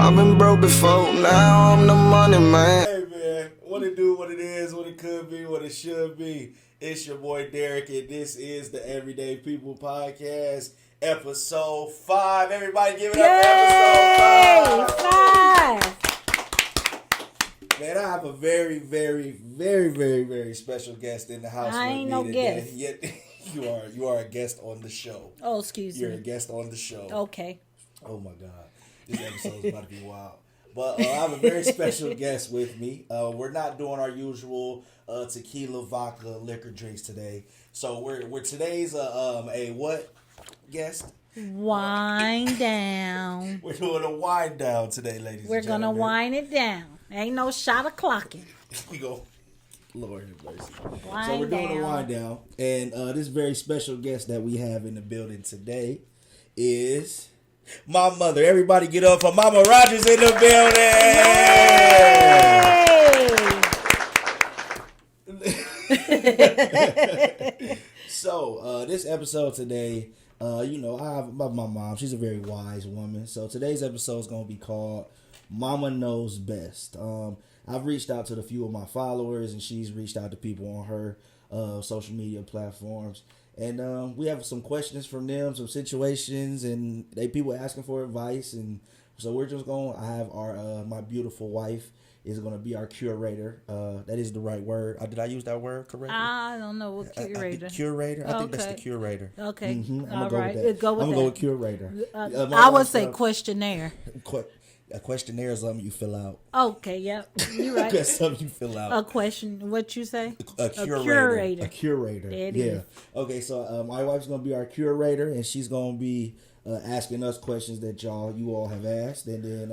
I've been broke before, now I'm the money man. Hey man, what it do, what it is, what it could be, what it should be. It's your boy Derek, and this is the Everyday People Podcast, episode 5. Everybody give it up for episode 5. Man, I have a very, very, very, very, very special guest in the house I with ain't me no today. guest. Yet, you are a guest on the show. Oh, excuse You're me. a guest on the show. Okay. Oh my God, this episode is about to be wild. But I have a very special guest with me. We're not doing our usual tequila, vodka, liquor drinks today. So we're today's a what guest? Wind down. We're doing a wind down today, ladies. We're and gonna gentlemen. wind it down. Ain't no shot of clocking. We go. Lord have mercy. Wind So we're doing down. a wind down, and this very special guest that we have in the building today is my mother. Everybody get up for Mama Rogers in the building. So this episode today, I have my mom. She's a very wise woman. So today's episode is gonna be called "Mama Knows Best." I've reached out to a few of my followers, and she's reached out to people on her social media platforms. And we have some questions from them, some situations, and people asking for advice. And so we're just going. I have my beautiful wife is going to be our curator. That is the right word. Did I use that word correctly? I don't know what curator. Curator. I think that's the Okay. curator. Okay. I'm All gonna right. go with that. Go with I'm that. gonna go with curator. I would say questionnaire. A questionnaire is something you fill out. Okay. Yep. You're right. That's something you fill out. A question. What you say? A curator. A curator. There it yeah. is. Okay, so my wife's gonna be our curator, and she's gonna be asking us questions that you all have asked, and then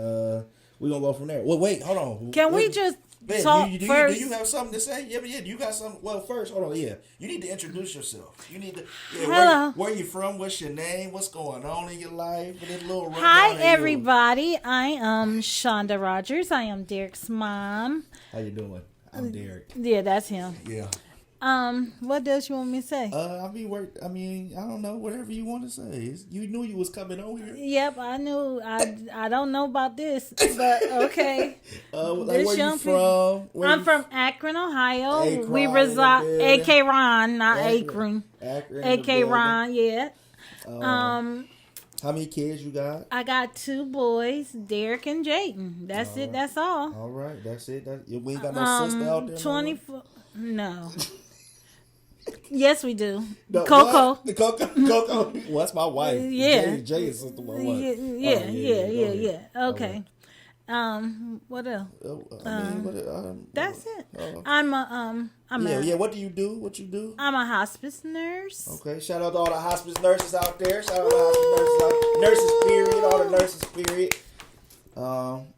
we're gonna go from there. Well, wait, hold on. Can we just talk first? Do you have something to say? Yeah, you got something. Well, first, hold on. Yeah, you need to introduce yourself. You need to. Yeah, Hello. Where you from? What's your name? What's going on in your life? And then a little rundown Hi, of you. everybody. I am Shonda Rogers. I am Derek's mom. How you doing? I'm Derek. Yeah, that's him. Yeah. What else you want me to say? I don't know. Whatever you want to say. You knew you was coming on here. Yep, I knew. I don't know about this, but okay. Where you from? I'm from Akron, Ohio. Akron We in the reside. building. AK Ron, not Akron. Akron. AK Ron, yeah. How many kids you got? I got 2 boys, Derek and Jayden. That's it. That's all. All right, that's it. We ain't got no sister out there. 24. No. Yes, we do. No, Coco. what? The Coco. Well, that's my wife. Yeah. Jay is sister. What? Yeah. Okay. What else? That's it. I'm a What do you do? What you do? I'm a hospice nurse. Okay. Shout out to all the hospice nurses out there. Shout out to the hospice nurses period. All the nurses period.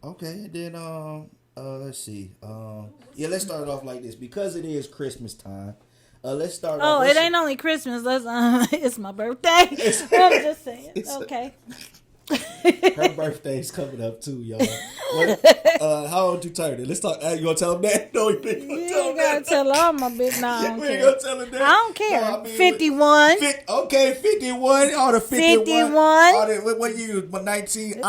Okay. And then let's see. Let's start it off like this because it is Christmas time. Let's start. Oh, it ain't only Christmas. It's my birthday. I'm just saying. Okay. Her birthday's coming up too, y'all. How old you turning? Let's talk. You gonna tell them that? No, you ain't gonna You tell ain't them gotta that. tell all my bit. No, I don't We ain't care. gonna tell them that. I don't care. No, I mean, 51. Okay, 51. All the 51. 51. All the, what you use? 19.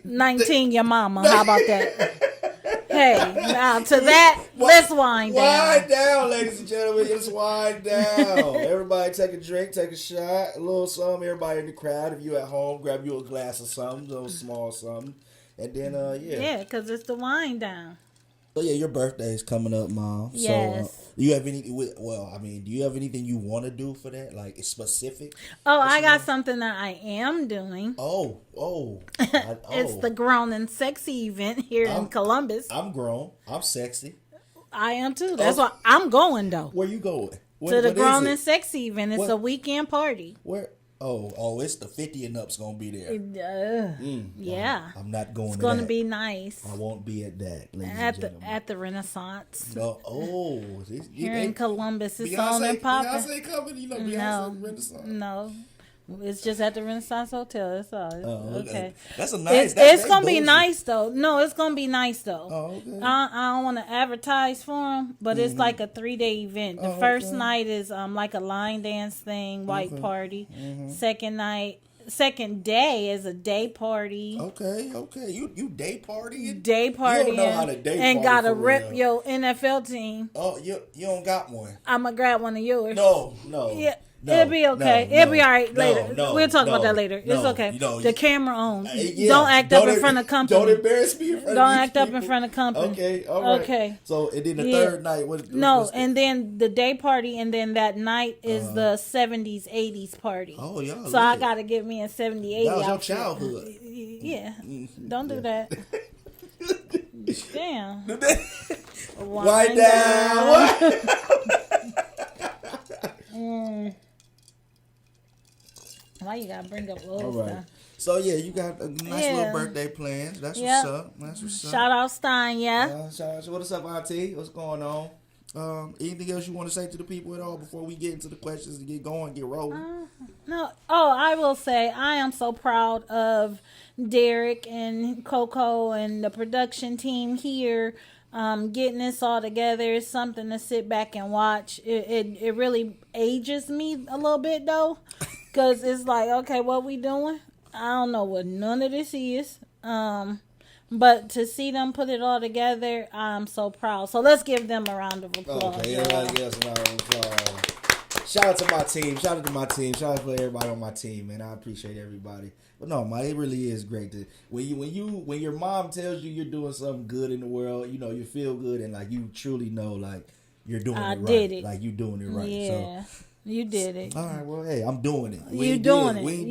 19, your mama. How about that? Hey, now to that, let's wind down. Wind down, ladies and gentlemen. Let's wind down. Everybody take a drink, take a shot, a little something. Everybody in the crowd, if you at home, grab you a glass of something, a little small something. And then, Yeah, because it's the wind down. So yeah, your birthday is coming up, Mom. Yes. So do you have any? Well, do you have anything you want to do for that? Like it's specific? Oh, I got something that I am doing. It's It's the Grown and Sexy event here in Columbus. I'm grown. I'm sexy. I am too. That's why I'm going though. Where you going? To the what is Grown it? and Sexy event. It's What? a weekend party. Where? Oh, it's the 50 and up's gonna be there. Yeah. I'm not going. It's to going to that. be nice. I won't be at that, ladies and At gentlemen. the Renaissance. No. Here in Columbus. It's on Beyonce, and popping. Beyonce coming. You know Beyonce Renaissance. No. It's just at the Renaissance Hotel. That's all. Okay. That's a nice. It's gonna be nice though. No, it's gonna be nice though. Oh, okay. I don't want to advertise for them, but it's like a 3-day event. The first night is like a line dance thing, white party. Second night, second day is a day party. Okay. You day partying? Day partying. You don't know how to day and party gotta for rep real. your NFL team. Oh, you don't got one. I'm gonna grab one of yours. No. Yeah. No, It'll be okay. It'll be all right later. We'll talk about that later. It's okay. The camera on. Don't act up in front of company. Don't embarrass me in front of Don't these act up people. in front of company. Okay, all right. Okay. So, and then the third night, and then the day party, and then that night is the 70s, 80s party. Oh, yeah. So I got to get me a 70, 80 That was outfit. your childhood. Yeah. Don't do that. Damn. Wind down. Why you gotta bring up old All right. stuff? So yeah, you got a nice little birthday plans. That's what's up. That's what's up. Shout out Stein, yeah. Shout out. What's up, Auntie? What's going on? Anything else you want to say to the people at all before we get into the questions and get going, get rolling? No. Oh, I will say I am so proud of Derek and Coco and the production team here. Getting this all together is something to sit back and watch. It really ages me a little bit though, because it's like, okay, what we doing? I don't know what none of this is. But to see them put it all together, I'm so proud. So let's give them a round of applause. Okay, everybody give us a round of applause. Shout out to my team. Shout out to everybody on my team, man. I appreciate everybody. But no, man, it really is great to when your mom tells you you're doing something good in the world, you know, you feel good and like you truly know like you're doing it right. Did it. Like you doing it right. Yeah. So you did it. all right, well, hey, I'm doing it. You doing it. We ain't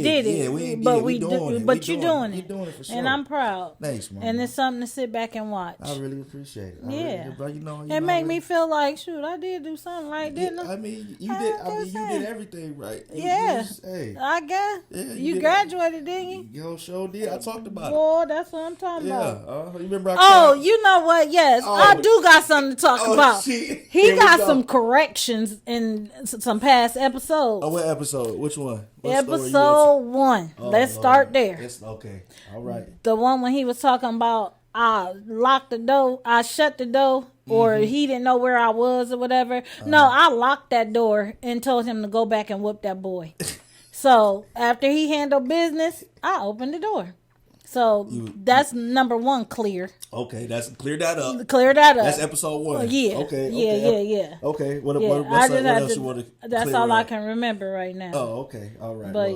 did it. Yeah, we ain't but did it. we doing it. But you doing it. You doing it for sure. And I'm proud. Thanks, man. And it's something to sit back and watch. I really appreciate it. It made me feel like, shoot, I did do something right, didn't I? I mean, you did everything right. Hey, I guess. Yeah, you graduated, didn't you? Yo, sure did. I talked about it. Boy, that's what I'm talking about. You remember? You know what? Yes, I do got something to talk about. Shit. He got some corrections in some past episodes. Oh, what episode? Which one? Episode 1. Let's start there. Okay. All right. The one when he was talking about I locked the door, I shut the door, or he didn't know where I was or whatever. No, I locked that door and told him to go back and whoop that boy. So after he handled business, I opened the door. So that's number 1 clear. Okay, that's clear that up. That's episode 1. Yeah. Okay. Yeah. Okay. What else you want to? That's all I can remember right now. Oh, okay. All right. But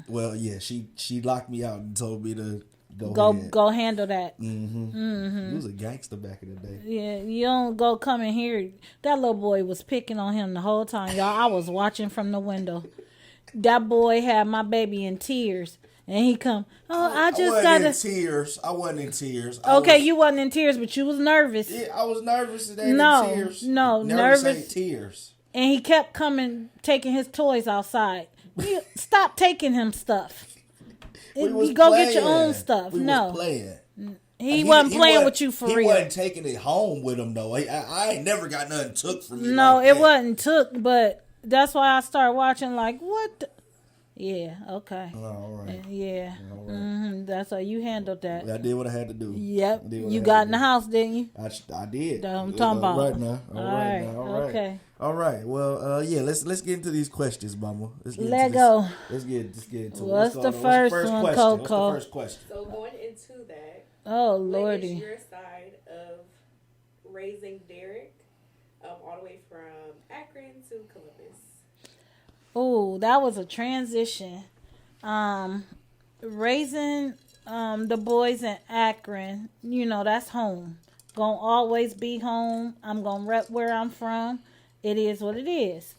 Well, yeah. She locked me out and told me to go handle that. You was a gangster back in the day. Yeah, you don't go come in here. That little boy was picking on him the whole time, y'all. I was watching from the window. That boy had my baby in tears. And he come, I wasn't in tears. You wasn't in tears, but you was nervous. Yeah, I was nervous. It ain't in tears. No, nervous. Ain't tears. And he kept coming, taking his toys outside. Stop taking him stuff. We go playing. Get your own stuff. We was playing. He wasn't playing with you for real. He wasn't taking it home with him though. I ain't never got nothing took from me. No, like it that. wasn't took, but that's why I started watching like, what the? Yeah, okay. All right. Yeah. All right. That's how you handled that. I did what I had to do. Yep. You got in the house, didn't you? I did. That's what I'm talking about. Right now. All right. Okay. All right. Well, let's get into these questions, Mama. Let's go. Let's get into it. What's the first one, Coco? What's the first question? So going into that, oh what Lordy, is your side of raising Derek all the way from Akron to Columbus? Oh, that was a transition. Raising the boys in Akron, you know, that's home. Gonna always be home. I'm gonna rep where I'm from. It is what it is.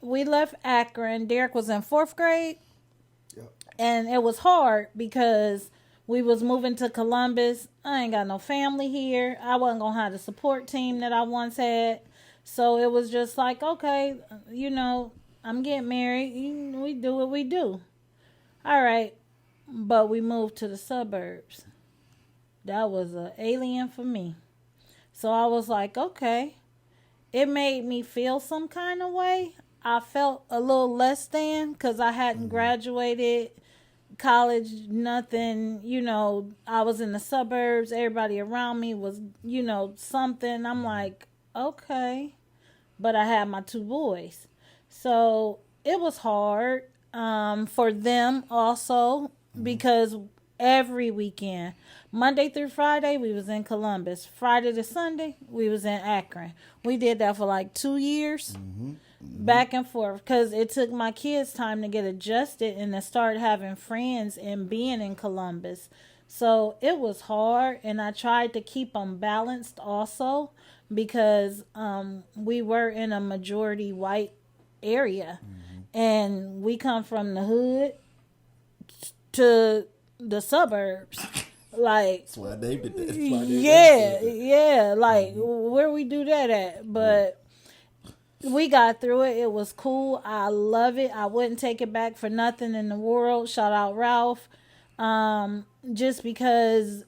We left Akron. Derek was in 4th grade. Yep. And it was hard because we was moving to Columbus. I ain't got no family here. I wasn't gonna have the support team that I once had. So it was just like, okay, you know, I'm getting married. We do what we do. All right. But we moved to the suburbs. That was an alien for me. So I was like, okay. It made me feel some kind of way. I felt a little less than because I hadn't graduated college, nothing. You know, I was in the suburbs. Everybody around me was, you know, something. I'm like, okay. But I had my 2 boys. So it was hard. for them also, because every weekend, Monday through Friday, we was in Columbus. Friday to Sunday, we was in Akron. We did that for like 2 years, back and forth, because it took my kids time to get adjusted and to start having friends and being in Columbus. So it was hard, and I tried to keep them balanced also, because we were in a majority white area, and we come from the hood to the suburbs. Like, That's why they did that. yeah, like where we do that at, but we got through it. It was cool. I love it. I wouldn't take it back for nothing in the world. Shout out Ralph. Just because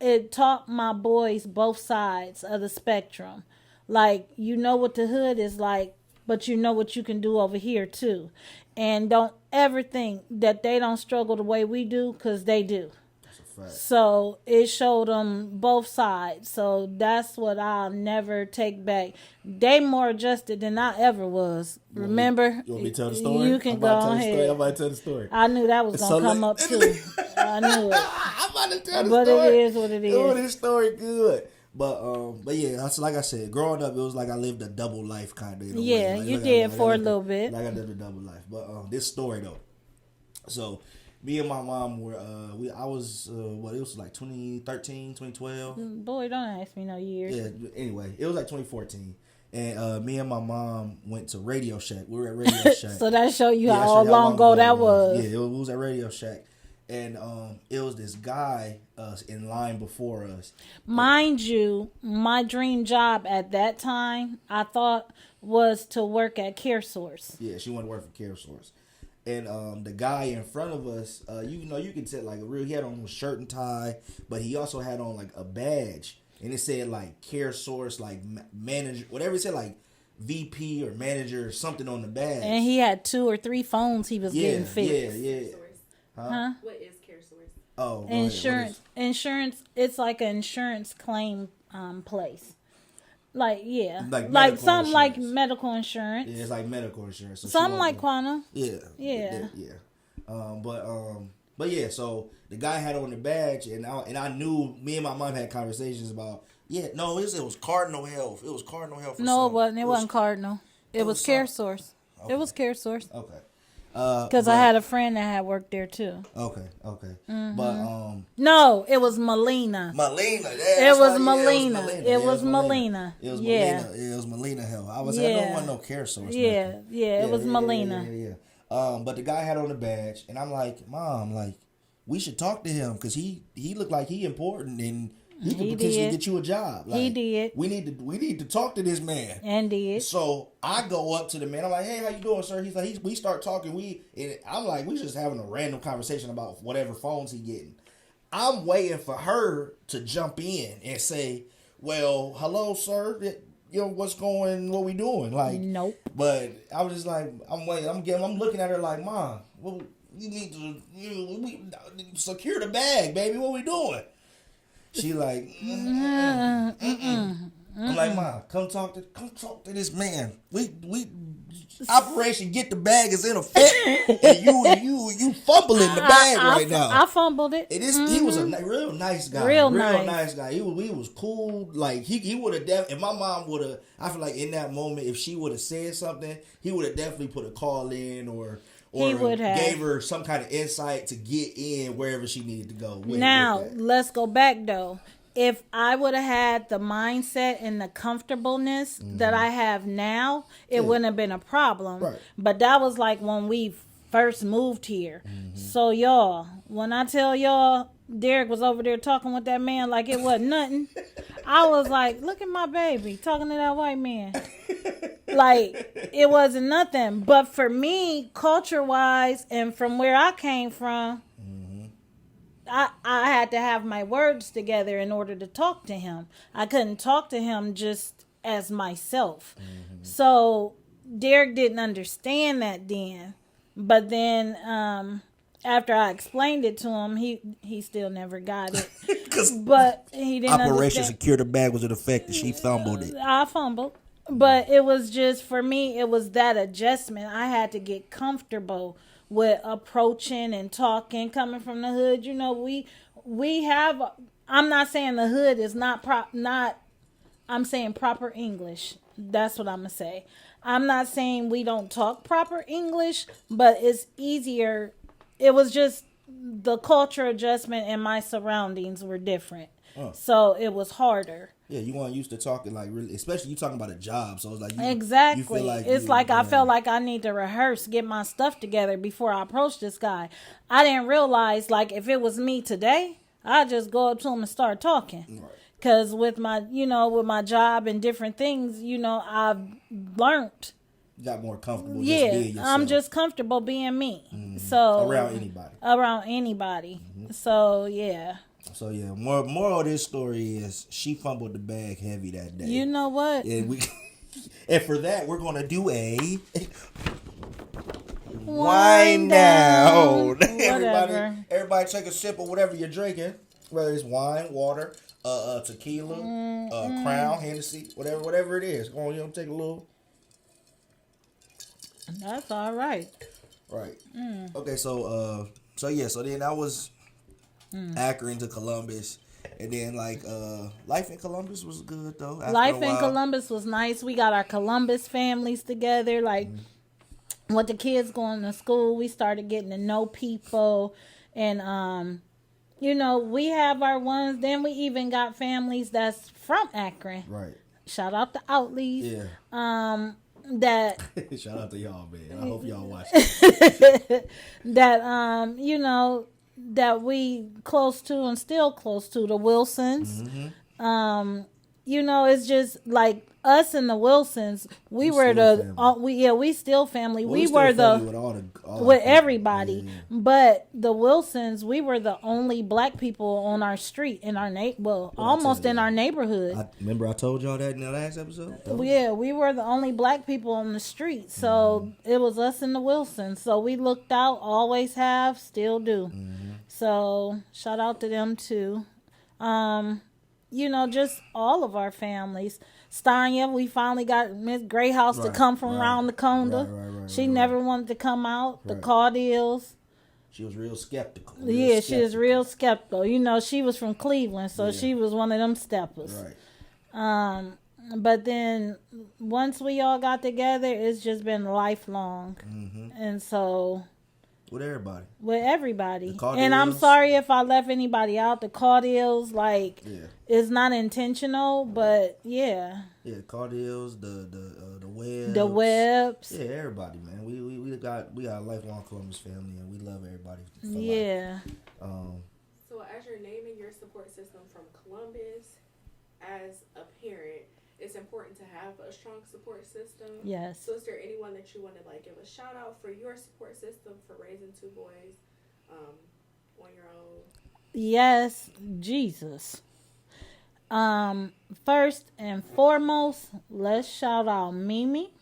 it taught my boys both sides of the spectrum. Like, you know what the hood is like, but you know what you can do over here too. And don't ever think that they don't struggle the way we do, because they do. So it showed them both sides. So that's what I'll never take back. They more adjusted than I ever was. Remember? You want me to tell the story? You can go ahead. I'm about to tell the story. I knew that was going to come up too. I knew it. I'm about to tell the But story. it is what it is. Oh, this story good. But yeah, that's like I said, growing up, it was like I lived a double life kind of. Yeah, like, you did for a little bit. Like I lived a double life. But this story though. So me and my mom were I was it was like 2013, 2012. Boy, don't ask me no years. Yeah, anyway, it was like 2014. And me and my mom went to Radio Shack. We were at Radio Shack. So that show you Yeah, how long ago that was. Yeah, it was at Radio Shack. And it was this guy in line before us. Mind you, my dream job at that time, I thought, was to work at Care Source. Yeah, she wanted to work for Care Source. And the guy in front of us, you can tell like he had on a shirt and tie, but he also had on like a badge, and it said like Care Source, like manager, whatever it said, like VP or manager or something on the badge. And he had 2 or 3 phones he was getting fixed. Yeah. Huh? What is Care Source? Oh, Insurance. It's like an insurance claim place. Like, yeah. Like something like insurance. Medical insurance. Yeah, it's like medical insurance. So Something like Quantum. Yeah. Yeah. But yeah, so the guy had on the badge, and I knew me and my mom had conversations about. Yeah, no, it was Cardinal Health. It was Cardinal Health. No, it wasn't. It wasn't Cardinal. It was Care Source. Okay. It was Care Source. Okay. Because I had a friend that had worked there too. Okay. Mm-hmm. But no, it was Molina. Molina. It was Molina. It was Molina. It was yeah. Molina. It was Molina Health. I don't want no Care Source. Yeah. It was Molina. Yeah. But the guy had on the badge, and I'm like, Mom, like, we should talk to him because he looked like he important and he could potentially get you a job. Like, he did. We need to talk to this man. And did. So I go up to the man. I'm like, hey, how you doing, sir? He's like, we start talking. I'm like, we just having a random conversation about whatever phones he getting. I'm waiting for her to jump in and say, well, hello, sir. What we doing? Like, nope. But I was just like, I'm waiting. I'm looking at her like, Mom, well, you need to secure the bag, baby. What we doing? She like, I'm like, Mom, come talk to this man. We Operation Get the Bag is in effect, and you fumbling the bag right now. I fumbled it. He was a real nice guy. Real nice guy. He was cool. Like he would have if my mom would have. I feel like in that moment, if she would have said something, he would have definitely put a call in or he would have gave her some kind of insight to get in wherever she needed to go. Now, let's go back though. If I would have had the mindset and the comfortableness that I have now, it wouldn't have been a problem. Right. But that was like when we first moved here. So y'all, when I tell y'all Derek was over there talking with that man like it wasn't nothing, I was like, look at my baby talking to that white man. Like, it wasn't nothing. But for me, culture-wise, and from where I came from, I had to have my words together in order to talk to him. I couldn't talk to him just as myself. So Derek didn't understand that then. But then after I explained it to him, he still never got it. But he didn't Operation understand. Secure the Bag was in effect and she fumbled it. I fumbled. But it was just, for me, it was that adjustment. I had to get comfortable with approaching and talking, coming from the hood. You know, we have. I'm not saying the hood is not I'm saying proper English. That's what I'm gonna say. I'm not saying we don't talk proper English, but it's easier. It was just the culture adjustment and my surroundings were different. So it was harder. Yeah, you weren't used to talking like really, especially you talking about a job. So it's like Exactly. You feel like I felt like I need to rehearse, get my stuff together before I approach this guy. I didn't realize like if it was me today, I'd just go up to him and start talking. Right. Cause with my job and different things, I've learned. You got more comfortable. Yeah, just being yourself. I'm just comfortable being me. Mm-hmm. So around anybody. Mm-hmm. So yeah. So yeah, more of this story is she fumbled the bag heavy that day. You know what? And and for that we're gonna do a wind down. Everybody take a sip of whatever you're drinking, whether it's wine, water, tequila, Crown, Hennessy, whatever it is. Go on, take a little. That's all right. Right. Okay, so then I was Akron to Columbus, and then life in Columbus was good though. Life in Columbus was nice. We got our Columbus families together. With the kids going to school, we started getting to know people, and we have our ones. Then we even got families that's from Akron. Right. Shout out to Outleys. Yeah. That shout out to y'all, man. I hope y'all watch it. That we close to and still close to the Wilsons. Mm-hmm. It's just like us and the Wilsons. We were we still family. We were with everybody. Yeah. But the Wilsons, we were the only black people on our street in our almost in our neighborhood. Remember I told y'all that in the last episode? Yeah, we were the only black people on the street. So it was us and the Wilsons. So we looked out, always have, still do. Mm-hmm. So shout out to them too. Just all of our families. Stanya, we finally got Miss Greyhouse to come from around the corner. Right, she never wanted to come out. The Caudiels. She was real skeptical. She was real skeptical. She was from Cleveland, so she was one of them steppers. Right. But then once we all got together, it's just been lifelong. Mm-hmm. And so... With everybody. With everybody. And I'm sorry if I left anybody out. The Caudiels, it's not intentional, but yeah. Yeah, Caudiels, the Webbs. The Webbs. Yeah, everybody, man. We got a lifelong Columbus family, and we love everybody. Yeah. So as you're naming your support system from Columbus, as a parent, it's important to have a strong support system. Yes. So is there anyone that you want to give a shout out for your support system for raising two boys on your own? Yes, Jesus. First and foremost, let's shout out Mimi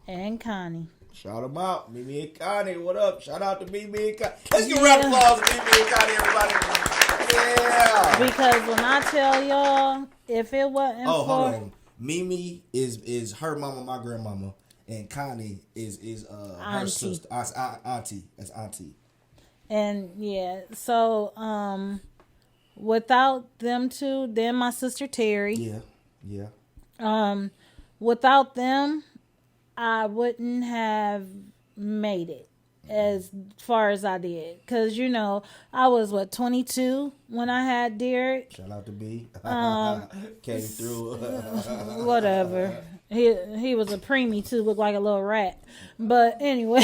and Connie. Shout them out, Mimi and Connie. What up? Shout out to Mimi and Connie. Let's give a round of applause to Mimi and Connie, everybody. Yeah. Because when I tell y'all, if it wasn't hold on. Mimi is her mama, my grandmama, and Connie is her sister, auntie. That's auntie. And yeah, so without them two, then my sister Terry. Yeah. Without them, I wouldn't have made it as far as I did. Because, I was, 22 when I had Derek. Shout out to B. Came through. Whatever. He was a preemie, too. Looked like a little rat. But anyway.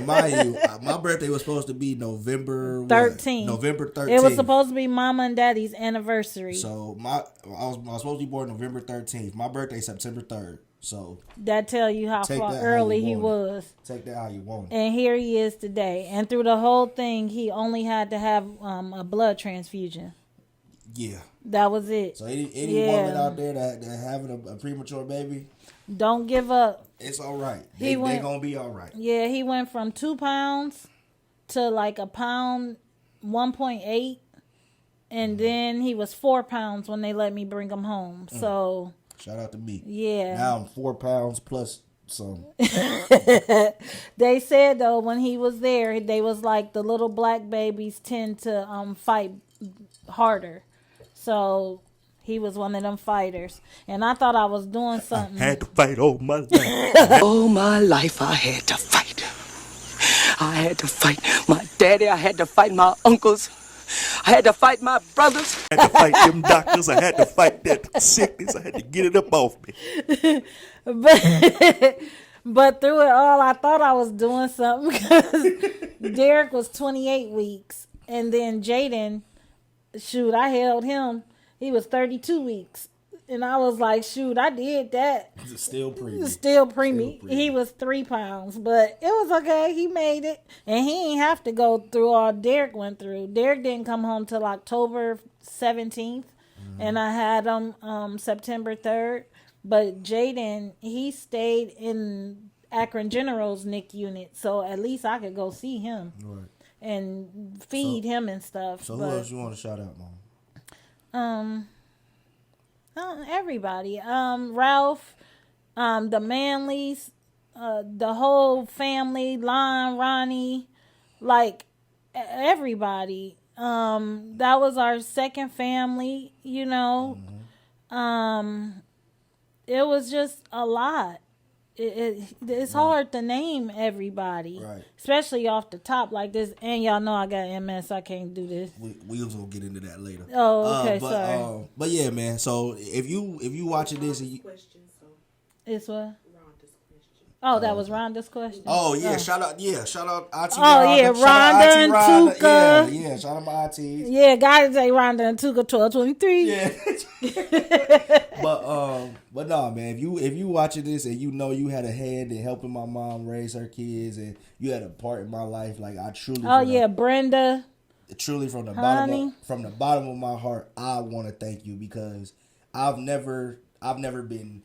Mind you, my birthday was supposed to be November 13th. November 13th. It was supposed to be Mama and Daddy's anniversary. So, I was supposed to be born November 13th. My birthday September 3rd. So that tell you how far early he was. Take that how you want it. And here he is today. And through the whole thing, he only had to have a blood transfusion. Yeah. That was it. So any woman out there that having a premature baby, don't give up. It's all right. They're gonna be all right. Yeah, he went from 2 pounds to a pound 1.8, and then he was 4 pounds when they let me bring him home. So. Shout out to me. Yeah. Now I'm 4 pounds plus So They said though when he was there, they was like the little black babies tend to fight harder. So he was one of them fighters, and I thought I was doing something. had to fight all my life. All my life I had to fight. I had to fight my daddy. I had to fight my uncles. I had to fight my brothers. I had to fight them doctors. I had to fight that sickness. I had to get it up off me. But through it all, I thought I was doing something because Derek was 28 weeks, and then Jaden, shoot, I held him. He was 32 weeks. And I was like, shoot, I did that. Still preemie. Still preemie. He was 3 pounds, but it was okay. He made it. And he ain't have to go through all Derek went through. Derek didn't come home till October 17th. And I had him September 3rd. But Jaden, he stayed in Akron General's NIC unit. So at least I could go see him. Right. And feed him and stuff. So who else you want to shout out, Mom? Everybody. Ralph, the Manleys, the whole family, Lon, Ronnie, like everybody. That was our second family, you know. It was just a lot. It's hard to name everybody, Right. especially off the top like this. And y'all know I got MS, I can't do this. We was gonna get into that later. Oh, okay, sorry. But yeah, man. So if you watching this, and you, Question, so It's what? Rhonda's question. Oh, that was Rhonda's question. oh yeah, shout out Auntie. Oh, yeah, Rhonda and Tuka. Yeah, shout out my aunties. Yeah, gotta say Rhonda and Tuka 1223. Yeah. But no, man. If you watching this and you know you had a hand in helping my mom raise her kids and you had a part in my life, like I truly. Oh yeah, Brenda. Truly from the Honey. bottom of my heart, I want to thank you because I've never been.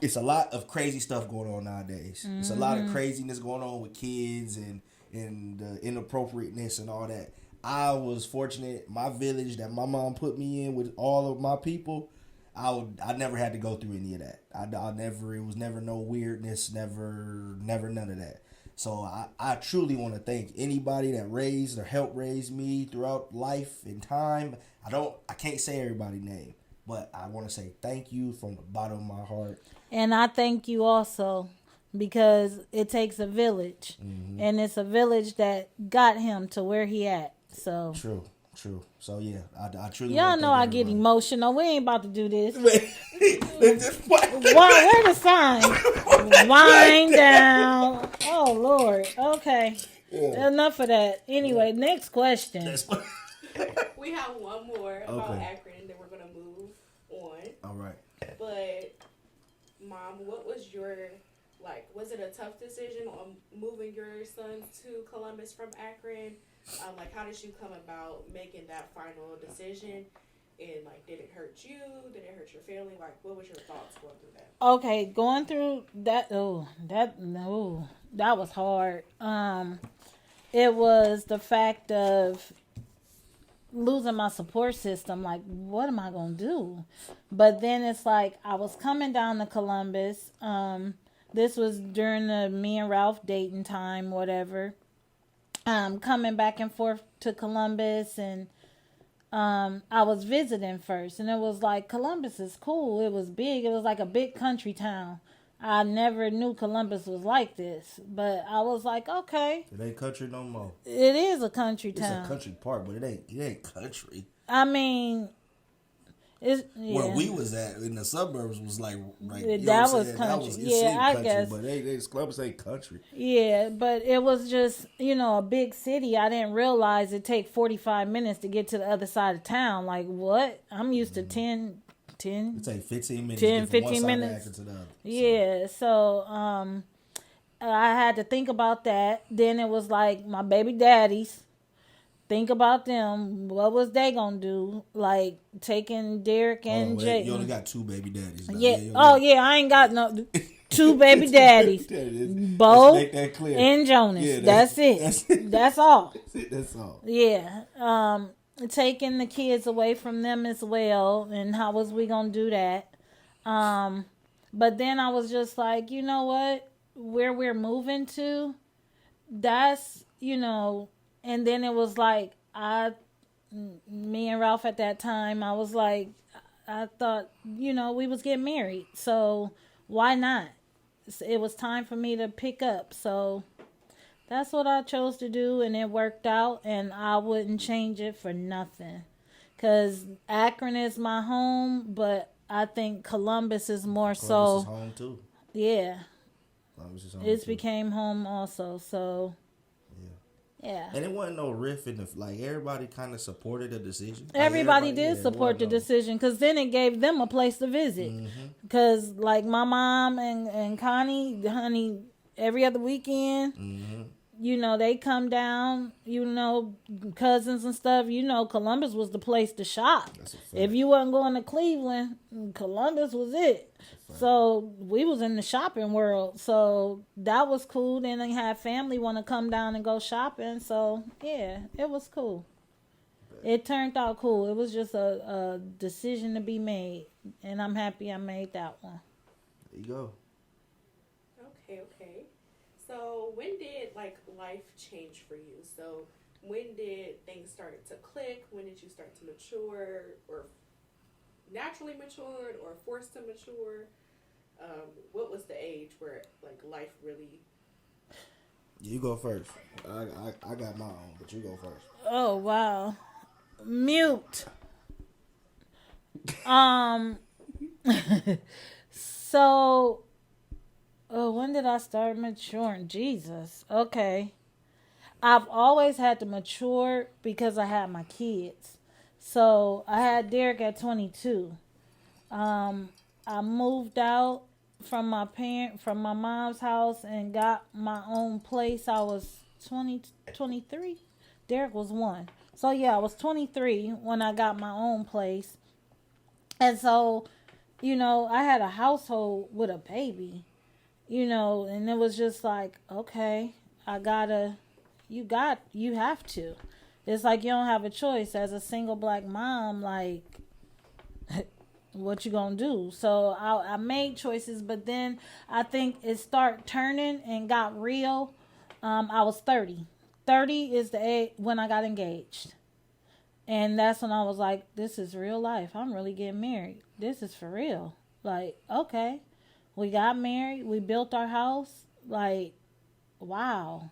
It's a lot of crazy stuff going on nowadays. It's a lot of craziness going on with kids and the inappropriateness and all that. I was fortunate. My village that my mom put me in with all of my people, I never had to go through any of that. It was never no weirdness, never none of that. So I truly want to thank anybody that raised or helped raise me throughout life and time. I can't say everybody's name, but I want to say thank you from the bottom of my heart. And I thank you also because it takes a village. And it's a village that got him to where he at. So True. So yeah, I truly. y'all wanna know thank I get everybody. emotional. We ain't about to do this. What? Where the sign? Wind down. Oh Lord. Okay. Yeah. Enough of that. Anyway, next question. We have one more about Okay. Akron, and then we're gonna move on. All right. But, Mom, what was your, like, was it a tough decision on moving your son to Columbus from Akron? Like, how did you come about making that final decision? And, like, did it hurt you? Did it hurt your family? Like, what was your thoughts going through that? Okay, going through that. That was hard. It was the fact of losing my support system. Like, what am I gonna do? But then it's like I was coming down to Columbus. This was during the me and Ralph dating time, whatever. Coming back and forth to Columbus, and I was visiting first, and it was like Columbus is cool. It was big. It was like a big country town. I never knew Columbus was like this, but I was like, okay, It ain't country no more. it is a country It's town. a country part, but it ain't country. I mean, it's Where yeah. we was at in the suburbs was like you know That what I'm was saying? country. It Yeah, seemed I country, guess. but Columbus ain't country. Yeah, but it was just, a big city. I didn't realize it take 45 minutes to get to the other side of town. Like, what? I'm used to 10. It take 15 minutes. 10, to get from 15 one side of minutes. Akron to the other. Yeah, so I had to think about that. Then it was like my baby daddies. Think about them. What was they gonna do? Like taking Derek and Wait, Jay. you only got two baby daddies. Now. Yeah. you Oh only yeah, I ain't got no two baby daddies. Bo, Bo make that clear. and Jonas. Yeah, that's it. That's it. That's all. That's all. Yeah. Taking the kids away from them as well, and how was we gonna do that? But then I was just like, you know what? Where we're moving to, that's, and then it was like, me and Ralph at that time, I was like, I thought, we was getting married. So why not? It was time for me to pick up. So that's what I chose to do, and it worked out, and I wouldn't change it for nothing. Because Akron is my home, but I think Columbus is more so. Columbus is home too. Yeah. Columbus is home It's too. became home also, so. Yeah. And it wasn't no riff in the, like, everybody kind of supported the decision. Everybody did support the decision, because then it gave them a place to visit. Because, like, my mom and Connie, honey, every other weekend, they come down, cousins and stuff. Columbus was the place to shop. If you wasn't going to Cleveland, Columbus was it. So we was in the shopping world. So that was cool. Then they had family want to come down and go shopping. So, yeah, it was cool. It turned out cool. It was just a decision to be made. And I'm happy I made that one. There you go. Okay. So when did, like, life change for you? So when did things started to click? When did you start to mature, or naturally matured, or forced to mature? What was the age where, like, life really... You go first. I got my own, but you go first. Oh, wow. Mute. So, when did I start maturing? Jesus. Okay. I've always had to mature because I had my kids. So, I had Derek at 22. I moved out from my mom's house and got my own place. I was 23. Derek was 1. So, yeah, I was 23 when I got my own place. And so, I had a household with a baby, and it was just like, okay, you have to. It's like you don't have a choice as a single black mom, like, what you gonna do? So I made choices, but then I think it started turning and got real. I was 30. 30 is the age when I got engaged. And that's when I was like, this is real life. I'm really getting married. This is for real. Like, okay. We got married. We built our house. Like, wow.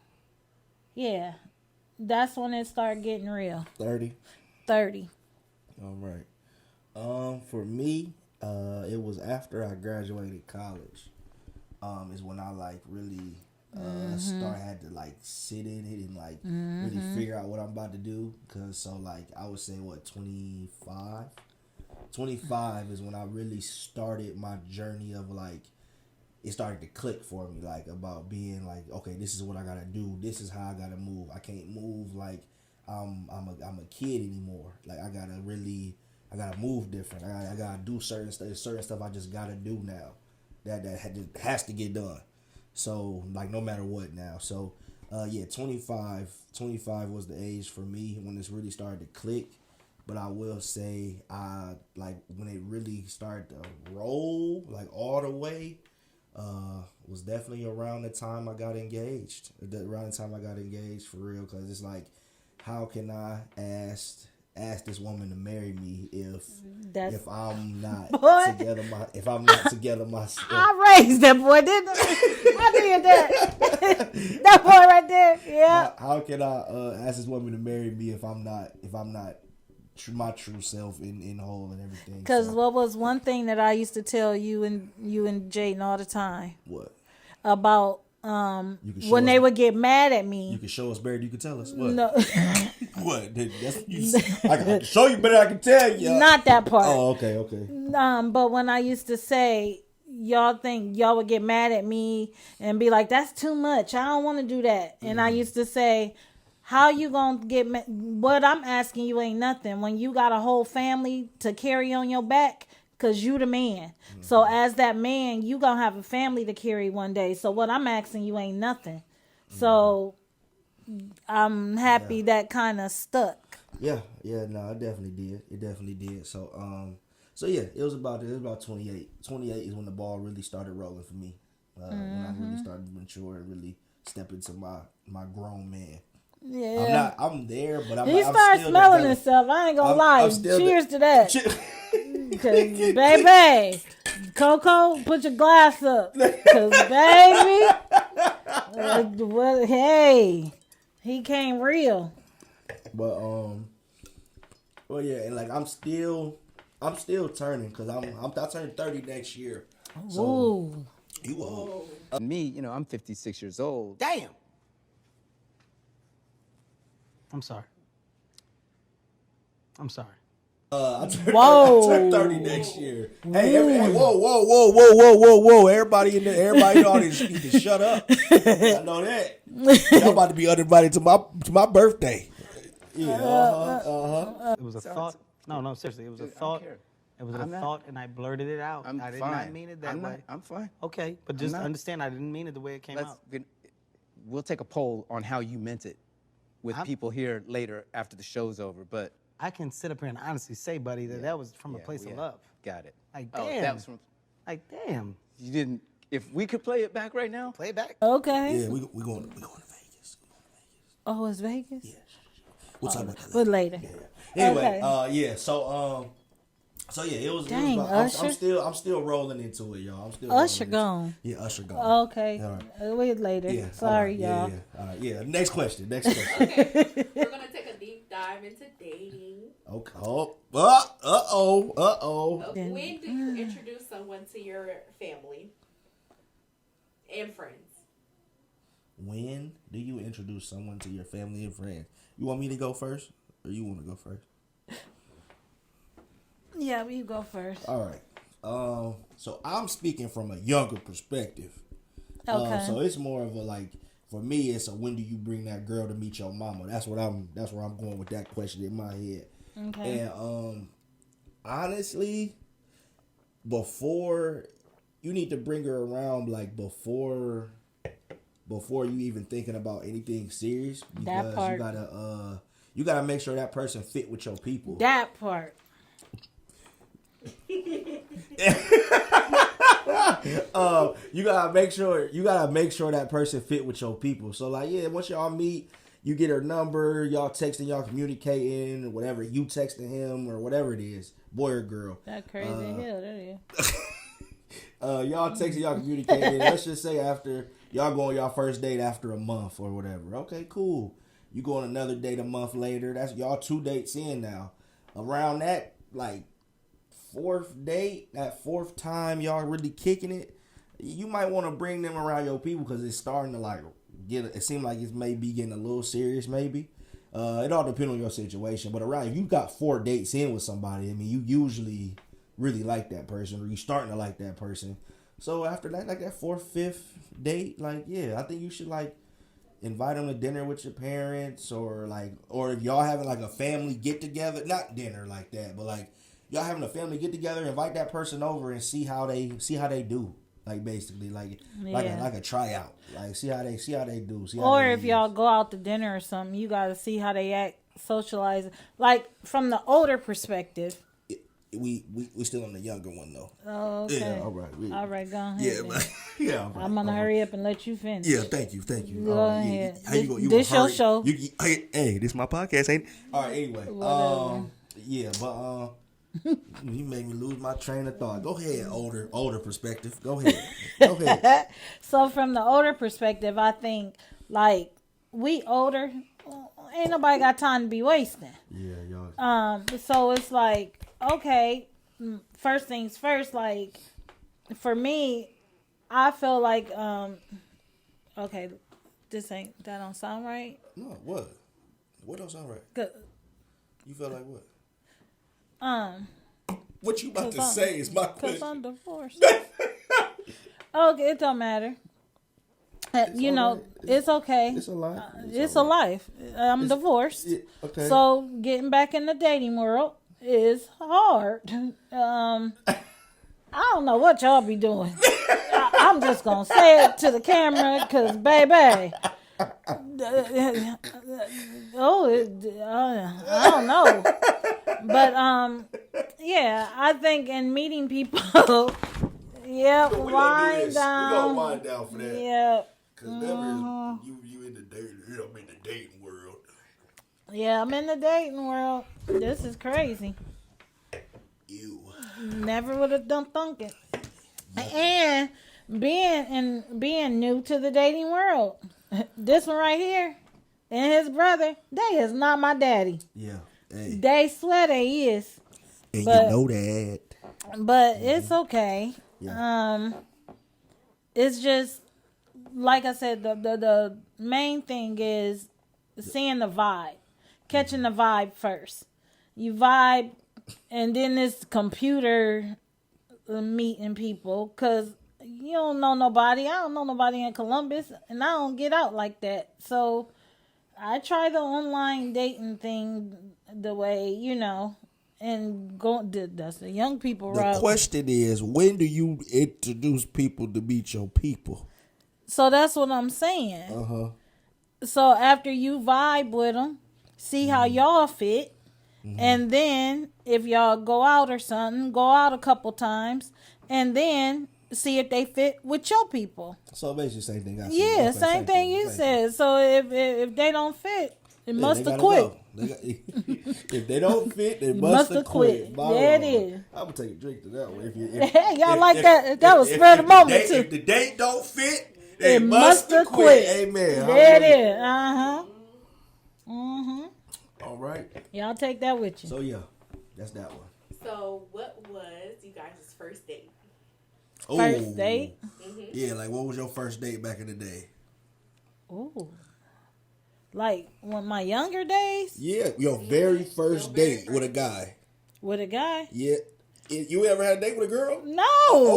Yeah. That's when it started getting real. 30. All right. For me, it was after I graduated college. Is when I, like, really had to, like, sit in it and, like, really figure out what I'm about to do. Cause so, like, I would say 25. 25 is when I really started my journey of, like, it started to click for me, like, about being like, okay, this is what I gotta do. This is how I gotta move. I can't move like I'm a kid anymore. Like, I gotta move different. I gotta do certain stuff I just gotta do now. That has to get done. So, like, no matter what now. So, 25 was the age for me when this really started to click. But I will say, when it really started to roll, like, all the way, was definitely around the time I got engaged. For real, because it's like, how can I ask this woman to marry me if I'm not together myself? I raised that boy, didn't I? I did that. That boy right there. Yeah. How can I ask this woman to marry me if I'm not my true self in whole and everything? Because what was one thing that I used to tell you and Jaden all the time? What? About when they would get mad at me. You can show us better than you can tell us. What? No. What? I can show you better than I can tell you. Not that part. Oh, okay. But when I used to say, y'all think y'all would get mad at me and be like, that's too much. I don't want to do that. And I used to say, how you gonna get mad? What I'm asking you ain't nothing. When you got a whole family to carry on your back, because you the man. So as that man, you gonna have a family to carry one day. So what I'm asking you ain't nothing. So I'm happy that kind of stuck. Yeah, no, it definitely did. So So yeah, it was about 28. 28 is when the ball really started rolling for me. When I really started to mature and really step into my grown man. Yeah. I'm there, but I'm. He I'm started still smelling developing. himself. I ain't gonna I'm lie. still Cheers to that. Cause baby, Coco, put your glass up. Cause baby, hey, he came real. But well yeah, and like I'm still turning because I turn 30 next year. So Ooh. you old. Me, you know, I'm 56 years old. Damn. I'm sorry. I Whoa. turn 30 next year. Hey, whoa. Everybody in there, everybody in the audience need to shut up. I know that. Y'all about to be uninvited to my birthday. Yeah, It was a thought. No, seriously. It was a thought. It was a thought, and I blurted it out. I did not mean it that way. I'm fine. Okay, but just understand I didn't mean it the way it came out. We'll take a poll on how you meant it with people here later after the show's over, but... I can sit up here and honestly say, buddy, that was from a place of love. Got it. Like, Oh, damn. that was from... Like, damn. You didn't... If we could play it back right now... Play it back. Okay. yeah. We going to Vegas. Oh, it's Vegas? Yeah. We'll talk about that But later. Yeah. Anyway, Okay. yeah. So yeah, it was. Dang, Usher. I'm still rolling into it, y'all. I'm still. Usher rolling gone. Yeah, Usher gone. Okay. All right. Wait later. Yeah. Sorry, all right. y'all. Yeah. All right. Yeah. Next question. Okay, we're gonna take a deep dive into dating. Okay. Oh. When do you introduce someone to your family and friends? When do you introduce someone to your family and friends? You want me to go first, or you want to go first? Yeah, you go first. All right. So I'm speaking from a younger perspective. Okay. So it's more of a like, for me, it's a when do you bring that girl to meet your mama? That's where I'm going with that question in my head. Okay. And honestly, before you need to bring her around, like before you even thinking about anything serious, because That part. you gotta make sure that person fit with your people. That part. You gotta make sure that person fit with your people. So like, yeah, once y'all meet, you get her number, y'all texting, y'all communicating, or whatever, you texting him or whatever it is, boy or girl. That crazy hell, that is. Y'all texting, y'all communicating. Let's just say after y'all go on y'all first date after a month or whatever. Okay, cool. You go on another date a month later. That's y'all 2 dates in now. Around that like fourth date, that fourth time y'all really kicking it, you might want to bring them around your people because it's starting to like it seems like it's maybe getting a little serious. Maybe it all depends on your situation. But around if you got 4 dates in with somebody, I mean, you usually really like that person, or you starting to like that person. So after that, like that 4th, 5th date, like yeah, I think you should like invite them to dinner with your parents, or if y'all having like a family get together, not dinner like that, but like y'all having a family get together, invite that person over and see how they do. Like basically like a tryout. Like see how they do. See how Or they if use. y'all go out to dinner or something, you got to see how they act, socialize. Like from the older perspective. We still on the younger one though. Oh, okay. Yeah, all right. All right, go ahead. Yeah, then. but, yeah. All right, I'm gonna all right. hurry up and let you finish. Yeah, thank you. Go ahead. How you go? You This gonna your hurry? show. Hey, this my podcast, ain't it? All right. Anyway, Whatever. yeah, but you made me lose my train of thought. Go ahead, older perspective. Go ahead. So from the older perspective, I think like we older, ain't nobody got time to be wasting. Yeah, y'all. So it's like, okay, first things first, like for me, I feel like okay, that don't sound right. No, what? What don't sound right? Good. You feel like what? What you about to I'm- say is my Cause question. I'm divorced. Okay, it don't matter. You know, alright. it's okay. It's a life. It's a life. I'm divorced. Yeah, okay. So getting back in the dating world is hard. I don't know what y'all be doing. I'm just gonna say it to the camera, cause baby. I don't know, but Yeah, I think in meeting people, yep, We gonna do wind this. We down. gonna wind down for that. Yep. Cause never you in the dating. I'm in the dating world. Yeah, I'm in the dating world. This is crazy. You. Never would have done thunk it. And being new to the dating world. This one right here and his brother, they is not my daddy. Yeah. Hey. They swear they is. And but- you know that. But it's okay. Yeah. It's just like I said, the main thing is seeing the vibe, catching the vibe first. You vibe, and then this computer meeting people, cause you don't know nobody. I don't know nobody in Columbus, and I don't get out like that. So I try the online dating thing the way, you know, and go. That's the young people The route. question is, when do you introduce people to meet your people? So that's what I'm saying. Uh-huh. So after you vibe with them, see how y'all fit, and then if y'all go out or something, go out a couple times, and then see if they fit with your people. So basically, same thing I said. Yeah, Okay, same thing you said. So if they don't fit, it must have quit. If they don't fit, they must must have have quit. quit. There it is. I'm gonna take a drink to that one. Y'all like that? That was spread the moment If too. the date don't fit, they It must have quit. Amen. There it is. All right. Y'all take that with you. So yeah, that's that one. So, what was you guys' first date? First Ooh. date. Yeah, like what was your first date back in the day? Ooh. Like when my younger days Yeah, your very first date with a guy. with a guy. Yeah. You ever had a date with a girl? No,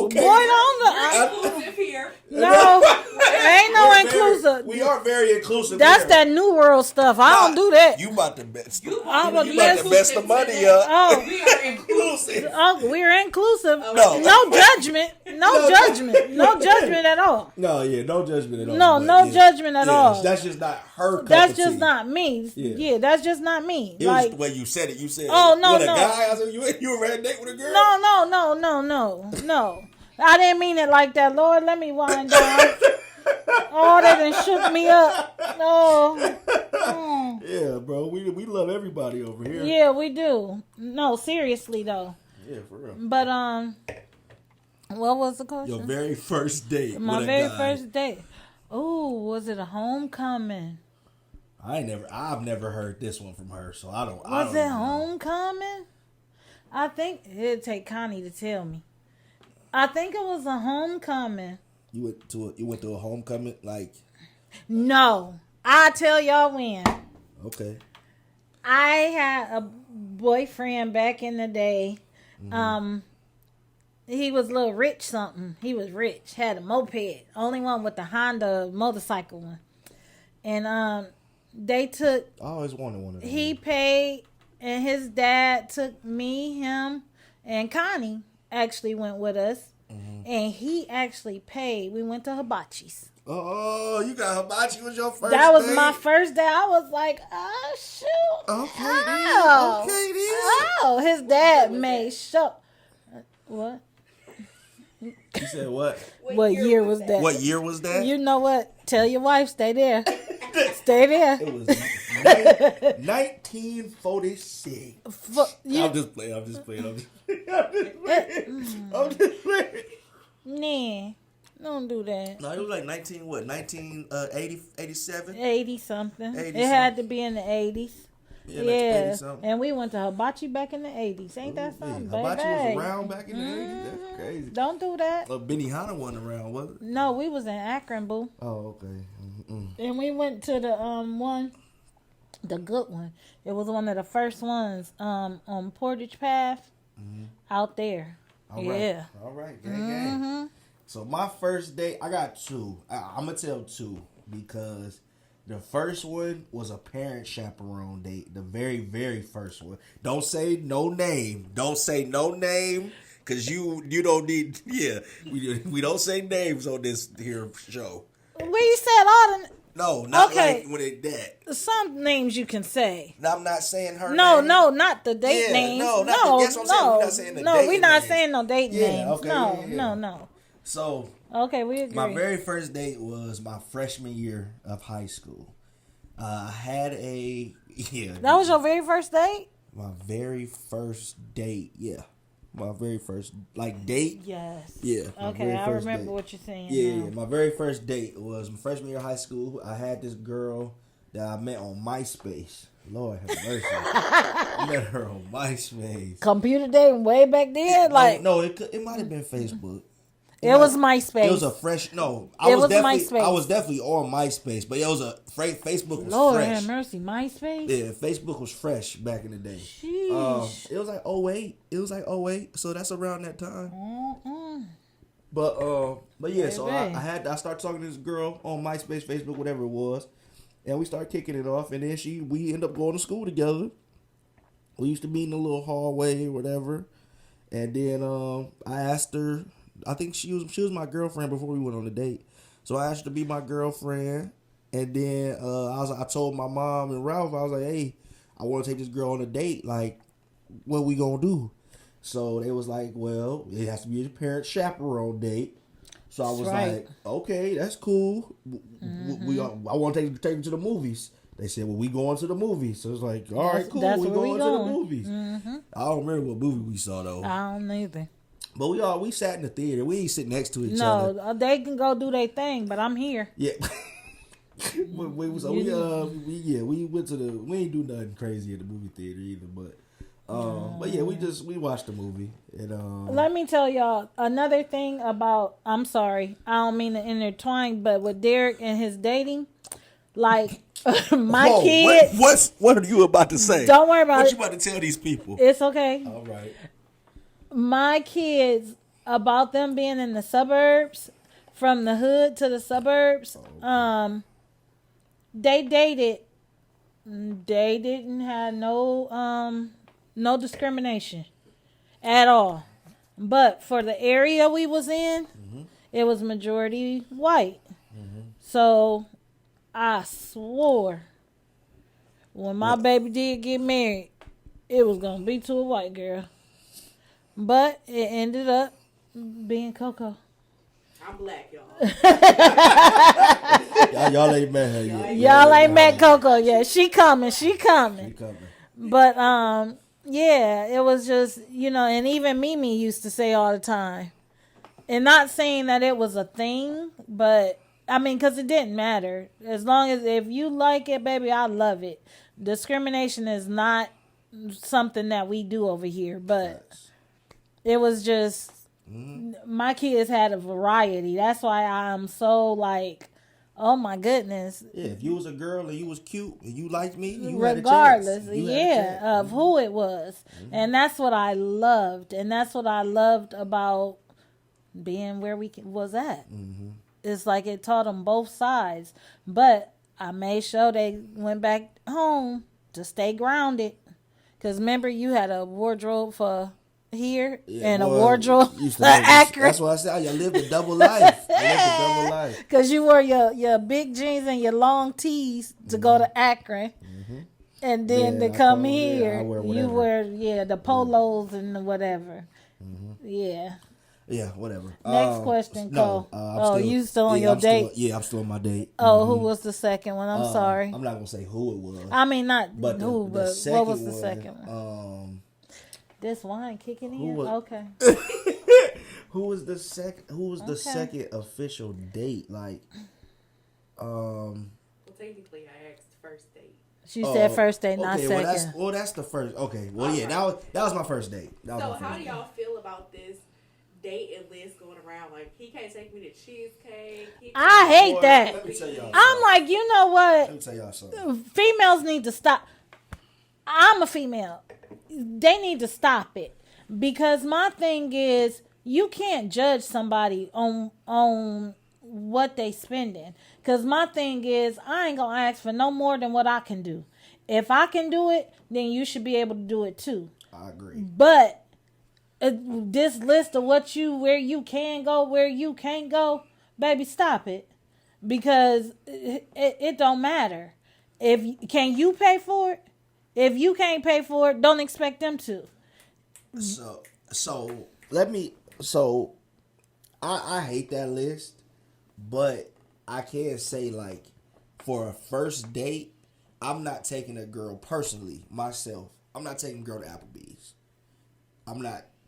Okay. boy, don't. Inclusive here. No, ain't no We're inclusive. We are very inclusive. That's here. that new world stuff. I don't do that. You about to best. You I'm about a to mess. mess the money up. Oh, We are inclusive. we're inclusive. No. No judgment. No judgment. No judgment at all. No, yeah, no judgment at all. No, but no yeah. judgment at Yeah, all. That's just not her. Cup That's of just tea. not me. Yeah. Yeah, that's just not me. It Like, was the way you said it. You said, Oh, no, with a no. guy. I said, you ever had a date with a girl? no. I didn't mean it like that. Lord, let me wind down. Oh, that done shook me up. No. Yeah, bro. We love everybody over here. Yeah, we do. No, seriously though. Yeah, for real. But what was the question? Your very first date. My with a very guy. first date. Oh, was it a homecoming? I've never heard this one from her, so I don't. Was I it don't know. homecoming? I think it'd take Connie to tell me. I think it was a homecoming. You went to a homecoming, like, No, I'll tell y'all when. okay. I had a boyfriend back in the day. He was a little rich something. He was rich. Had a moped. Only one with the Honda motorcycle one. And they took, I always wanted one of them. he paid, and his dad took me, him, and Connie actually went with us. And he actually paid. We went to Hibachi's. Oh, you got hibachi was your first. That was date? my first day. I was like, oh, shoot. Okay, Oh, then. Okay, then. oh, his dad made sure. What? You said what? What year was that? What year was that? You know what? Tell your wife, stay there. Stay there. It was 1946. I'm just playing. I'm just playing. Nah, don't do that. No, it was like 1980, 87? 80 something. 80 It had to be in the 80s. Yeah, like Yeah, 80 something. and we went to Hibachi back in the 80s. Ain't that something, baby? Hibachi was around back in the 80s. That's crazy. Don't do that. Benihana wasn't around, was it? No, we was in Akron, boo. Oh, okay. And we went to the one, the good one. It was one of the first ones on Portage Path out there. All right. Yeah. All right. Gang, gang. So my first date, I got two. I'm going to tell two because the first one was a parent chaperone date. The very, very first one. Don't say no name. Don't say no name because you don't need, we don't say names on this here show. We said all the. No, not Okay. like when it that. Some names you can say. I'm not saying her No, name. no, not the date Yeah, names. no, not no, the- that's what I'm saying. We're not saying the no, dating we're not names. saying no date Yeah, names. okay, no, yeah. no. So, Okay, we agree. my very first date was my freshman year of high school. I had a That was your very first date? my very first date. Yeah, my very first date. Yes. Yeah. my Okay, very I first remember date. what you're saying. Yeah, now. yeah, my very first date was my freshman year of high school. I had this girl that I met on MySpace. Lord have mercy. I met her on MySpace. Computer dating way back then? It might have been Facebook. It was MySpace. It was a fresh. No, It was MySpace. I was definitely on MySpace, but it was Facebook was Lord fresh. have mercy, MySpace? Yeah, Facebook was fresh back in the day. Sheesh. It was like 08. It was like 08, so that's around that time. Mm-mm. But yeah, so Baby. I started talking to this girl on MySpace, Facebook, whatever it was, and we started kicking it off, and then we ended up going to school together. We used to meet in a little hallway or whatever, and then I asked her. I think she was my girlfriend before we went on the date, so I asked her to be my girlfriend, and then I told my mom and Ralph, I was like, hey, I want to take this girl on a date. Like, what we gonna do? So they was like, well, it has to be a parent chaperone date. So I was like, okay, that's cool. I want to take them to the movies. They said, well, we going to the movies. So it's like, all right, cool. That's We where going we to the going. movies. I don't remember what movie we saw though. I don't either. But we sat in the theater. We ain't sit next to each other. No, they can go do their thing, but I'm here. Yeah. we went to we ain't do nothing crazy at the movie theater either, but yeah, we watched the movie and Let me tell y'all another thing about. I'm sorry, I don't mean to intertwine, but with Derek and his dating, like my kids. What are you about to say? Don't worry about what it. you about to tell these people? It's okay. All right. My kids, about them being in the suburbs, from the hood to the suburbs, they dated. They didn't have no discrimination at all. But for the area we was in, it was majority white. So I swore when my baby did get married, it was gonna be to a white girl. But it ended up being Coco. I'm black, y'all. y'all ain't met her yet. Y'all ain't met Coco yet. She coming. But yeah, it was just, and even Mimi used to say all the time. And not saying that it was a thing, but I mean, because it didn't matter. As long as if you like it, baby, I love it. Discrimination is not something that we do over here, but it was just my kids had a variety. That's why I'm so like, oh my goodness. Yeah, if you was a girl and you was cute and you liked me, you regardless, had a chance. You had a chance. of who it was. And that's what I loved. And that's what I loved about being where we was at. It's like it taught them both sides. But I made sure they went back home to stay grounded. Because remember, you had a wardrobe for here and a wardrobe for Akron. That's why I said I lived a double life. Because you wore your big jeans and your long tees to go to Akron. And then to come here, you wear the polos and whatever. Yeah, whatever. Next question, Cole. You still on your I'm date? I'm still on my date. Who was the second one? I'm sorry. I'm not gonna say who it was. I mean, not but who, but what was the second one? one? This wine kicking in? Okay. Who was the second? Who was the second official date? Like, Well, technically, I asked first date. She said first date, not second. Well, that's the first. Okay. Well, yeah, that was my first date. So, how do y'all feel about this dating list going around? Like, he can't take me to cheesecake. I hate that. Let me tell y'all I'm like, you know what? Let me tell y'all something. Females need to stop. I'm a female. They need to stop it. Because my thing is, you can't judge somebody on what they spending. Because my thing is, I ain't going to ask for no more than what I can do. If I can do it, then you should be able to do it too. I agree. But this list of where you can go, where you can't go, baby, stop it. because it don't matter. Can you pay for it? If you can't pay for it, don't expect them to. I hate that list, but I can say, like, for a first date, I'm not taking a girl personally, myself. I'm not taking a girl to Applebee's.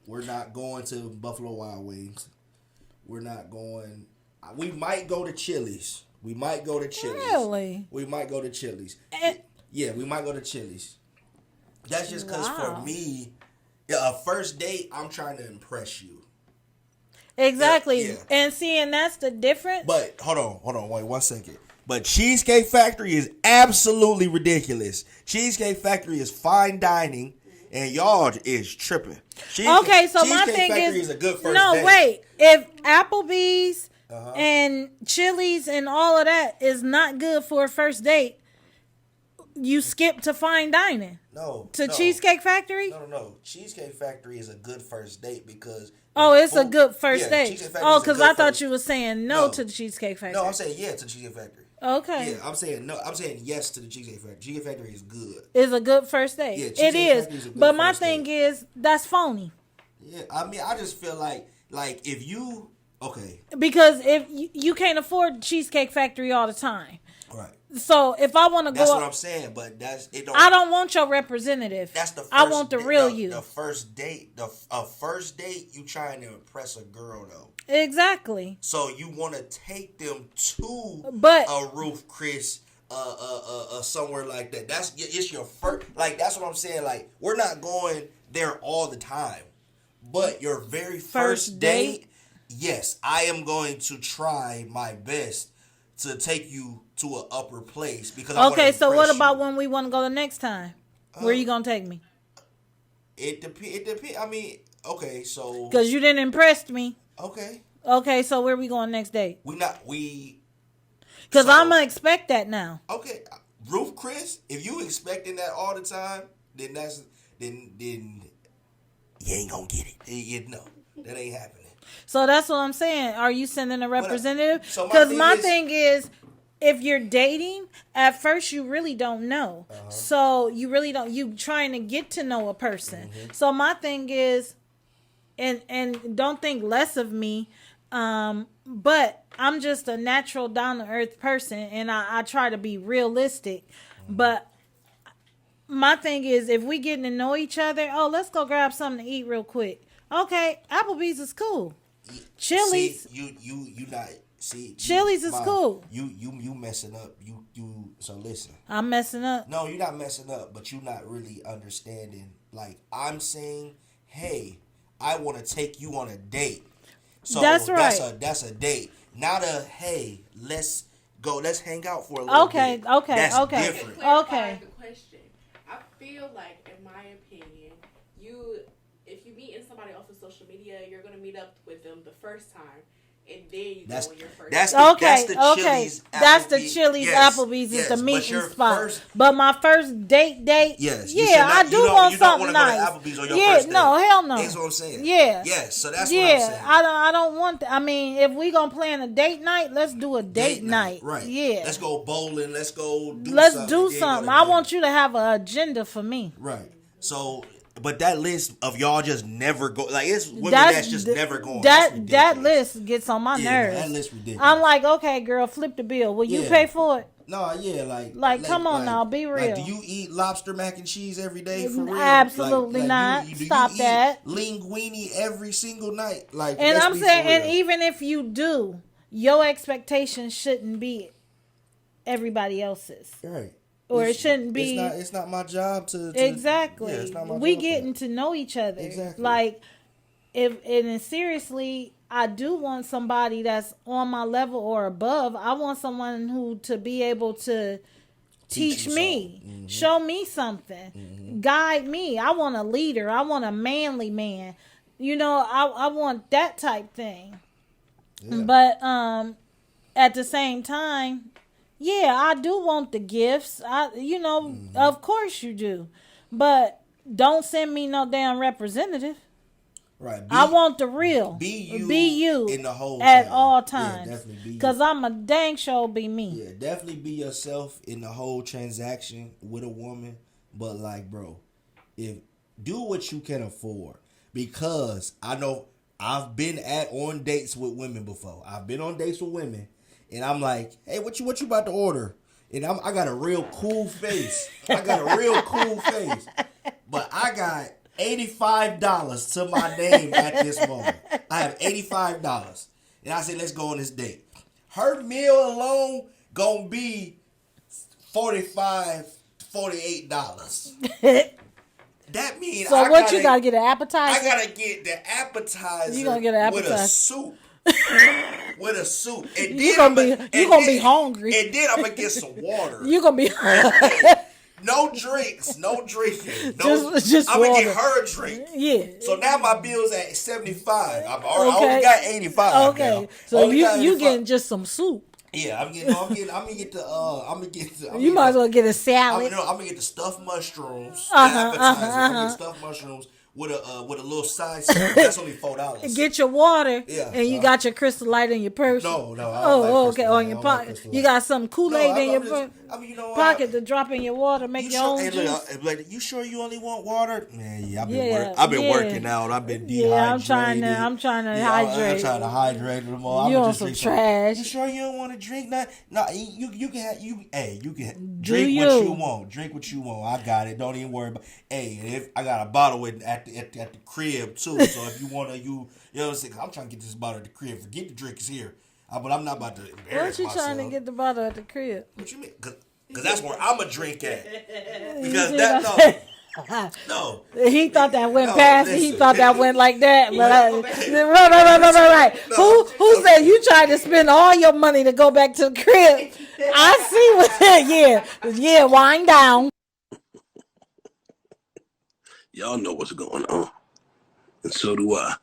We're not going to Buffalo Wild Wings. We're not going, we might go to Chili's. Really? We might go to Chili's. Yeah, we might go to Chili's. That's just because for me, a first date, I'm trying to impress you. Exactly. Yeah. And that's the difference. But hold on, wait 1 second. But Cheesecake Factory is absolutely ridiculous. Cheesecake Factory is fine dining, and y'all is tripping. Okay, so my Cheesecake thing Factory is a good first no, date. wait. If Applebee's and Chili's and all of that is not good for a first date, you skip to fine dining. No. Cheesecake Factory? No. Cheesecake Factory is a good first date because it's a good first date. Oh, because I thought you were saying no to the Cheesecake Factory. No, I'm saying yeah to the Cheesecake Factory. Okay. Yeah, I'm saying no. I'm saying yes to the Cheesecake Factory. Cheesecake Factory is good. It's a good first date. Yeah, it Cheesecake is. a good But my first thing date. is that's phony. Yeah, I mean, I just feel like if you because if you can't afford Cheesecake Factory all the time. right. So if I want to go, that's what I'm saying. But I don't want your representative. That's the first I want the real you. The first date, a first date, you trying to impress a girl though. Exactly. So you want to take them to a Ruth Chris, somewhere like that. It's your first. Like that's what I'm saying. Like we're not going there all the time, but your very first date, yes, I am going to try my best to take you to an upper place because so what about when we want to go the next time? Where you gonna take me? It depends. I mean, okay, so because you didn't impress me. Okay, so where we going next date? Because I'm gonna expect that now. Okay, Ruth Chris, if you expecting that all the time, then you ain't gonna get it. No, that ain't happening. So that's what I'm saying. Are you sending a representative? Because my thing is, if you're dating, at first you really don't know. So you really don't. You trying to get to know a person. So my thing is, and don't think less of me, but I'm just a natural, down to earth person, and I try to be realistic. But my thing is, if we getting to know each other, let's go grab something to eat real quick. Okay, Applebee's is cool. Chili's. See, you not see. Chili's is cool. You messing up. So listen. I'm messing up. No, you're not messing up, but you're not really understanding. Like I'm saying, hey, I want to take you on a date. So that's right. That's a date. Not a hey, let's go. Let's hang out for a little bit. Okay. That's different. Okay. The question. I feel like, in my opinion, if you meet somebody off of social media, you're gonna meet up with them the first time, and then you go on your first. That's the Chili's. That's the Chili's. Applebee's is the meeting spot. But my first date. Yes. I do want something nice. Applebee's on your first date. No, hell no. That's what I'm saying. Yeah. Yes. So that's what I'm saying. I don't want. I mean, if we gonna plan a date night, let's do a date night. Right. Yeah. Let's go bowling. Let's do something. I want you to have an agenda for me. Right. So. But that list of y'all just never go, like it's women that's just never going. That list gets on my nerves. That list ridiculous. I'm like, okay, girl, flip the bill. Will you pay for it? No, yeah, like come on now, be real. Like, do you eat lobster mac and cheese every day for real? Absolutely not. Stop that. Linguine every single night, like. And I'm saying, and even if you do, your expectations shouldn't be everybody else's. Right. Or it shouldn't be. It's not my job to exactly. Yeah, it's not my we job getting to know each other. Exactly. Like, and seriously, I do want somebody that's on my level or above. I want someone who to be able to teach me, show me something, guide me. I want a leader. I want a manly man. You know, I want that type thing. Yeah. But at the same time. Yeah, I do want the gifts. Of course you do. But don't send me no damn representative. Right. I want the real. Be you in the whole at time. all times. Yeah, definitely be you. Because I'm a dang sure be me. Yeah, definitely be yourself in the whole transaction with a woman. But like, bro, do what you can afford. Because I know I've been on dates with women before. I've been on dates with women, and I'm like, hey, what you about to order? And I got a real cool face. But I got $85 to my name at this moment. I have $85. And I said, let's go on this date. Her meal alone gonna be $45, $48. That means so what you gotta get an appetizer? I gotta get the appetizer. You gonna get an appetizer with a soup. With a soup. And you then gonna be hungry. And then I'm gonna get some water. You gonna be no drinks, no drinking. Just I'm gonna water. get her a drink. Yeah. So now my bill's at 75. I already got 85. Okay. Now. So you getting just some soup. Yeah, I'm gonna get the. You might as well get a salad. I'm gonna get the stuffed mushrooms. I'm gonna get stuffed mushrooms with a little side salad. That's only $4. Get your water. Yeah. And you got your Crystal Light in your purse. No. Okay. On your pocket. You got some Kool-Aid in your pocket to drop in your water. Make your own juice. Like, you sure you only want water? Man, yeah. I've been working out. I've been dehydrated. Yeah, I'm trying to hydrate. I'm trying to hydrate them all. You on some trash? You sure you don't want to drink that? No, you can drink Do what you want. Drink what you want. I got it. Don't even worry about. Hey, if I got a bottle at the crib too. So if you wanna, you know what I'm saying? I'm trying to get this bottle at the crib. Forget the drink is here. But I'm not about to embarrass myself. What you trying to get the bottle at the crib? What you mean? Because that's where I'm a drink at. Because no. He thought that went past. He thought that went like that. But right. Who said you tried to spend all your money to go back to the crib? I see what that. Yeah. Wind down. Y'all know what's going on, and so do I.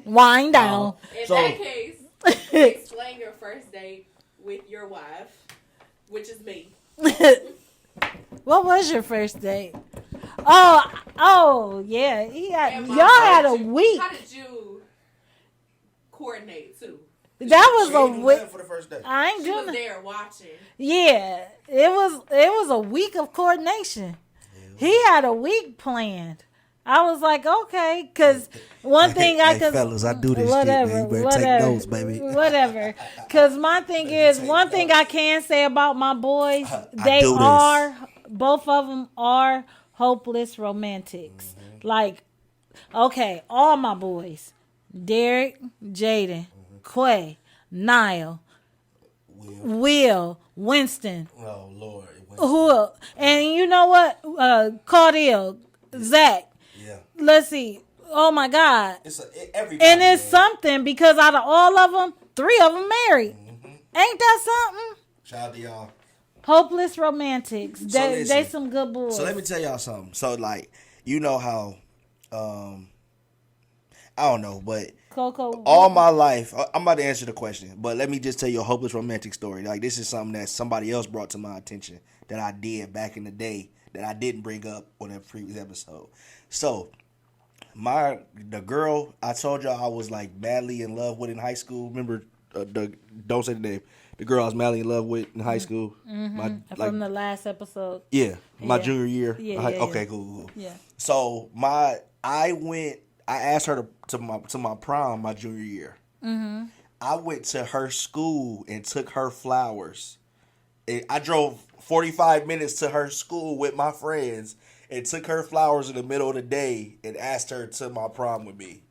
Wind down. In that case, explain your first date with your wife, which is me. What was your first date? Oh, yeah. Y'all had a week. How did you coordinate too? That was a week. For the first day. I ain't She doing was it. there watching. Yeah, it was a week of coordination. He had a week planned. I was like, okay, because one thing I could, fellas, I do this whatever, shit, man. You better whatever, take notes, baby. Whatever. Because my thing is, one thing I can say about my boys, both of them are hopeless romantics. Mm-hmm. Like, okay, all my boys, Derek, Jaden, Quay, Niall, Will, Winston. Oh, Lord. Who? And you know what? Caudiel, Zach. Yeah. Let's see. Oh my God. Everybody. And it's something because out of all of them, 3 of them married. Mm-hmm. Ain't that something? Shout out to y'all. Hopeless romantics. They listen, some good boys. So let me tell y'all something. So like, you know how, I don't know, but Coco. all my life, I'm about to answer the question, but let me just tell you a hopeless romantic story. Like, this is something that somebody else brought to my attention that I did back in the day that I didn't bring up on a previous episode. So, the girl I told y'all I was like madly in love with in high school. Remember, don't say the name. The girl I was madly in love with in high school. Mm-hmm. From the last episode. Yeah, my junior year. Yeah, okay, cool. Yeah. So I asked her to my prom my junior year. Mm-hmm. I went to her school and took her flowers. I drove 45 minutes to her school with my friends and took her flowers in the middle of the day and asked her to my prom with me.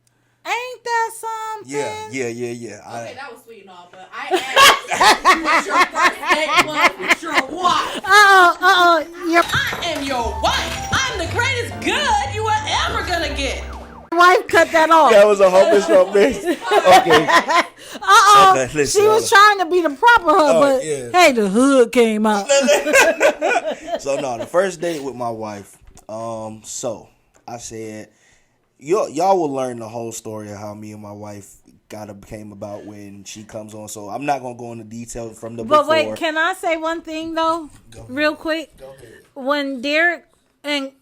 Ain't that something? Yeah. Okay, that was sweet and all, but I asked what your first date was with your wife. I am your wife. I'm the greatest good you are ever gonna get. Wife cut that off. That was a hopeless romance. Okay. Okay, listen, she was trying to be the proper hood, but hey, the hood came out. So no, the first date with my wife. So I said, y'all will learn the whole story of how me and my wife came about when she comes on. So I'm not gonna go into detail from the before. But wait, can I say one thing though, real quick? Go ahead. When Derek and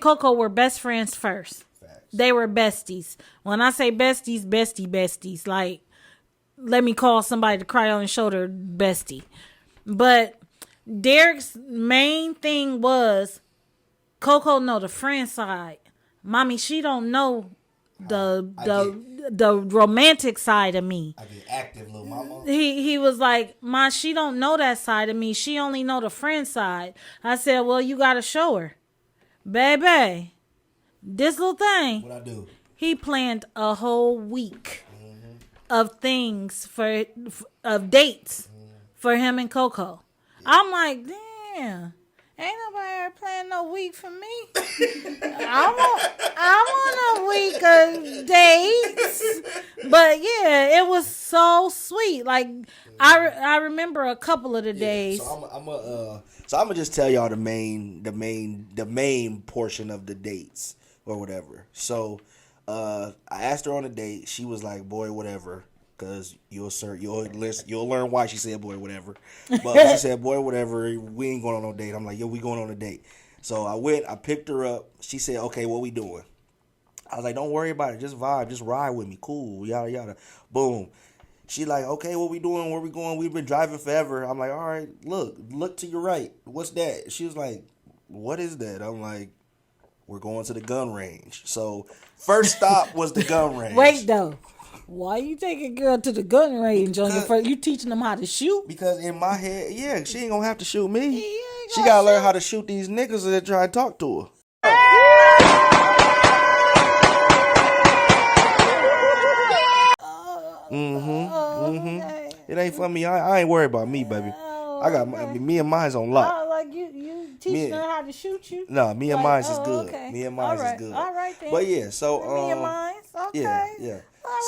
Coco were best friends first. They were besties. When I say besties, besties. Like, let me call somebody to cry on his shoulder, bestie. But Derek's main thing was Coco know the friend side. Mommy, she don't know the romantic side of me. I get active, little mama. He was like, Ma, she don't know that side of me. She only know the friend side. I said, well, you gotta show her. Baby, this little thing. What I do? He planned a whole week of things of dates for him and Coco. I'm like, damn, ain't nobody ever planned no week for me. I want a week of dates. But yeah, it was so sweet. Like I remember a couple of the days. So I'm gonna just tell y'all the main portion of the dates or whatever. So I asked her on a date. She was like, boy, whatever. Cause you'll learn why she said boy whatever. But she said boy whatever, we ain't going on no date. I'm like, yo, we going on a date. So I picked her up. She said, okay, what we doing? I was like, don't worry about it, just vibe, just ride with me, cool, yada yada. Boom. She like, okay, what we doing? Where we going? We've been driving forever. I'm like, all right, look to your right. What's that? She was like, what is that? I'm like, we're going to the gun range. So first stop was the gun range. Wait though. Why you taking girl to the gun range on your first? You teaching them how to shoot? Because in my head, yeah, she ain't gonna have to shoot me. She gotta learn how to shoot these niggas that try to talk to her. Okay. It ain't for me. I ain't worried about me, baby. I got me and mine's on lock. Oh, like you teaching her how to shoot you? No, me and mine's is good. Okay. Me and mine's is good. All right then. But yeah, so me and mine's okay. Yeah.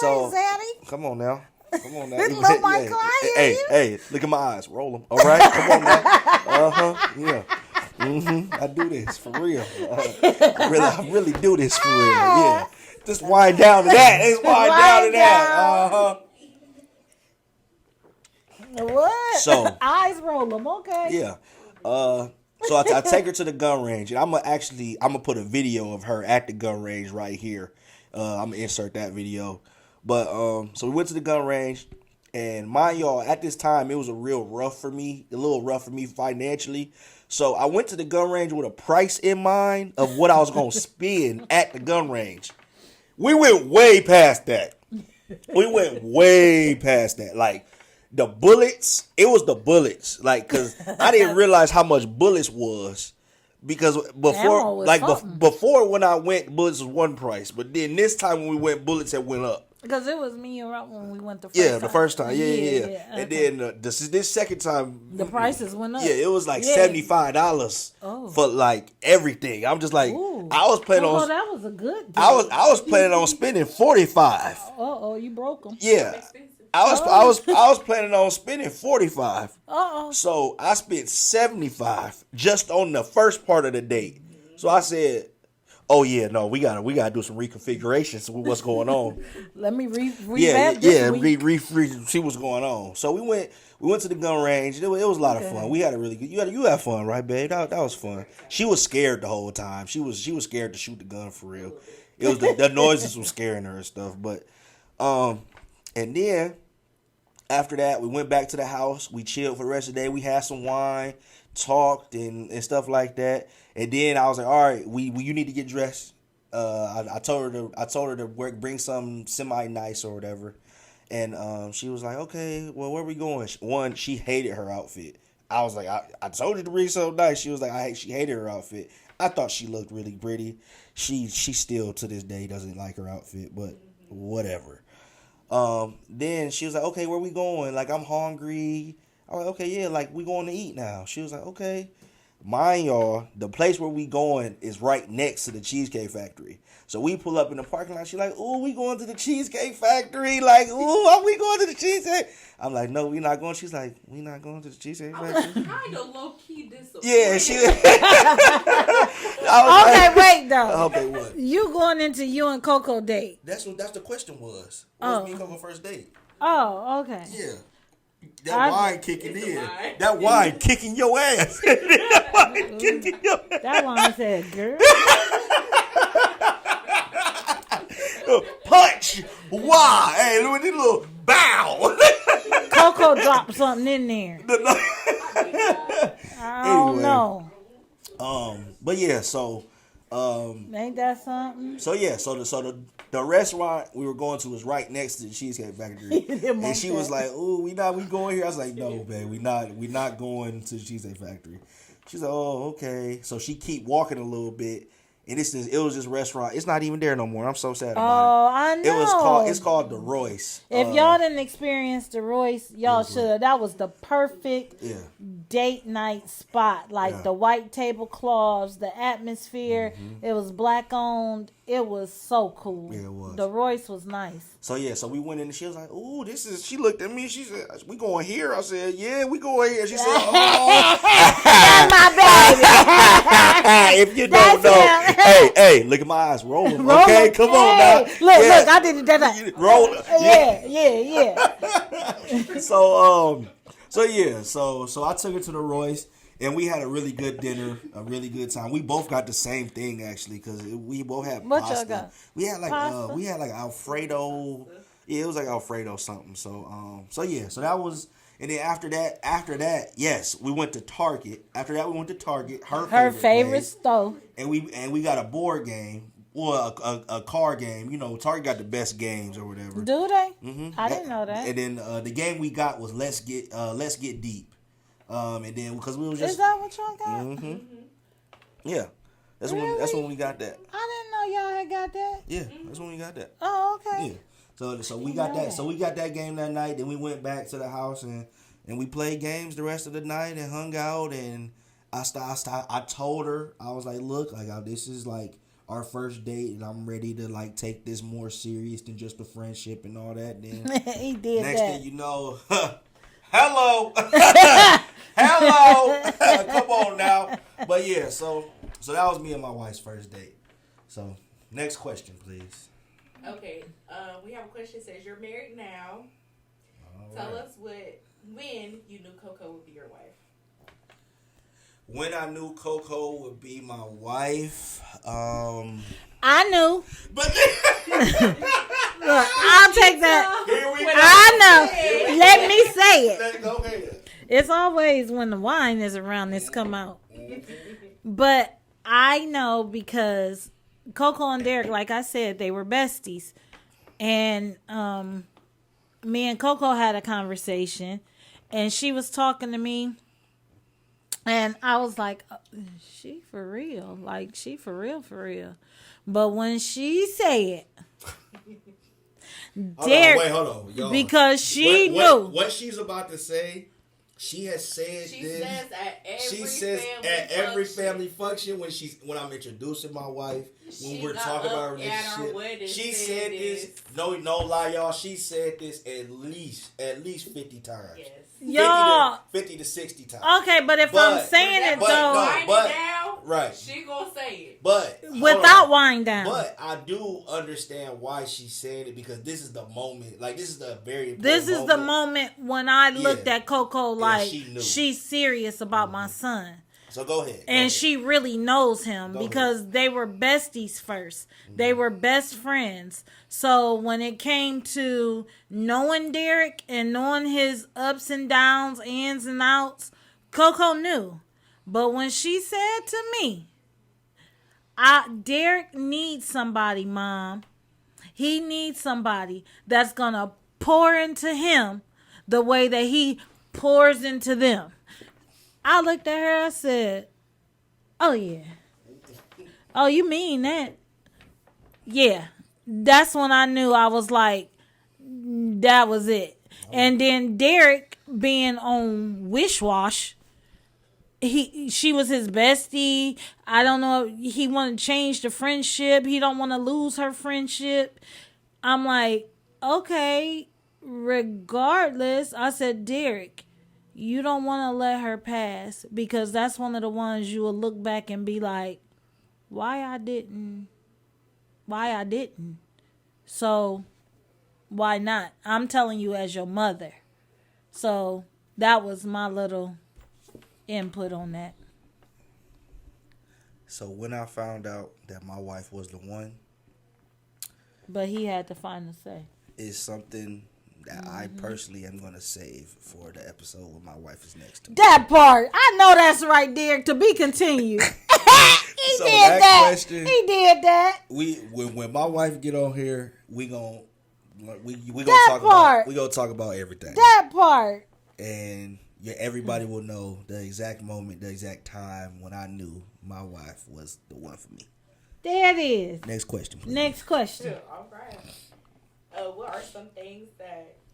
All right, Zaddy. Come on now. Little Michael, hey, look at my eyes. Roll them. All right, come on now. Yeah. I do this for real. I really do this for real. Yeah. Just wind down to that. Just wind down to that. What? So eyes roll them. Okay. Yeah. So I take her to the gun range, and I'm gonna put a video of her at the gun range right here. I'm gonna insert that video. But so we went to the gun range, and mind y'all, at this time it was a little rough for me financially. So I went to the gun range with a price in mind of what I was gonna spend at the gun range. We went way past that. Like the bullets, it was the bullets. Like, cause I didn't realize how much bullets was. Because before when I went, bullets was one price, but then this time when we went, bullets had went up. Because it was me and Rob when we went the first time. Yeah. And then this second time, the prices went up. Yeah, it was like $75 for like everything. I'm just like, I was planning on. Oh, that was a good deal. I was planning on spending $45. You broke them. Yeah. I was planning on spending $45. So I spent $75 just on the first part of the date. So I said, "Oh yeah, no, we gotta do some reconfigurations with what's going on." Let me revamp this week. See what's going on. So we went to the gun range. It was a lot of fun. We had a really good. You had fun, right, babe? That was fun. She was scared the whole time. She was scared to shoot the gun for real. It was the noises was scaring her and stuff. But and then after that, we went back to the house. We chilled for the rest of the day. We had some wine, talked and stuff like that. And then I was like, all right, you need to get dressed. I told her to bring something semi nice or whatever. And she was like, okay, well, where are we going? One, she hated her outfit. I was like, I told her to bring something nice. She was like, she hated her outfit. I thought she looked really pretty. She still to this day doesn't like her outfit, but whatever. Then she was like, okay, where we going? Like, I'm hungry. I was like, okay, yeah, like, we going to eat now. She was like, okay. Mind y'all, the place where we going is right next to the Cheesecake Factory. So we pull up in the parking lot. She's like, ooh, we going to the Cheesecake Factory. Like, ooh, are we going to the Cheesecake? I'm like, no, we not going. She's like, we not going to the Cheesecake Factory. Kind of low-key disappointed. Yeah, she... Okay, wait, though. Okay, what? You going into you and Coco date. That's the question was. What was me and Coco first date? Oh, okay. Yeah. That wine kicking in. That wine kicking your ass. That wine kicking your ass. That wine said, girl. Punch. Why? Hey, look at this little bow. Coco dropped something in there. I don't know. But yeah, so Ain't that something? so yeah, so the restaurant we were going to was right next to the Cheesecake Factory. And she was like, "Ooh, we going here?" I was like, "No, babe, we not going to the Cheesecake Factory." She's like, "Oh, okay." So she keep walking a little bit. And it was this restaurant. It's not even there no more. I'm so sad about it. Oh, I know. It's called the Royce. If y'all didn't experience the Royce, y'all should. That was the perfect date night spot. Like the white tablecloths, the atmosphere. It was black owned. It was so cool. Yeah, it was. The Royce was nice. So yeah, so we went in and she was like, "Ooh, this is." She looked at me. She said, "We going here?" I said, "Yeah, we going here." She said, "Oh, That's my baby." if you don't know, hey, look at my eyes rolling. Roll Okay, up. come on now. Look, I did it that. Roll. Yeah. So I took her to the Royce. And we had a really good dinner, a really good time. We both got the same thing actually, because we both had What pasta. y'all got? We had like Pasta? Alfredo. Yeah, it was like Alfredo something. So so that was. And then after that, yes, we went to Target. After that, we went to Target. Her favorite place. store. And we got a board game. Well, a card game. You know, Target got the best games or whatever. Do they? Mm-hmm. I didn't know that. And then the game we got was Let's Get Deep. And then because we was just. Is that what y'all got? Mm-hmm. Yeah, that's when we got that. I didn't know y'all had got that. Yeah, that's when we got that. Oh, okay. Yeah. So we got that. So we got that game that night. Then we went back to the house and we played games the rest of the night and hung out. And I told her, I was like, look, like this is like our first date, and I'm ready to like take this more serious than just a friendship and all that. Then he did next that. thing you know, hello. Hello. Come on now. But yeah, so that was me and my wife's first date. So next question, please. Okay. We have a question that says you're married now. Tell us when you knew Coco would be your wife. When I knew Coco would be my wife, I knew. But look, I'll take that. Here we go. I know. Let me say it. Go ahead. It's always when the wine is around this come out. But I know because Coco and Derek, like I said, they were besties. And me and Coco had a conversation. And she was talking to me. And I was like, she for real. Like, she for real. But when she said, Derek, hold on. Y'all. Because she knew. What she's about to say, she has said She this. says at every family function when I'm introducing my wife, when we're talking about our relationship. She said this. No lie, y'all. She said this at least 50 times. Yes. Y'all, 50 to 60 times. Okay, but if I'm saying it though, right, she gonna say it. But without wind down. But I do understand why she's saying it, because this is the moment. Like, this is the very important this is the moment when I looked at Coco like she's serious about my son. So go ahead. And she really knows him because they were besties first. They were best friends. So when it came to knowing Derek and knowing his ups and downs, ins and outs, Coco knew. But when she said to me, Derek needs somebody, Mom. He needs somebody that's going to pour into him the way that he pours into them. I looked at her, I said, oh, yeah. Oh, you mean that? Yeah. That's when I knew. I was like, that was it. And then Derek being on Wish Wash, she was his bestie. I don't know. He wanted to change the friendship. He don't want to lose her friendship. I'm like, okay, regardless. I said, Derek, you don't want to let her pass, because that's one of the ones you will look back and be like, why I didn't. So why not? I'm telling you as your mother. So that was my little input on that. So when I found out that my wife was the one, But he had the final say. is something that I personally am going to save for the episode when my wife is next to me. That part. I know that's right, Derek. To be continued. He So did that. question, He did that. When my wife get on here, we gonna talk about everything. That part. And everybody will know the exact moment, the exact time when I knew my wife was the one for me. There it is. Next question, please. Next question. All right. What are some things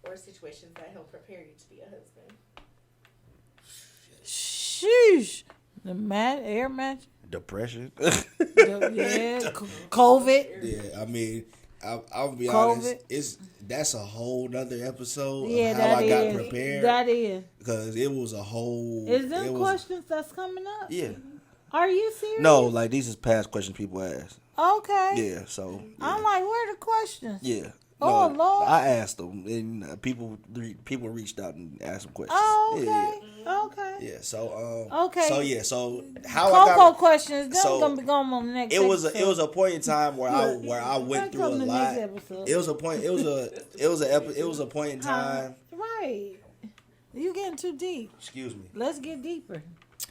or situations that help prepare you to be a husband? Sheesh. The air match. Depression. COVID. Yeah, I mean, I'll be COVID. honest. That's a whole nother episode Yeah, of how that I is. got prepared. That is. Because it was a whole. Is there questions that's coming up? Yeah. Are you serious? No, like these is past questions people ask. Okay. Yeah, so. Yeah. I'm like, where are the questions? Yeah. Oh, No, Lord. I asked them, and people reached out and asked some questions. Oh, okay. Yeah. Okay. Yeah. So okay. So how Coco I got questions. Them so gonna be going on the next. it was episode. a point in time where I went through a Come to lot. next episode. It was a point in time. Right. You getting too deep. Excuse me. Let's get deeper.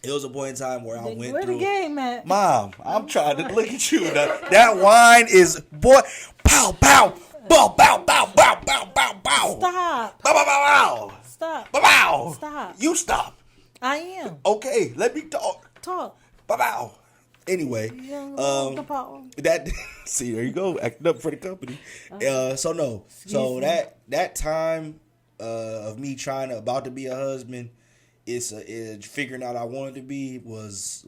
It was a point in time where I went Where through. the game at? Mom, I'm trying to look at you. That wine is boy. Pow pow. Bow bow bow bow bow bow bow. Stop. Bow bow bow bow. Stop. Bow bow. Stop. You stop. I am. Okay, let me talk. Talk. Bow bow. Anyway, that see there you go, acting up for the company. So that time of me about to be a husband, it's figuring out I wanted to be was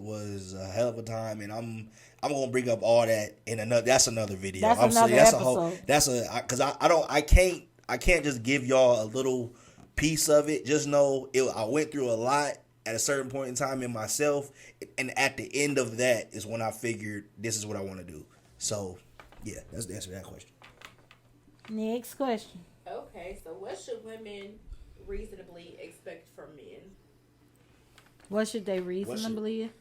a hell of a time, and I'm gonna bring up all that in another. That's another video. That's another episode. Because I can't just give y'all a little piece of it. Just know I went through a lot at a certain point in time in myself, and at the end of that is when I figured this is what I want to do. So yeah, that's the answer to that question. Next question. Okay, so what should women reasonably expect from men? What should they reasonably?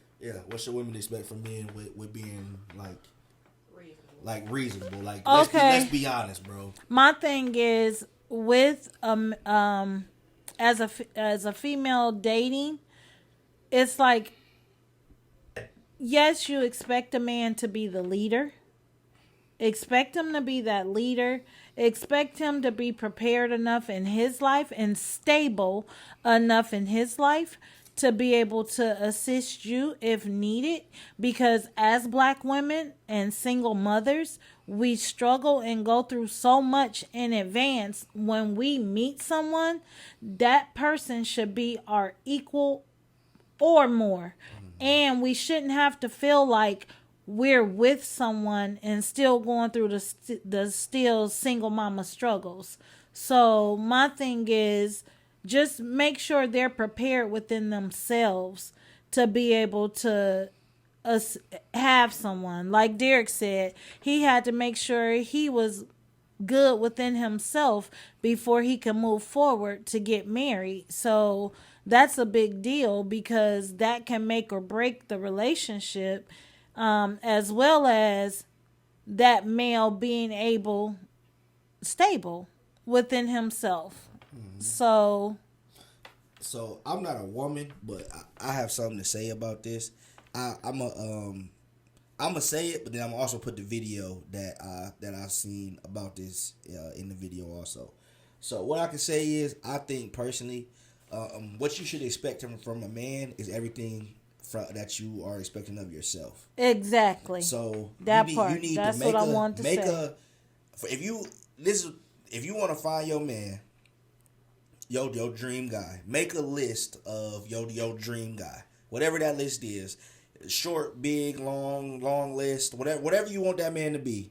What should women expect from men with being reasonable? Like okay. Let's be honest, bro. My thing is with as a female dating, it's like, yes, you expect a man to be the leader. Expect him to be that leader. Expect him to be prepared enough in his life and stable enough in his life to be able to assist you if needed. Because as Black women and single mothers, we struggle and go through so much in advance. When we meet someone, that person should be our equal or more. And we shouldn't have to feel like we're with someone and still going through the still single mama struggles. So my thing is, just make sure they're prepared within themselves to be able to have someone. Like Derek said, he had to make sure he was good within himself before he could move forward to get married. So that's a big deal, because that can make or break the relationship, as well as that male being stable within himself. Mm-hmm. So I'm not a woman, but I have something to say about this. I'm gonna say it, but then I'm gonna also put the video that I've seen about this in the video also. So what I can say is, I think personally, what you should expect from a man is everything that you are expecting of yourself. Exactly. So that you part. need That's to make what I wanted to say. If you want to find your man, your dream guy, make a list of your dream guy. Whatever that list is, short, big, long list, whatever you want that man to be.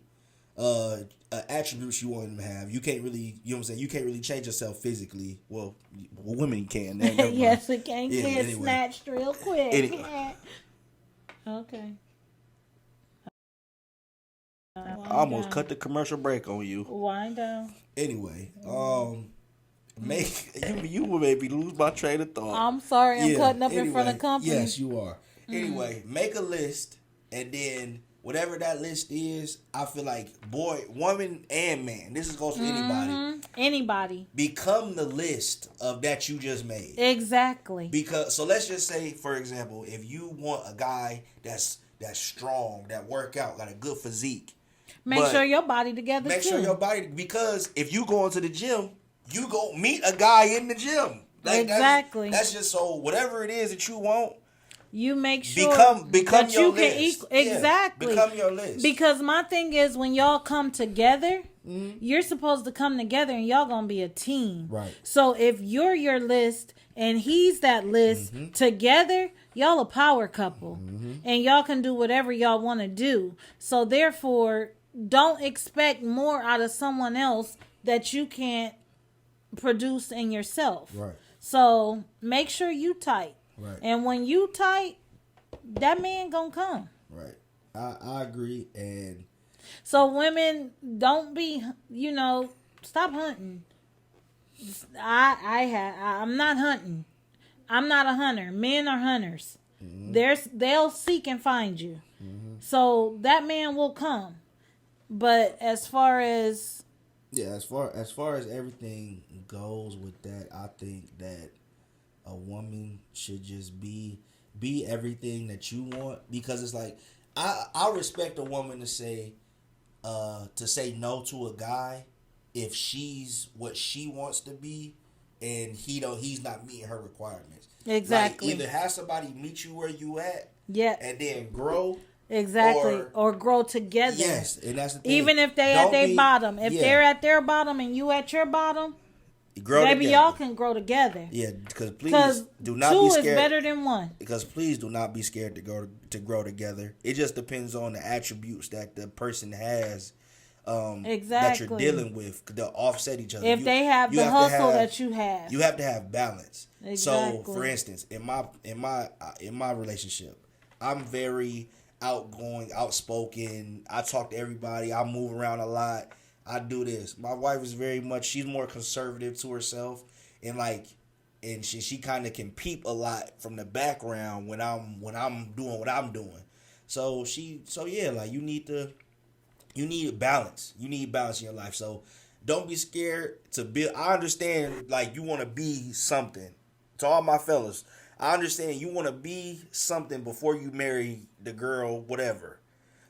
Attributes you want him to have. You can't really, you know what I'm saying? You can't really change yourself physically. Well women can. Yes, we can get anyway. snatched real quick. Anyway. Okay. I almost cut the commercial break on you. Wind down. Anyway, you will make me lose my train of thought. I'm sorry, I'm cutting up in front of company. Yes, you are. Anyway, make a list and then whatever that list is, I feel like boy, woman, and man, this goes for anybody. Anybody. Become the list of that you just made. Exactly. Because so let's just say, for example, if you want a guy that's strong, that work out, got a good physique. Make sure your body together Make too. sure your body, because if you go into the gym, you go meet a guy in the gym. Like, exactly. That's just so whatever it is that you want. You make sure become that your you list. can exactly Become your list. Because my thing is, when y'all come together, you're supposed to come together and y'all gonna be a team. Right. So if you're your list and he's that list, together y'all a power couple, and y'all can do whatever y'all want to do. So therefore, don't expect more out of someone else that you can't produce in yourself. Right. So make sure you tight. Right. And when you tight, that man gonna come. Right. I agree. And so women, don't be, stop hunting. I'm not hunting. I'm not a hunter. Men are hunters. They'll seek and find you. So that man will come. But as far as as far as everything goes with that, I think that a woman should just be everything that you want, because it's like I respect a woman to say no to a guy if she's what she wants to be and he's not meeting her requirements. Exactly. Like, either have somebody meet you where you at, and then grow. Exactly. Or grow together. Yes, and that's the thing. Even if they at their bottom. If they're at their bottom and you at your bottom, maybe y'all can grow together. Yeah, because please do not be scared. 2 is better than 1. Because please do not be scared to grow together. It just depends on the attributes that the person has. That you're dealing with. They'll offset each other. If they have the hustle that you have, you have to have balance. Exactly. So, for instance, in my relationship, I'm very outgoing, outspoken. I talk to everybody. I move around a lot. I do this. My wife is she's more conservative to herself, and she kind of can peep a lot from the background when I'm doing what I'm doing. So you need balance. You need balance in your life. So don't be scared to build. I understand, you want to be something. To all my fellas, I understand you want to be something before you marry the girl, whatever.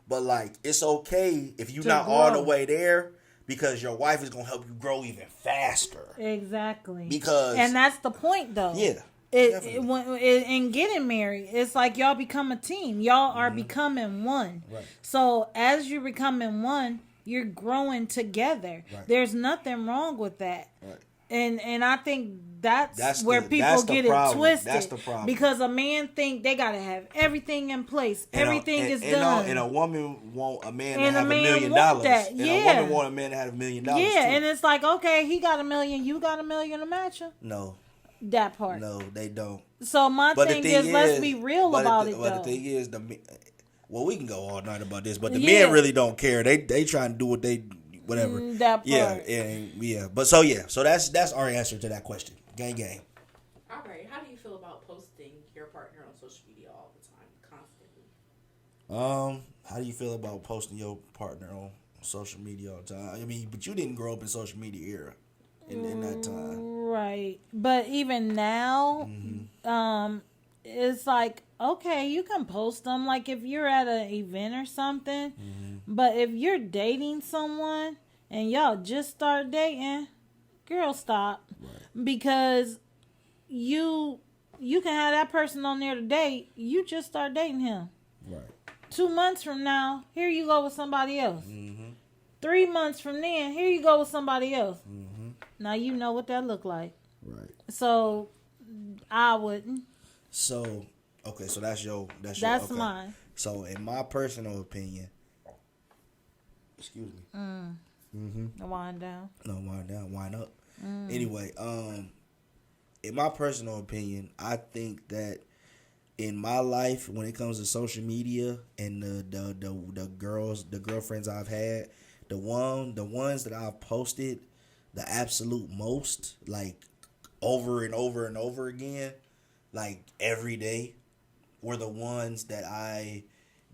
But it's okay if you're not all the way there, because your wife is gonna help you grow even faster. Exactly. And that's the point, though. Yeah. In getting married, it's like y'all become a team. Y'all are becoming one. Right. So as you're becoming one, you're growing together. Right. There's nothing wrong with that. Right. And I think that's where people get it twisted. That's the problem. Because a man think they gotta have everything in place. Everything is done. And a woman want a man and to have $1 million. That. And a woman want a man to have $1 million. Yeah, too. And it's like, okay, he got $1 million, you got $1 million to match him. No. That part. No, they don't. So my thing is, let's be real about it, though. But the thing is, we can go all night about this, but the men really don't care. They trying to do what they whatever. That part. Yeah. But so that's our answer to that question. Gang. All right. How do you feel about posting your partner on social media all the time, constantly? How do you feel about posting your partner on social media all the time? I mean, but you didn't grow up in social media era in that time. Right. But even now, it's like, okay, you can post them like if you're at an event or something. But if you're dating someone and y'all just start dating, girl, stop. Right. Because you can have that person on there to date. You just start dating him. Right. 2 months from now, here you go with somebody else. 3 months from then, here you go with somebody else. Now you know what that look like. Right. So I wouldn't. So okay, so that's okay. Mine. So in my personal opinion, excuse me. Wind down. No, wind down, wind up. Anyway, in my personal opinion, I think that in my life, when it comes to social media and the girlfriends I've had, the ones that I've posted the absolute most, over and over and over again, every day, were the ones that I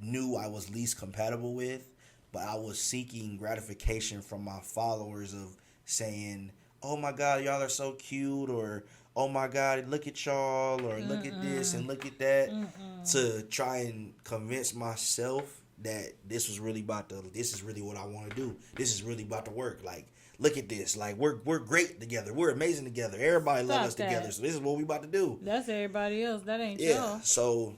knew I was least compatible with, but I was seeking gratification from my followers of saying, oh my God, y'all are so cute, or oh my God, look at y'all, or look at this and look at that, to try and convince myself that this is really what I want to do. This is really about to work. Like, look at this. Like, we're great together. We're amazing together. Everybody loves us together. So this is what we about to do. That's everybody else. That ain't Yeah. y'all. So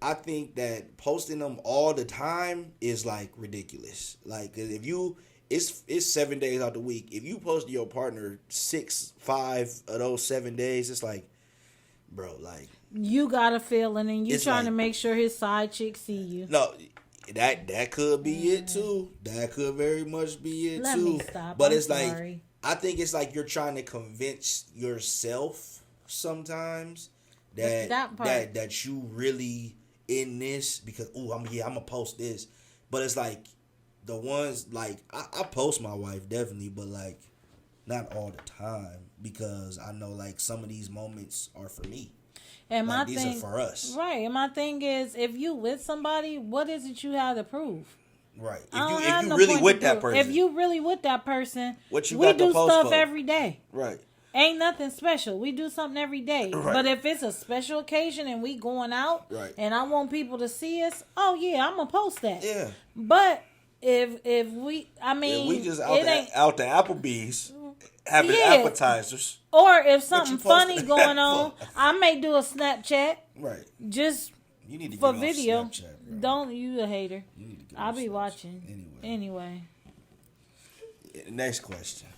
I think that posting them all the time is like ridiculous. Like, if you, it's 7 days out the week. If you post to your partner 5 of those 7 days, it's like, bro, like, you got a feeling, and you It's trying like- to make sure his side chick see you. no, that could be it too. That could very much be it Let too. me stop. But I'm it's like, sorry. I think it's like you're trying to convince yourself sometimes that That part. that you really in this because I'm gonna post this. But it's like the ones like I post my wife definitely, but like not all the time because I know like some of these moments are for me. And Like, my these thing, are for us. right? And my thing is, if you with somebody, what is it you have to prove? Right. I don't If have you no really point with to that prove. person. If you really with that person, What you we got to do post stuff for? every day. Right. Ain't nothing special. We do something every day. Right. But if it's a special occasion and we going out, Right. and I want people to see us, oh yeah, I'm gonna post that. Yeah. But if we, I mean, If we just it ain't. out the Applebee's having Yeah. appetizers. Or if something posting funny that going on, for? I may do a Snapchat Right. just You need to for get video. off Snapchat, bro. Don't you a hater? You need to get I'll off be Snapchat. watching. Anyway. Next question.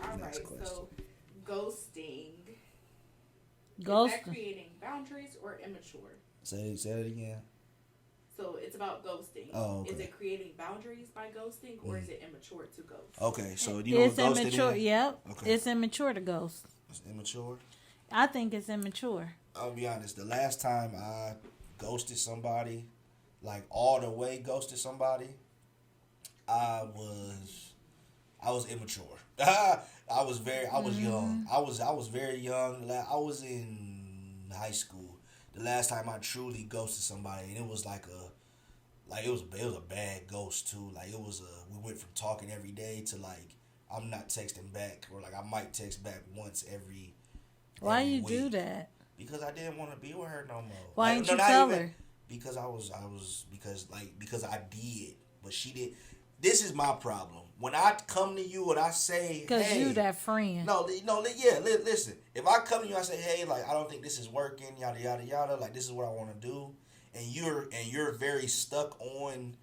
All Next right, question. so ghosting. Is Ghost. that creating boundaries or immature? Say it again. So it's about ghosting. Oh, okay. Is it creating boundaries by ghosting, or is it immature to ghost? Okay, so you know It's what ghosting immature. is? Yep. Okay. It's immature to ghost. It's immature. I think it's immature. I'll be honest. The last time I ghosted somebody, like all the way ghosted somebody, I was immature. I was young. I was very young. I was in high school. The last time I truly ghosted somebody, and it was it was a bad ghost too. Like we went from talking every day to like I'm not texting back, or like I might text back once every. Why every you do week. that? Because I didn't want to be with her no more. Why Like, didn't no, you not tell even- her? Because because I did, but she did. This is my problem. When I come to you and I say, Because hey, you that friend. listen. If I come to you and I say, hey, like I don't think this is working, yada yada yada, like this is what I want to do, and you're very stuck on,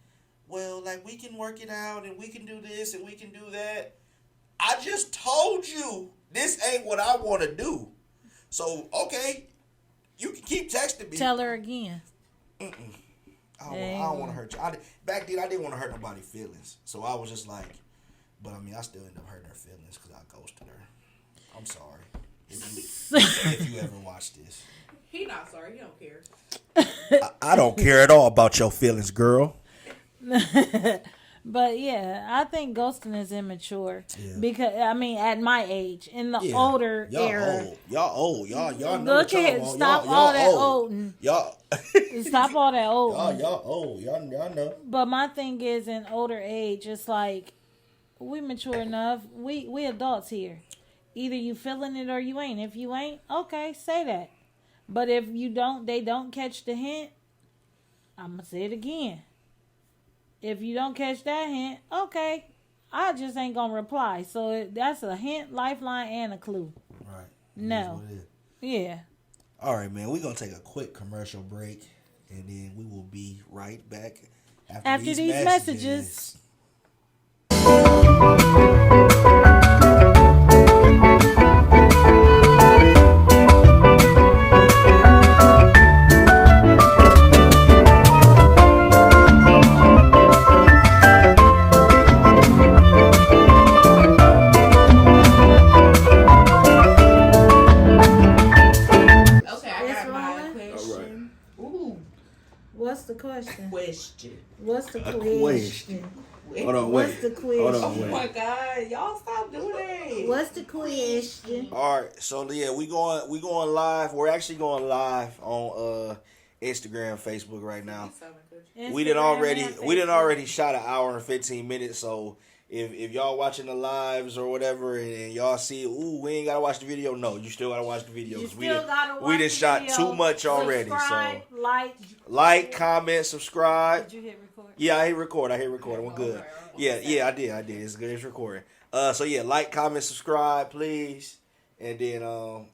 well, like we can work it out and we can do this and we can do that. I just told you this ain't what I want to do. So okay, you can keep texting me. Tell her again. I don't want to hurt you. Back then, I didn't want to hurt nobody's feelings. So I was just like, but I mean, I still ended up hurting her feelings because I ghosted her. I'm sorry. If you ever watch this. He not sorry. He don't care. I don't care at all about your feelings, girl. But yeah, I think ghosting is immature. Yeah. Because I mean, at my age, in the Yeah. older Y'all era. old. Y'all know Look what y'all at want. stop y'all all that old. old. Y'all Stop all that old. y'all old. Y'all know. But my thing is, in older age, it's like we mature enough. We adults here. Either you feeling it or you ain't. If you ain't, okay, say that. But if you don't, they don't catch the hint. I'm gonna say it again. If you don't catch that hint, okay, I just ain't gonna reply. So that's a hint, lifeline, and a clue. Right. No. It is what it is. Yeah. All right, man. We're going to take a quick commercial break, and then we will be right back after these messages. Okay, I It's got my rolling? question. Ooh, What's the question? question. What's the question? Hold on, What's wait. the question? Hold on, Oh wait. my God, y'all stop doing that. What's the question? All right, so yeah, we going live. We're actually going live on Instagram, Facebook right now. We didn't already shot an hour and 15 minutes. So if y'all watching the lives or whatever and y'all see, ooh, we ain't gotta watch the video. No, you still gotta watch the video. We done shot too much already. Subscribe, So like, comment, subscribe. Did you hit record? Yeah, I hit record. I'm good. Yeah, I did. It's good. It's recording. So yeah, like, comment, subscribe, please. And then,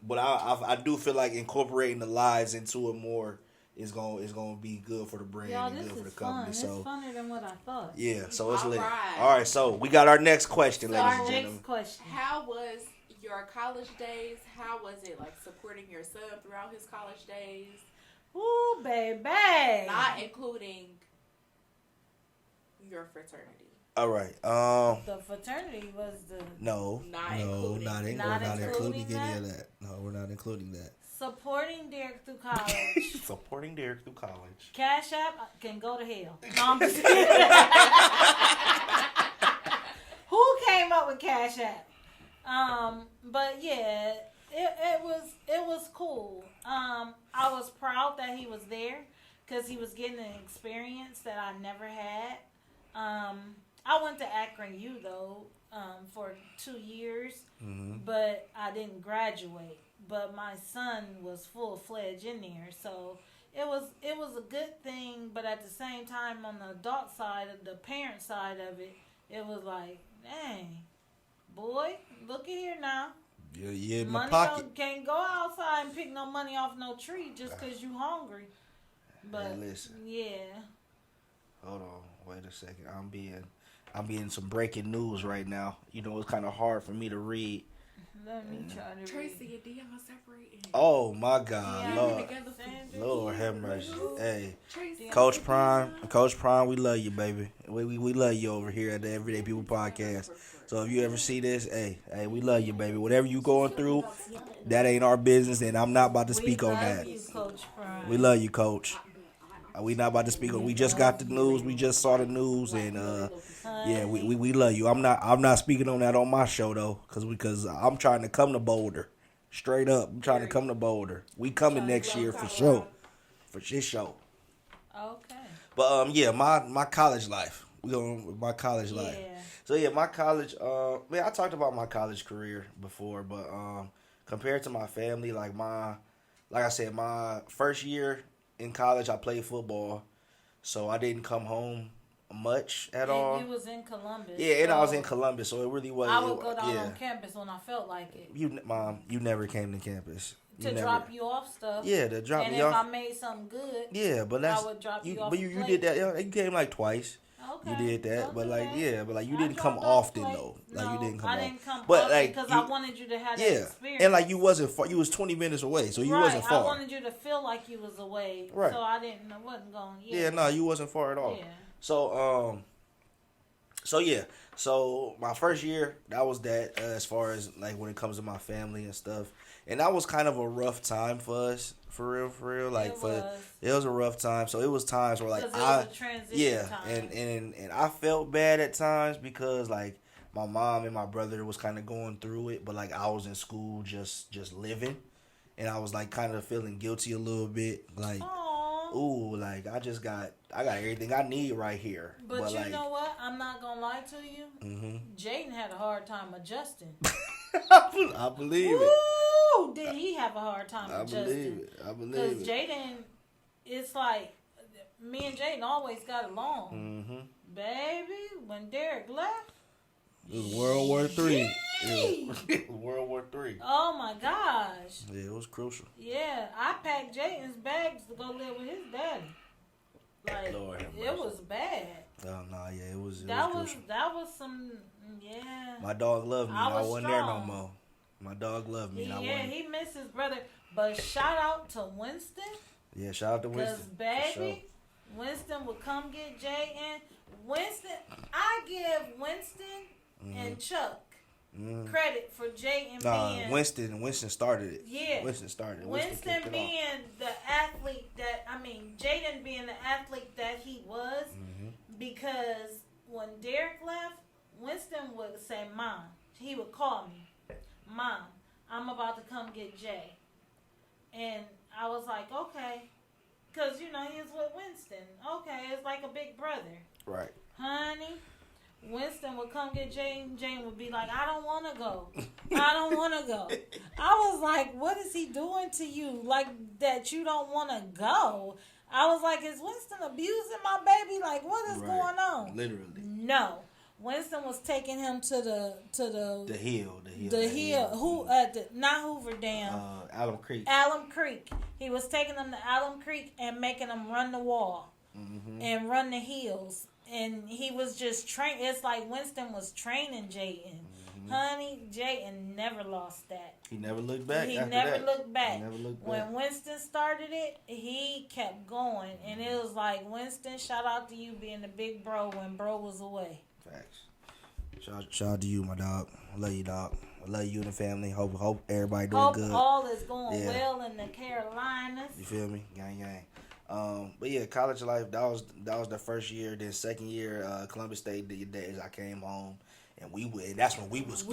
but I do feel like incorporating the lives into it more is gonna be good for the brand and good for the company. Fun. So it's funner than what I thought. yeah, so it's lit. Right. All right, so we got our next question, ladies and Our gentlemen. next question. How was your college days? How was it like supporting your son throughout his college days? Ooh, baby. Not including your fraternity. All right. The fraternity was the Not including any of that. No, we're not including that. supporting Derek through college. Supporting Derek through college. Cash App can go to hell. No, I'm just kidding. Who came up with Cash App? But yeah, it was cool. I was proud that he was there because he was getting an experience that I never had. I went to Akron U though for 2 years, but I didn't graduate. But my son was full-fledged in there, so it was a good thing. But at the same time, on the adult side, of the parent side of it, it was like, dang, boy, look at here now. Yeah, in my Money pocket. can't go outside and pick no money off no tree just because you hungry. But Hey, listen. yeah. Hold on, wait a second. I'm being some breaking news right now. You know, it's kind of hard for me to read. Let me try to read. Tracy and Dion separating. Oh my God, Yeah, Lord, Lord have mercy. Hey, Coach Prime, we love you, baby. We love you over here at the Everyday People Podcast. So if you ever see this, hey, we love you, baby. Whatever you going through, that ain't our business, and I'm not about to speak on that. You, Coach Prime. We love you, Coach. We not about to speak on. We just got the news. We just saw the news, and yeah, we love you. I'm not speaking on that on my show though, because I'm trying to come to Boulder, straight up. I'm trying to come to Boulder. We coming next year for sure, for this show. Okay. But yeah, my college life. We going with my college life. Yeah. So yeah, my college. Man, I talked about my college career before, but compared to my family, like I said, my first year in college, I played football, so I didn't come home much at all. You was in Columbus. Yeah, and I was in Columbus, so it really wasn't. I would go down on campus when I felt like it. You never came to campus. Drop you off stuff. Yeah, to drop me off. off. And if I made something good, yeah, but that's I would drop you off. But you did that. You came like twice. Okay. You did that, but like that. but like you didn't I come dropped off often though. Like No, you didn't come. I didn't come but often like because you, I wanted you to have that experience. and like you wasn't far. You was 20 minutes away, so you wasn't far. I wanted you to feel like you was away, Right. so I wasn't going. Yeah, no, you wasn't far at all. Yeah. So so my first year, that was that as far as like when it comes to my family and stuff, and that was kind of a rough time for us, for real. Like it was a rough time. So it was times where like it was a transition time. and I felt bad at times because like my mom and my brother was kind of going through it, but like I was in school just living, and I was like kind of feeling guilty a little bit, like. Aww. Ooh, like I got everything I need right here. But you like, know what? I'm not gonna lie to you. Mm-hmm. Jaden had a hard time adjusting. I believe it. Ooh, did he have a hard time adjusting? I believe Because it. Jaden, it's like me and Jaden always got along. Mm-hmm. Baby, when Derek left, it was World War III. It was World War III. oh my gosh. Yeah, it was crucial. Yeah, I packed Jaden's bags to go live with his daddy. Like, Lord have it mercy. was bad. Oh no, yeah, it was. That crucial. some, yeah. My dog loved me. I And I was wasn't there no strong. more. My dog loved me. And I Yeah, wasn't. he missed his brother. But shout out to Winston. Yeah, shout out to Because, Winston. baby, Winston would come get Jaden. Winston, I give Winston and Chuck credit for Jaden being. Winston started it. Yeah. Winston started it. Winston kicked it being off. the athlete Jaden being the athlete that he was, because when Derek left, Winston would say, Mom, he would call me, Mom, I'm about to come get Jay. And I was like, okay, because, you know, he was with Winston. Okay, it's like a big brother. Right. Honey, Winston would come get Jane. Jane would be like, I don't want to go. I don't want to go. I was like, what is he doing to you? Like, that you don't want to go? I was like, is Winston abusing my baby? Like, what is going on? Literally. No. Winston was taking him to the hill. Who not Hoover Dam. Alum Creek. Alum Creek. He was taking them to Alum Creek and making them run the wall and run the hills. And he was just train. It's like Winston was training Jayden. Honey, Jayden never lost that. He never looked back. He never looked back. When Winston started it, he kept going, and it was like, Winston, shout out to you being the big bro when bro was away. Facts. Shout out to you, my dog. I love you, dog. I love you and the family. Hope everybody doing good. Hope all is going well in the Carolinas. You feel me? Gang, gang. But yeah, college life. That was the first year. Then second year, Columbus State days. I came home, and that's when we was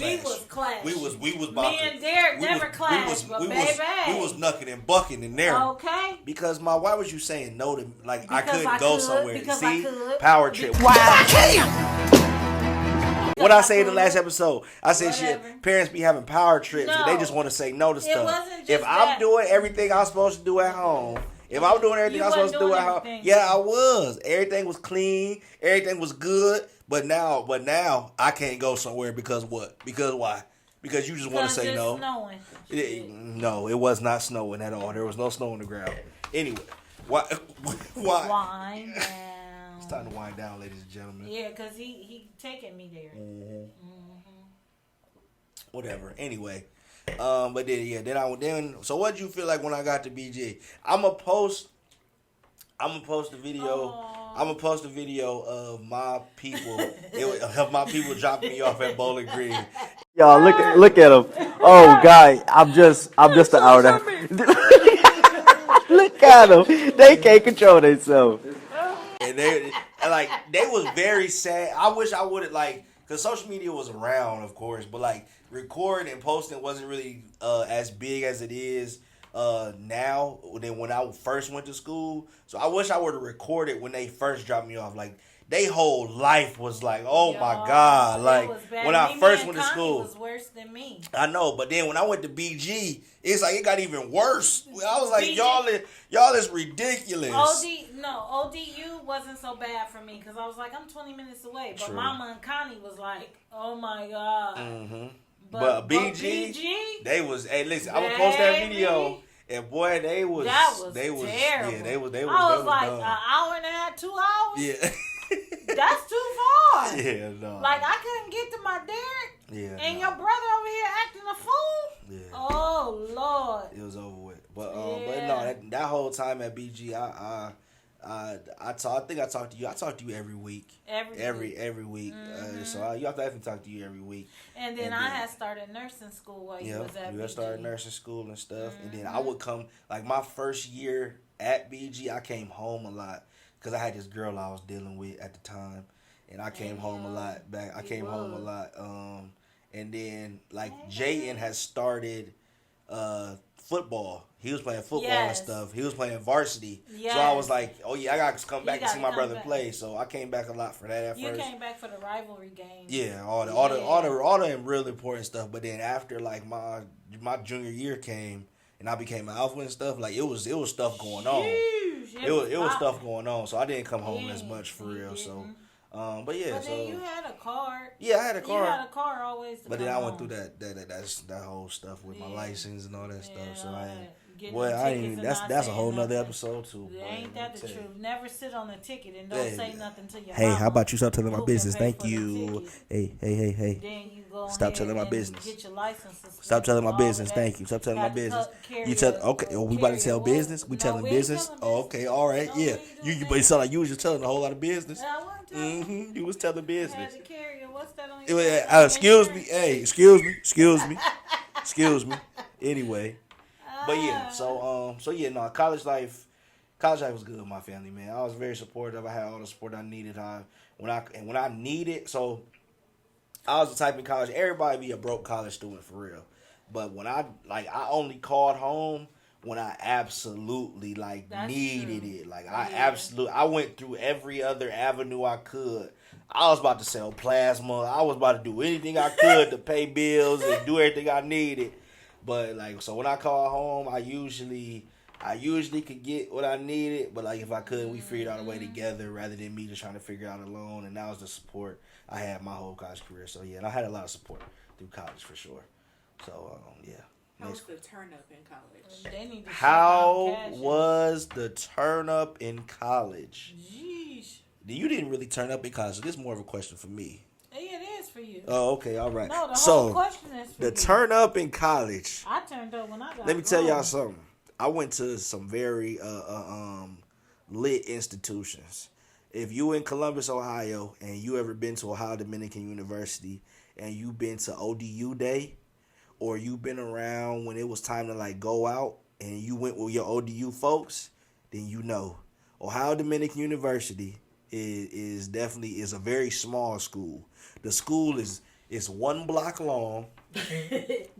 clash. We was about Me and Derek never clashed, but baby, we was knucking and bucking in there. Okay. Because why was you saying no to I couldn't go somewhere? Because See, I could. Power trip. Wow. What I say in the last episode, I said shit. Parents be having power trips, but they just want to say no to stuff. If I'm doing everything I'm supposed to do at home. If I was doing everything I was supposed to do at home, I was. Everything was clean. Everything was good. But now I can't go somewhere because what? Because why? Because you just want to say no. Snowing. No, it was not snowing at all. There was no snow on the ground. Anyway, why? Wind down. It's time to wind down, ladies and gentlemen. Yeah, because he taking me there. Whatever. Anyway. But then so what did you feel like when I got to BG? I'm gonna post the video. Aww. I'm gonna post a video of my people of my people dropping me off at Bowling Green. Y'all look at him. Oh God, I'm just an hour down. Look at them. They can't control themselves. And they was very sad. I wish I would have because social media was around, of course, but recording and posting wasn't really as big as it is now than when I first went to school. So I wish I would have recorded when they first dropped me off. They whole life was my God. When I first went to school. It was worse than me. I know, but then when I went to BG, it's it got even worse. I was like, BG, y'all is ridiculous. ODU wasn't so bad for me because I was like, I'm 20 minutes away. But Mama and Connie was like, oh my God. Mm-hmm. But BG, they was. Hey, listen, I'm gonna post that video, and boy, they was terrible. Yeah, they was. I was like, an hour and a half, 2 hours. Yeah, that's too far. Yeah, no. I couldn't get to my Derek. Yeah, and your brother over here acting a fool. Yeah. Oh Lord. It was over with. But no, that whole time at BG, I think I talked to you. I talk to you every week. Every week. Mm-hmm. So you have to talk to you every week. And then I had started nursing school while you was at BG. You started nursing school and stuff. And then I would come, my first year at BG, I came home a lot because I had this girl I was dealing with at the time. And I came home a lot back. I came home a lot. And then Jayden has started football. He was playing football and stuff. He was playing varsity. Yes. So I was like, oh yeah, I got to come back and see my brother play. So I came back a lot for that at first. You came back for the rivalry games. Yeah, all the real important stuff. But then after my junior year came and I became an alpha and stuff, it was stuff going on. It was stuff going on. So I didn't come home as much for real. So but yeah. But then you had a card. Yeah, I had a card. You had a car always. But then I went through that whole stuff with my license and all that stuff. So I ain't. That's a whole nother episode too. Ain't that the truth? Never sit on a ticket and don't say nothing to your Hey, mama. how about you stop telling my business? Thank you. Hey. Then you go stop telling my business. Get your license. Stop telling my business. Thank you. Stop telling my business. You tell okay. Oh, we about to tell business. We telling business. Oh, okay. All right. Yeah. But it sounded like you was just telling a whole lot of business. You was telling business. What's that on your excuse me. Hey, excuse me. Anyway. But yeah, no, college life was good with my family, man. I was very supportive. I had all the support I needed. When I needed, so I was the type in college, everybody be a broke college student for real. But when I only called home when I absolutely like That's needed true. it. Like I went through every other avenue I could. I was about to sell plasma. I was about to do anything I could to pay bills and do everything I needed. But like, so when I call home, I usually could get what I needed. But like, if I couldn't, we figured out a way together rather than me just trying to figure it out alone. And that was the support I had my whole college career. So yeah, and I had a lot of support through college for sure. So yeah. How was the turn up in college? They need to How shut down was the turn up in college? Jeez. You didn't really turn up in college. So this is more of a question for me. It is for you. Oh, okay, all right. No, the whole question is for the you. turn up in college. I turned up when I got Let me tell grown. y'all something. I went to some very lit institutions. If you in Columbus, Ohio, and you ever been to Ohio Dominican University, and you been to ODU Day, or you been around when it was time to like go out, and you went with your ODU folks, then you know Ohio Dominican University is definitely a very small school. The school is 1 block long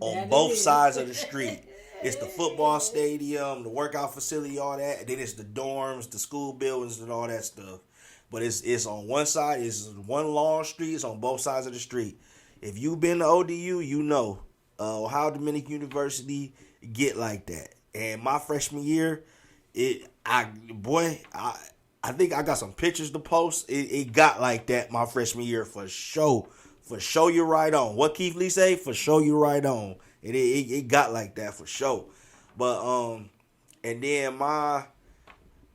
on both sides of the street. It's the football stadium, the workout facility, all that. And then it's the dorms, the school buildings, and all that stuff. But it's on one side. It's one long street. It's on both sides of the street. If you've been to ODU, you know Ohio Dominican University get like that. And my freshman year, I think I got some pictures to post. It got like that my freshman year for sure. For sure, you're right on. What Keith Lee say? For sure, you're right on. It got like that for sure. But and then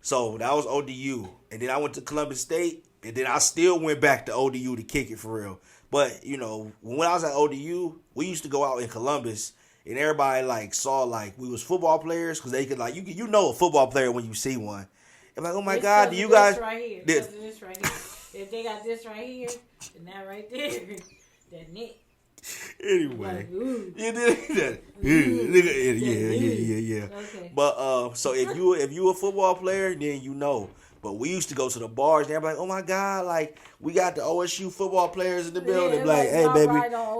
so that was ODU, and then I went to Columbus State, and then I still went back to ODU to kick it for real. But you know, when I was at ODU, we used to go out in Columbus, and everybody like saw like we was football players because they could like you know a football player when you see one. I'm like, oh my God, do you guys? Right here. This right here. If they got this right here and that right there, then it. Anyway, like, yeah. Okay. But so if you a football player, then you know. But we used to go to the bars and everybody like, oh my God, like we got the OSU football players in the building. Like, hey baby,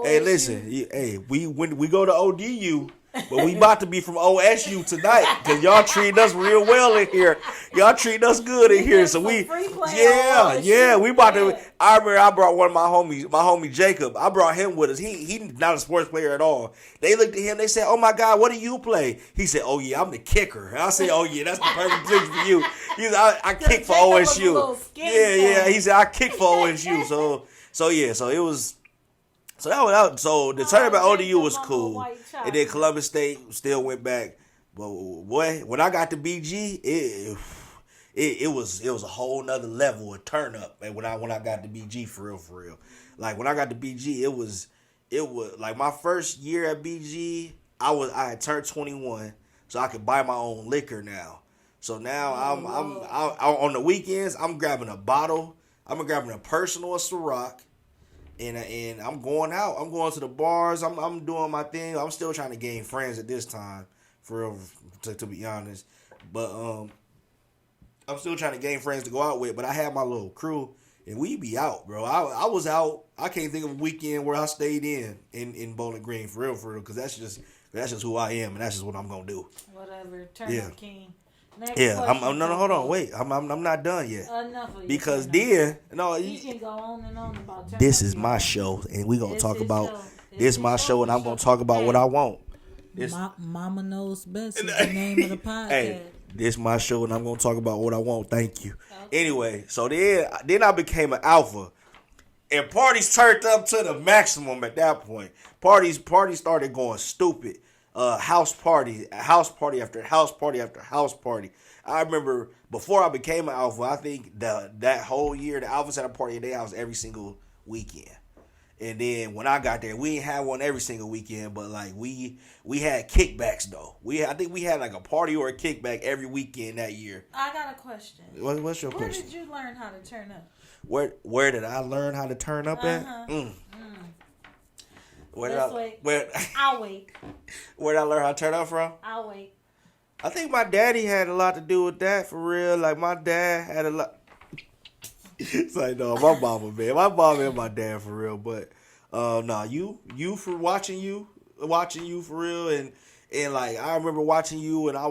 hey listen, hey when we go to ODU. But we about to be from OSU tonight because y'all treating us real well in here. Y'all treating us good in here. So we about to. I remember I brought one of my homie Jacob. I brought him with us. He not a sports player at all. They looked at him. They said, "Oh my God, what do you play?" He said, "Oh yeah, I'm the kicker." And I said, "Oh yeah, that's the perfect position for you." He said, "I kick for OSU." Yeah. He said, "I kick for OSU." So it was. So so the turn at ODU was cool, and then Columbus State still went back. But boy, when I got to BG, it was a whole nother level of turn up. And when I got to BG for real, like when I got to BG, it was like my first year at BG. I had turned 21, so I could buy my own liquor now. So now I'm on the weekends. I'm grabbing a bottle. I'm grabbing a personal Ciroc. And I'm going out. I'm going to the bars. I'm doing my thing. I'm still trying to gain friends at this time, for real, to be honest. But I'm still trying to gain friends to go out with. But I have my little crew, and we be out, bro. I was out. I can't think of a weekend where I stayed in Bowling Green, for real, because that's just who I am, and that's just what I'm gonna do. Whatever. Turn up king. Next I'm no, hold on, wait. I'm not done yet. Enough of you. Because then, you can go on and on about this is my show, and we're gonna talk about this my show, and I'm gonna talk about what I want. Mama Knows Best is the name of the podcast. Hey, this my show, and I'm gonna talk about what I want. Thank you. Okay. Anyway, so then I became an alpha, and parties turned up to the maximum at that point. Parties started going stupid. House party after house party after house party. I remember before I became an alpha, I think that whole year the alphas had a party at their house every single weekend. And then when I got there, we didn't have one every single weekend, but like we had kickbacks though. I think we had like a party or a kickback every weekend that year. I got a question. What's your question? Where did you learn how to turn up? Where did I learn how to turn up at? I'll wait. Where did I learn how to turn up from? I'll wait. I think my daddy had a lot to do with that, for real. Like, my dad had a lot. It's like, no, my mama, man. My mama and my dad, for real. But, you for watching you for real. And like I remember watching you, and I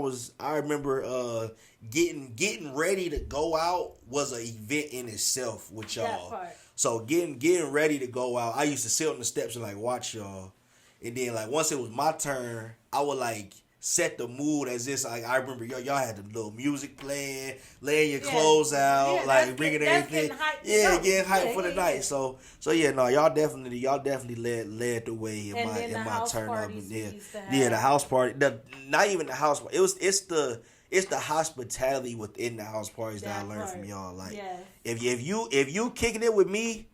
remember getting ready to go out was an event in itself with y'all. That part. So getting ready to go out, I used to sit on the steps and like watch y'all, and then like once it was my turn, I would like set the mood as this. Like I remember y'all had the little music playing, laying your clothes out, like bringing everything. Getting hyped for the night. So yeah, no, y'all definitely led the way in my turn up. And the house party. Not even the house party. It's the hospitality within the house parties that I learned from y'all. Like if you kicking it with me.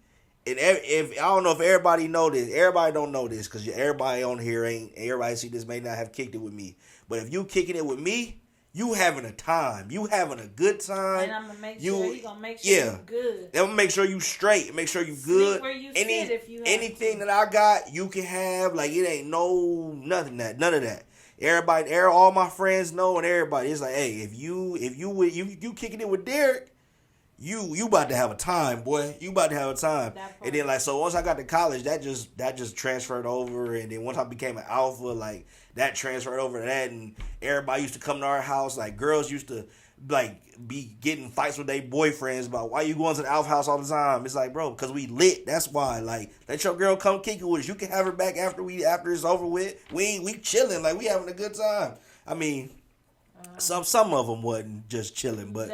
And if I don't know if everybody know this, everybody don't know this because everybody on here everybody see this may not have kicked it with me. But if you kicking it with me, you having a time, you having a good time. And I'm gonna make sure you gonna make sure you good. I'm gonna make sure you straight, make sure you good. Where you sit if you have anything that I got, you can have. Like it ain't none of that. Everybody, all my friends know, and everybody, it's like, hey, if you kicking it with Derek. You about to have a time, boy. You about to have a time. And then like so once I got to college, that just transferred over, and then once I became an alpha, like that transferred over to that, and everybody used to come to our house. Like girls used to like be getting fights with their boyfriends about why you going to the alpha house all the time. It's like, bro, because we lit. That's why. Like let your girl come kick it with us. You can have her back after it's over with. We chilling, like we having a good time. I mean. Some of them wasn't just chilling, but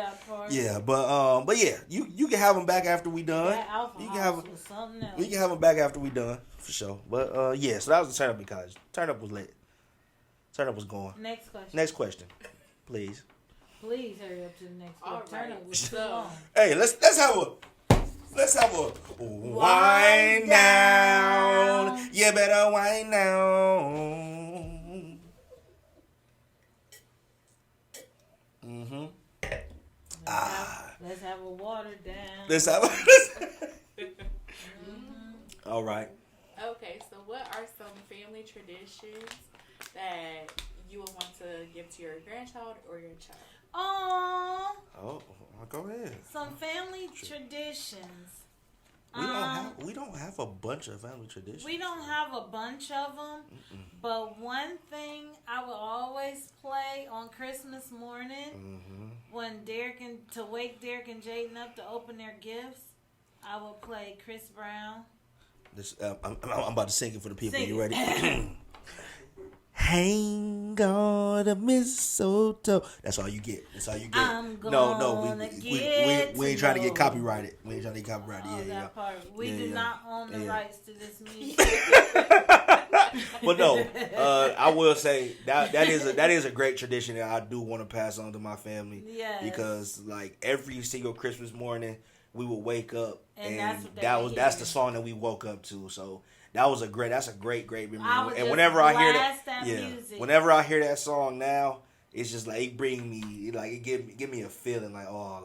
yeah, but yeah, you can have them back after we done. You can have them. We can have them back after we done for sure. But yeah, so that was the turn up in college. Turn up was lit. Turn up was going. Next question, please. Please hurry up to the next one. Turn up was too long. Hey, let's have a wind down. You better wind down. Let's have a water down. Let's have All right. Okay, so what are some family traditions that you would want to give to your grandchild or your child? Oh, go ahead. Some family traditions. We don't have a bunch of family traditions. We don't have a bunch of them, but one thing I will always play on Christmas morning when to wake Derek and Jaden up to open their gifts, I will play Chris Brown. I'm about to sing it for the people. You ready? Hang on the mistletoe. That's all you get. We ain't trying to get copyrighted. That part. We do not own the rights to this music. But no, I will say that is a great tradition that I do want to pass on to my family. Yes. Because like every single Christmas morning, we would wake up and that's the song that we woke up to. So. That's a great memory. And whenever I hear whenever I hear that song now, it's just like it bring me like it give me a feeling like Mommy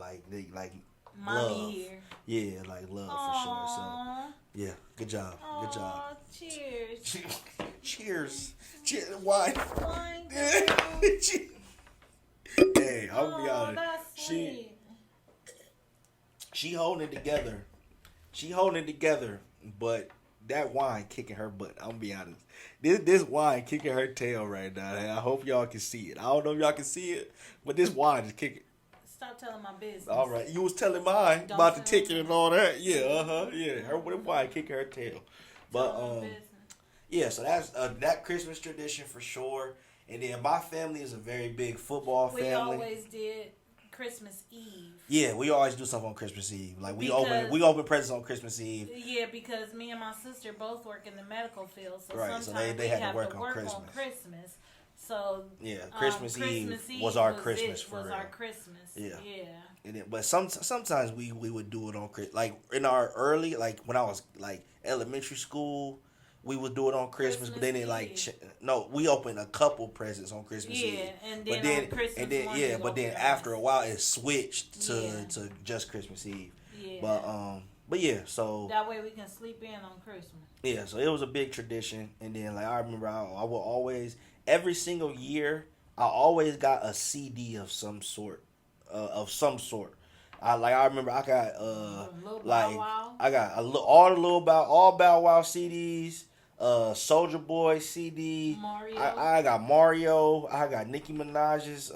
love. Here. Yeah, like love for sure. So yeah, good job. Good job. Cheers. Cheers. Wine. Hey, I'll be honest. She holding it together. But that wine kicking her butt. I'm gonna be honest. This wine kicking her tail right now. And I hope y'all can see it. I don't know if y'all can see it, but this wine is kicking. Stop telling my business. All right, you was telling mine about the ticket and all that. Yeah, yeah. Her wine kicking her tail. But yeah. So that's that Christmas tradition for sure. And then my family is a very big football family. We always did Christmas Eve. Yeah, we always do stuff on Christmas Eve. Like we open presents on Christmas Eve. Yeah, because me and my sister both work in the medical field, so sometimes they had to work on Christmas. So yeah, Christmas Eve was our Christmas for real. Our Christmas. Yeah. And but sometimes we would do it on like in our early when I was like elementary school. We would do it on Christmas, but then we opened a couple presents on Christmas Eve. Yeah, and then on Christmas morning, but then after a while it switched to just Christmas Eve. Yeah. But yeah, so that way we can sleep in on Christmas. Yeah, so it was a big tradition, and then I remember I would always every single year I always got a CD of some sort. I remember I got all the all Bow Wow CDs. Soldier Boy CD. Mario. I got Mario. I got Nicki Minaj's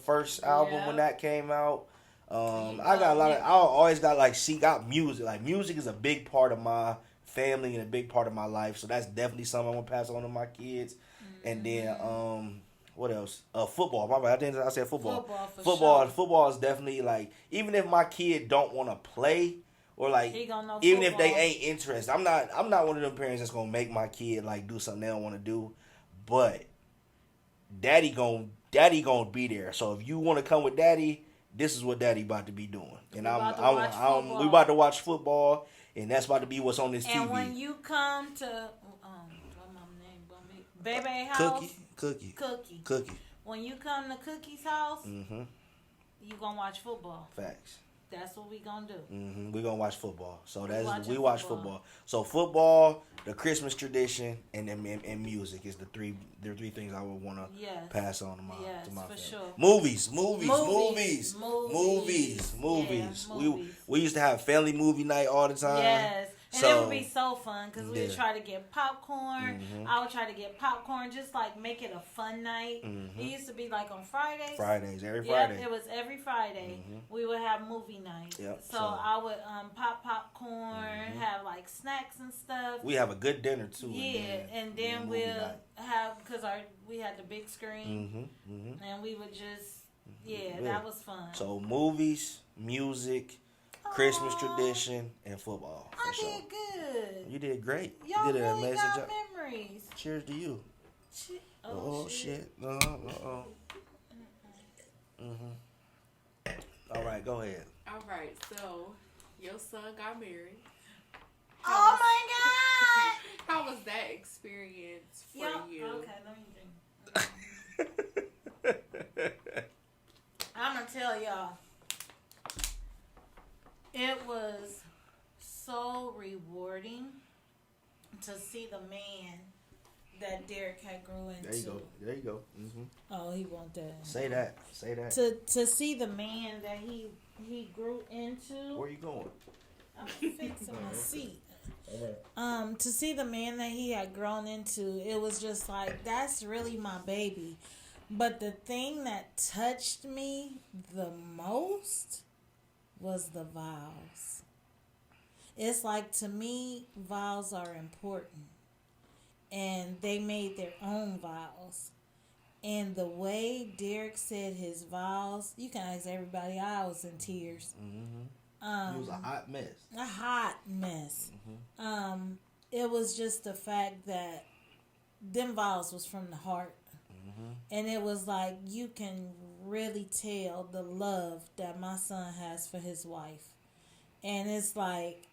first album when that came out. I got a lot of. I always got got music. Like music is a big part of my family and a big part of my life. So that's definitely something I'm gonna pass on to my kids. And then what else? Football. My bad. I said football. Football is definitely like, even if my kid don't want to play, or like even if they ain't interested, I'm not one of them parents that's gonna make my kid like do something they don't want to do. But daddy gonna be there. So if you want to come with daddy, this is what daddy about to be doing. And we about to watch football, and that's about to be what's on this TV. And when you come to what my name gonna be? Baby house. Cookie. When you come to Cookie's house, you gonna watch football. Facts. That's what we gonna do. We gonna watch football. So we watch football. So football, the Christmas tradition, and music is the three things I would want to pass on to my family. Sure. Movies. Yeah, We used to have family movie night all the time. Yes. And it would be so fun because we would try to get popcorn. I would try to get popcorn, just like make it a fun night. It used to be like on Fridays. Every Friday. It was every Friday. We would have movie night. Yep. So I would pop popcorn, have like snacks and stuff. We have a good dinner too. Yeah, and then we'll have, because we had the big screen, and we would just that was fun. So movies, music, Christmas tradition, and football. Did good. You did great. Y'all you did an really amazing got job. memories. Cheers to you. Shit. All right, go ahead. All right, so your son got married. Oh my God! How was that experience for you? Okay, let me drink. I'm gonna tell y'all. It was so rewarding to see the man that Derek had grew into. There you go. Oh, he want that. Say that. To see the man that he grew into. Where you going? I'm fixing my seat. To see the man that he had grown into, it was just like, that's really my baby. But the thing that touched me the most was the vows. It's like, to me, vows are important. And they made their own vows. And the way Derek said his vows, you can ask everybody, I was in tears. It was a hot mess. It was just the fact that them vows was from the heart. And it was like, you can really tell the love that my son has for his wife. And it's like,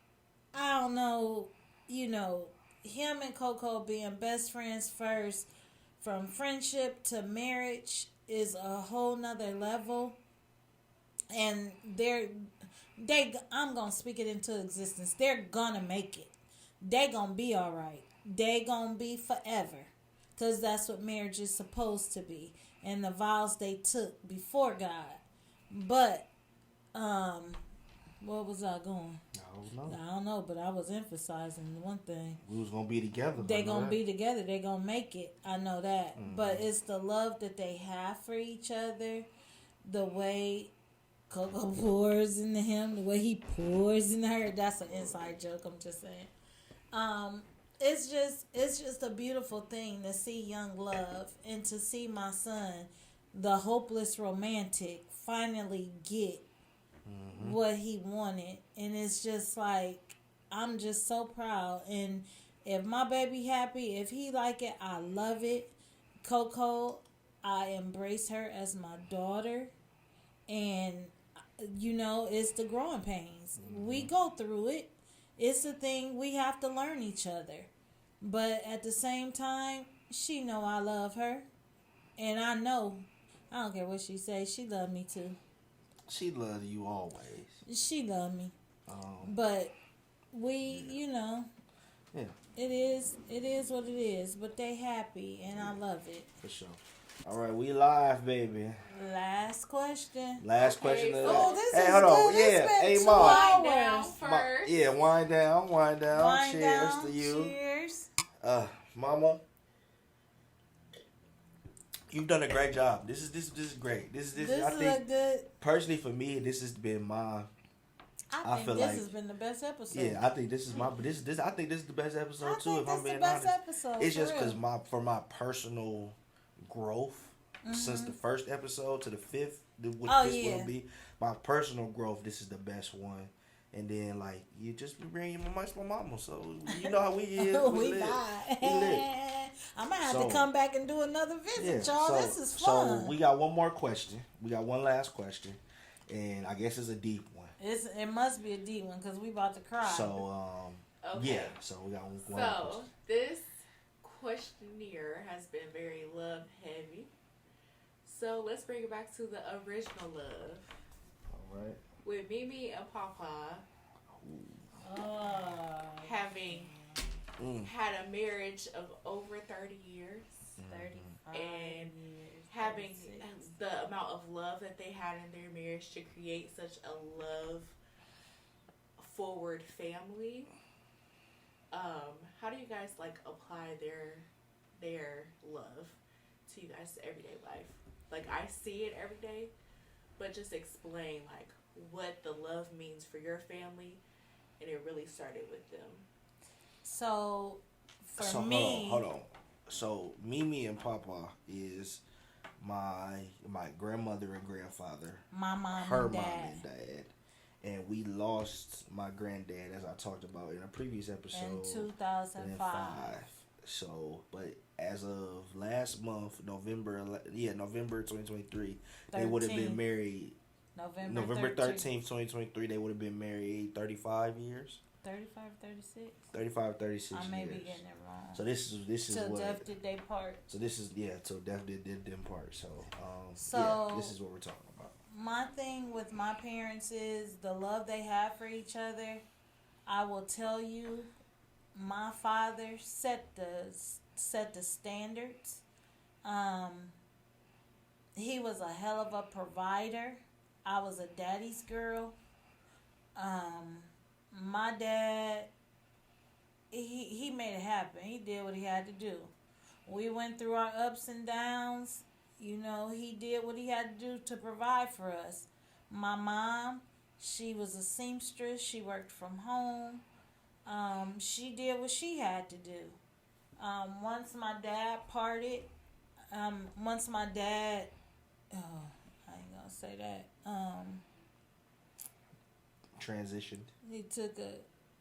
I don't know, him and Coco being best friends first, from friendship to marriage, is a whole nother level. And I'm going to speak it into existence. They're going to make it. They're going to be all right. They're going to be forever. Because that's what marriage is supposed to be. And the vows they took before God. But, where was I going? I don't know, but I was emphasizing one thing. We was going to be together. They're going to be together. They're going to make it. I know that. But it's the love that they have for each other. The way Coco pours into him. The way he pours into her. That's an inside joke, I'm just saying. It's just a beautiful thing to see young love and to see my son, the hopeless romantic, finally get what he wanted. And it's just like, I'm just so proud. And if my baby happy, if he like it, I love it. Coco, I embrace her as my daughter. And, it's the growing pains. We go through it. It's the thing, we have to learn each other. But at the same time, she know I love her. And I know, I don't care what she says, she love me too. She loves you always. She love me. But we, yeah. It is what it is. But they happy and I love it. For sure. All right, we live, baby. Last question. Question. Oh, this hey, is hold on. good. Yeah, hey, Mom. Wind down first. Wind down. Wind Cheers down. to you. Cheers. Mama, you've done a great job. This is great. This I is think a good. personally for me, this has been my. I think feel this like has been the best episode. yeah, I think this is my. This I think this is the best episode too. If I'm being the best honest, episode. it's just because because for my personal growth since the first episode to the fifth, what this will be my personal growth. This is the best one. And then, like, you just be bringing my mama. So, you know how we is. we lit. lie. We lit. I'm going to have to come back and do another visit, y'all. So, this is fun. So, we got one more question. We got one last question. And I guess it's a deep one. It must be a deep one because we about to cry. So, okay. yeah. So, we got one So, question. this questionnaire has been very love heavy. So, let's bring it back to the original love. All right. With Mimi and Papa having had a marriage of over 30 years, 35 and years, having 36. the amount of love that they had in their marriage to create such a love forward family. How do you guys like apply their love to you guys' everyday life? Like, I see it every day, but just explain like what the love means for your family, and it really started with them. So for me, hold on. So Mimi and Papa is my grandmother and grandfather, my mom her and dad. mom and dad, and we lost my granddad, as I talked about in a previous episode, in 2005. So, but as of last month, November 2023, they would have been married. November 13th, 2023, they would have been married 35 years. 35, 36? 35, 36 I may years. be getting it wrong. So this is Till what... death did they part. So this is, till death did them part. So, this is what we're talking about. My thing with my parents is the love they have for each other. I will tell you, my father set the standards. He was a hell of a provider. I was a daddy's girl. My dad, he made it happen. He did what he had to do. We went through our ups and downs. You know, he did what he had to do to provide for us. My mom, she was a seamstress. She worked from home. She did what she had to do. Once my dad parted, I ain't gonna say that. Transitioned. He took a...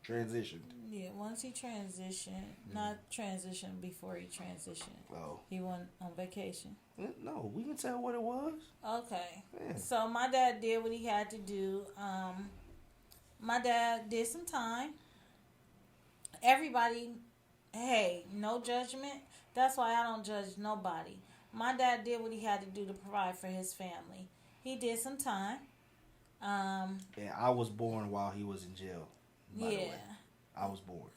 Transitioned. Yeah, once he transitioned, not transitioned before he transitioned. Oh. He went on vacation. No, we can tell what it was. Okay. Yeah. So my dad did what he had to do. My dad did some time. Everybody, hey, no judgment. That's why I don't judge nobody. My dad did what he had to do to provide for his family. He did some time. And I was born while he was in jail. By the way. I was born.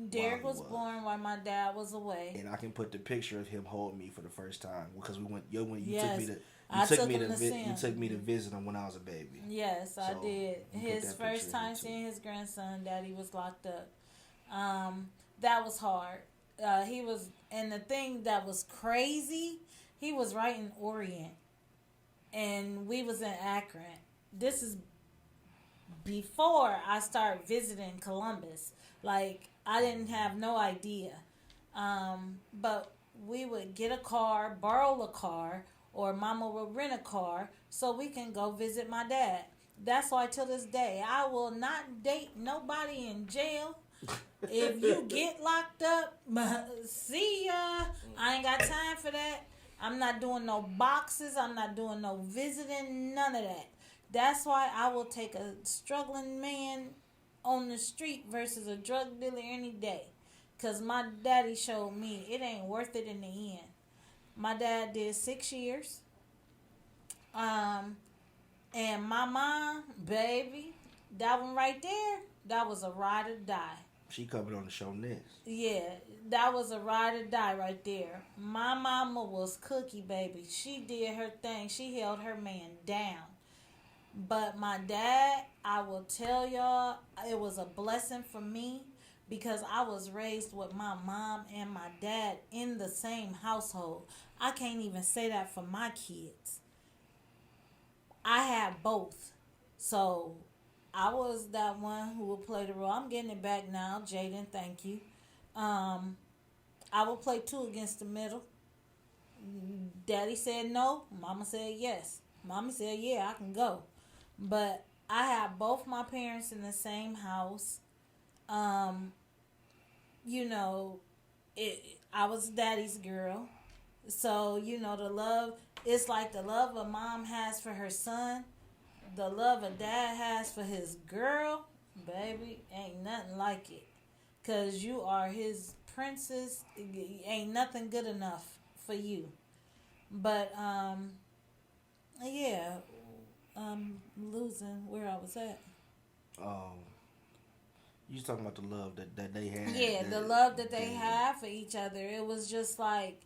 Derek was born while my dad was away. And I can put the picture of him holding me for the first time because you took me to visit him when I was a baby. Yes, so I did. His first time seeing his grandson, Daddy was locked up. That was hard. And the thing that was crazy, he was right in Orient, and we was in Akron. This is before I started visiting Columbus. Like, I didn't have no idea. But we would get a car, borrow a car, or Mama would rent a car so we can go visit my dad. That's why till this day, I will not date nobody in jail. If you get locked up, see ya. I ain't got time for that. I'm not doing no boxes. I'm not doing no visiting. None of that. That's why I will take a struggling man on the street versus a drug dealer any day. Because my daddy showed me it ain't worth it in the end. My dad did 6 years. And my mom, baby, that one right there, that was a ride or die. She coming on the show next. Yeah, that was a ride or die right there. My mama was cookie, baby. She did her thing. She held her man down. But my dad, I will tell y'all, it was a blessing for me because I was raised with my mom and my dad in the same household. I can't even say that for my kids. I have both. So I was that one who would play the role. I'm getting it back now, Jaden. Thank you. I would play two against the middle. Daddy said no. Mama said yes. Mommy said yeah, I can go. But I have both my parents in the same house. You know, I was daddy's girl. So, you know, the love, it's like the love a mom has for her son, the love a dad has for his girl, baby, ain't nothing like it. Because you are his princess, ain't nothing good enough for you. But, yeah, I'm losing where I was at. You talking about the love that they had? Yeah, the love that they have for each other. It was just like,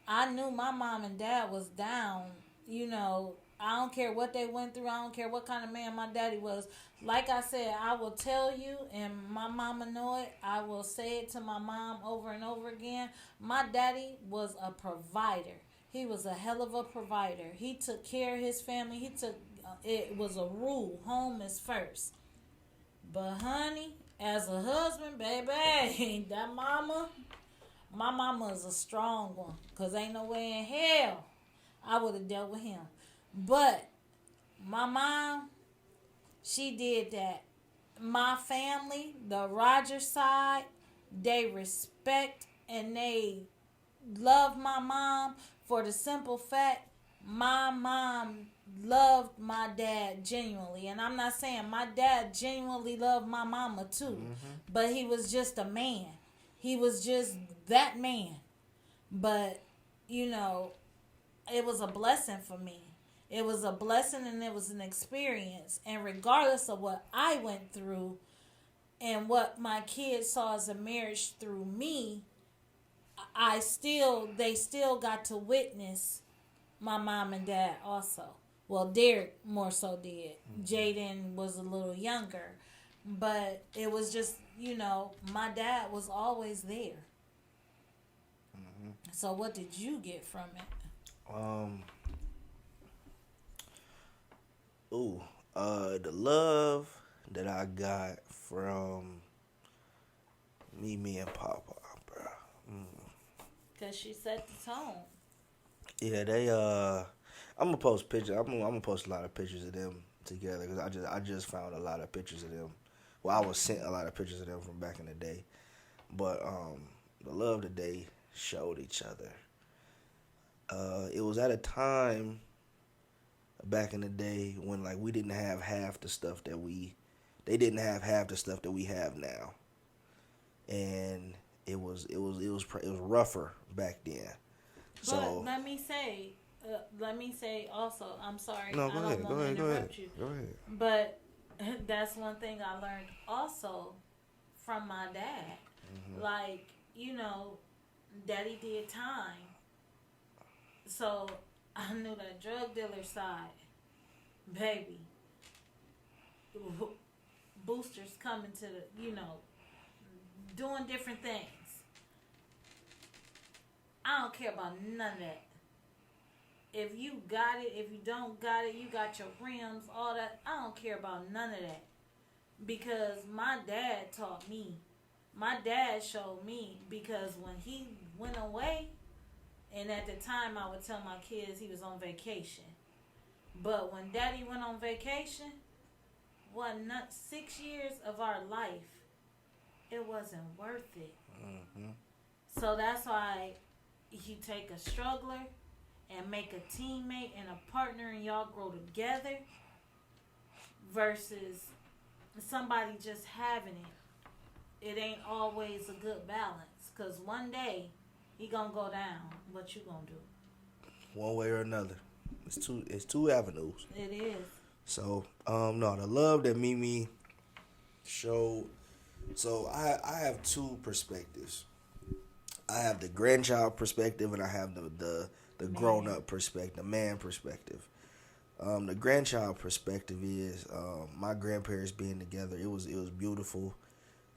I knew my mom and dad was down. You know, I don't care what they went through. I don't care what kind of man my daddy was. Like I said, I will tell you, and my mama know it. I will say it to my mom over and over again. My daddy was a provider. He was a hell of a provider. He took care of his family. It was a rule. Home is first. But honey, as a husband, baby, that my mama is a strong one. Because ain't no way in hell I would have dealt with him. But my mom, she did that. My family, the Rogers side, they respect and they love my mom for the simple fact my mom loved my dad genuinely. And I'm not saying my dad genuinely loved my mama too. But he was just a man. He was just that man. But, you know, it was a blessing for me. It was a blessing and it was an experience. And regardless of what I went through and what my kids saw as a marriage through me, they still got to witness my mom and dad also. Well, Derek more so did. Jaden was a little younger. But it was just, you know, my dad was always there. So what did you get from it? The love that I got from Mimi and Papa, bro. Because she set the tone. Yeah, they I'm gonna post pictures. I'm gonna post a lot of pictures of them together because I just found a lot of pictures of them. Well, I was sent a lot of pictures of them from back in the day, but the love that they showed each other. It was at a time back in the day when like we didn't have half the stuff that they didn't have half the stuff that we have now, and it was rougher back then. So but let me say also, I'm sorry. No, Go ahead. But that's one thing I learned also from my dad. Like, you know, Daddy did time. So I knew that drug dealer side, baby. Boosters coming to the, you know, doing different things. I don't care about none of that. If you got it, if you don't got it, you got your rims, all that. I don't care about none of that. Because my dad taught me. My dad showed me, because when he went away, and at the time I would tell my kids he was on vacation. But when Daddy went on vacation, 6 years of our life, it wasn't worth it. So that's why you take a struggler and make a teammate and a partner and y'all grow together versus somebody just having it. It ain't always a good balance, because one day he gonna go down. What you gonna do? One way or another. It's two avenues. It is. So, no, the love that Mimi showed. So I have two perspectives. I have the grandchild perspective and I have the grown up perspective, the man perspective. The grandchild perspective is my grandparents being together. It was beautiful,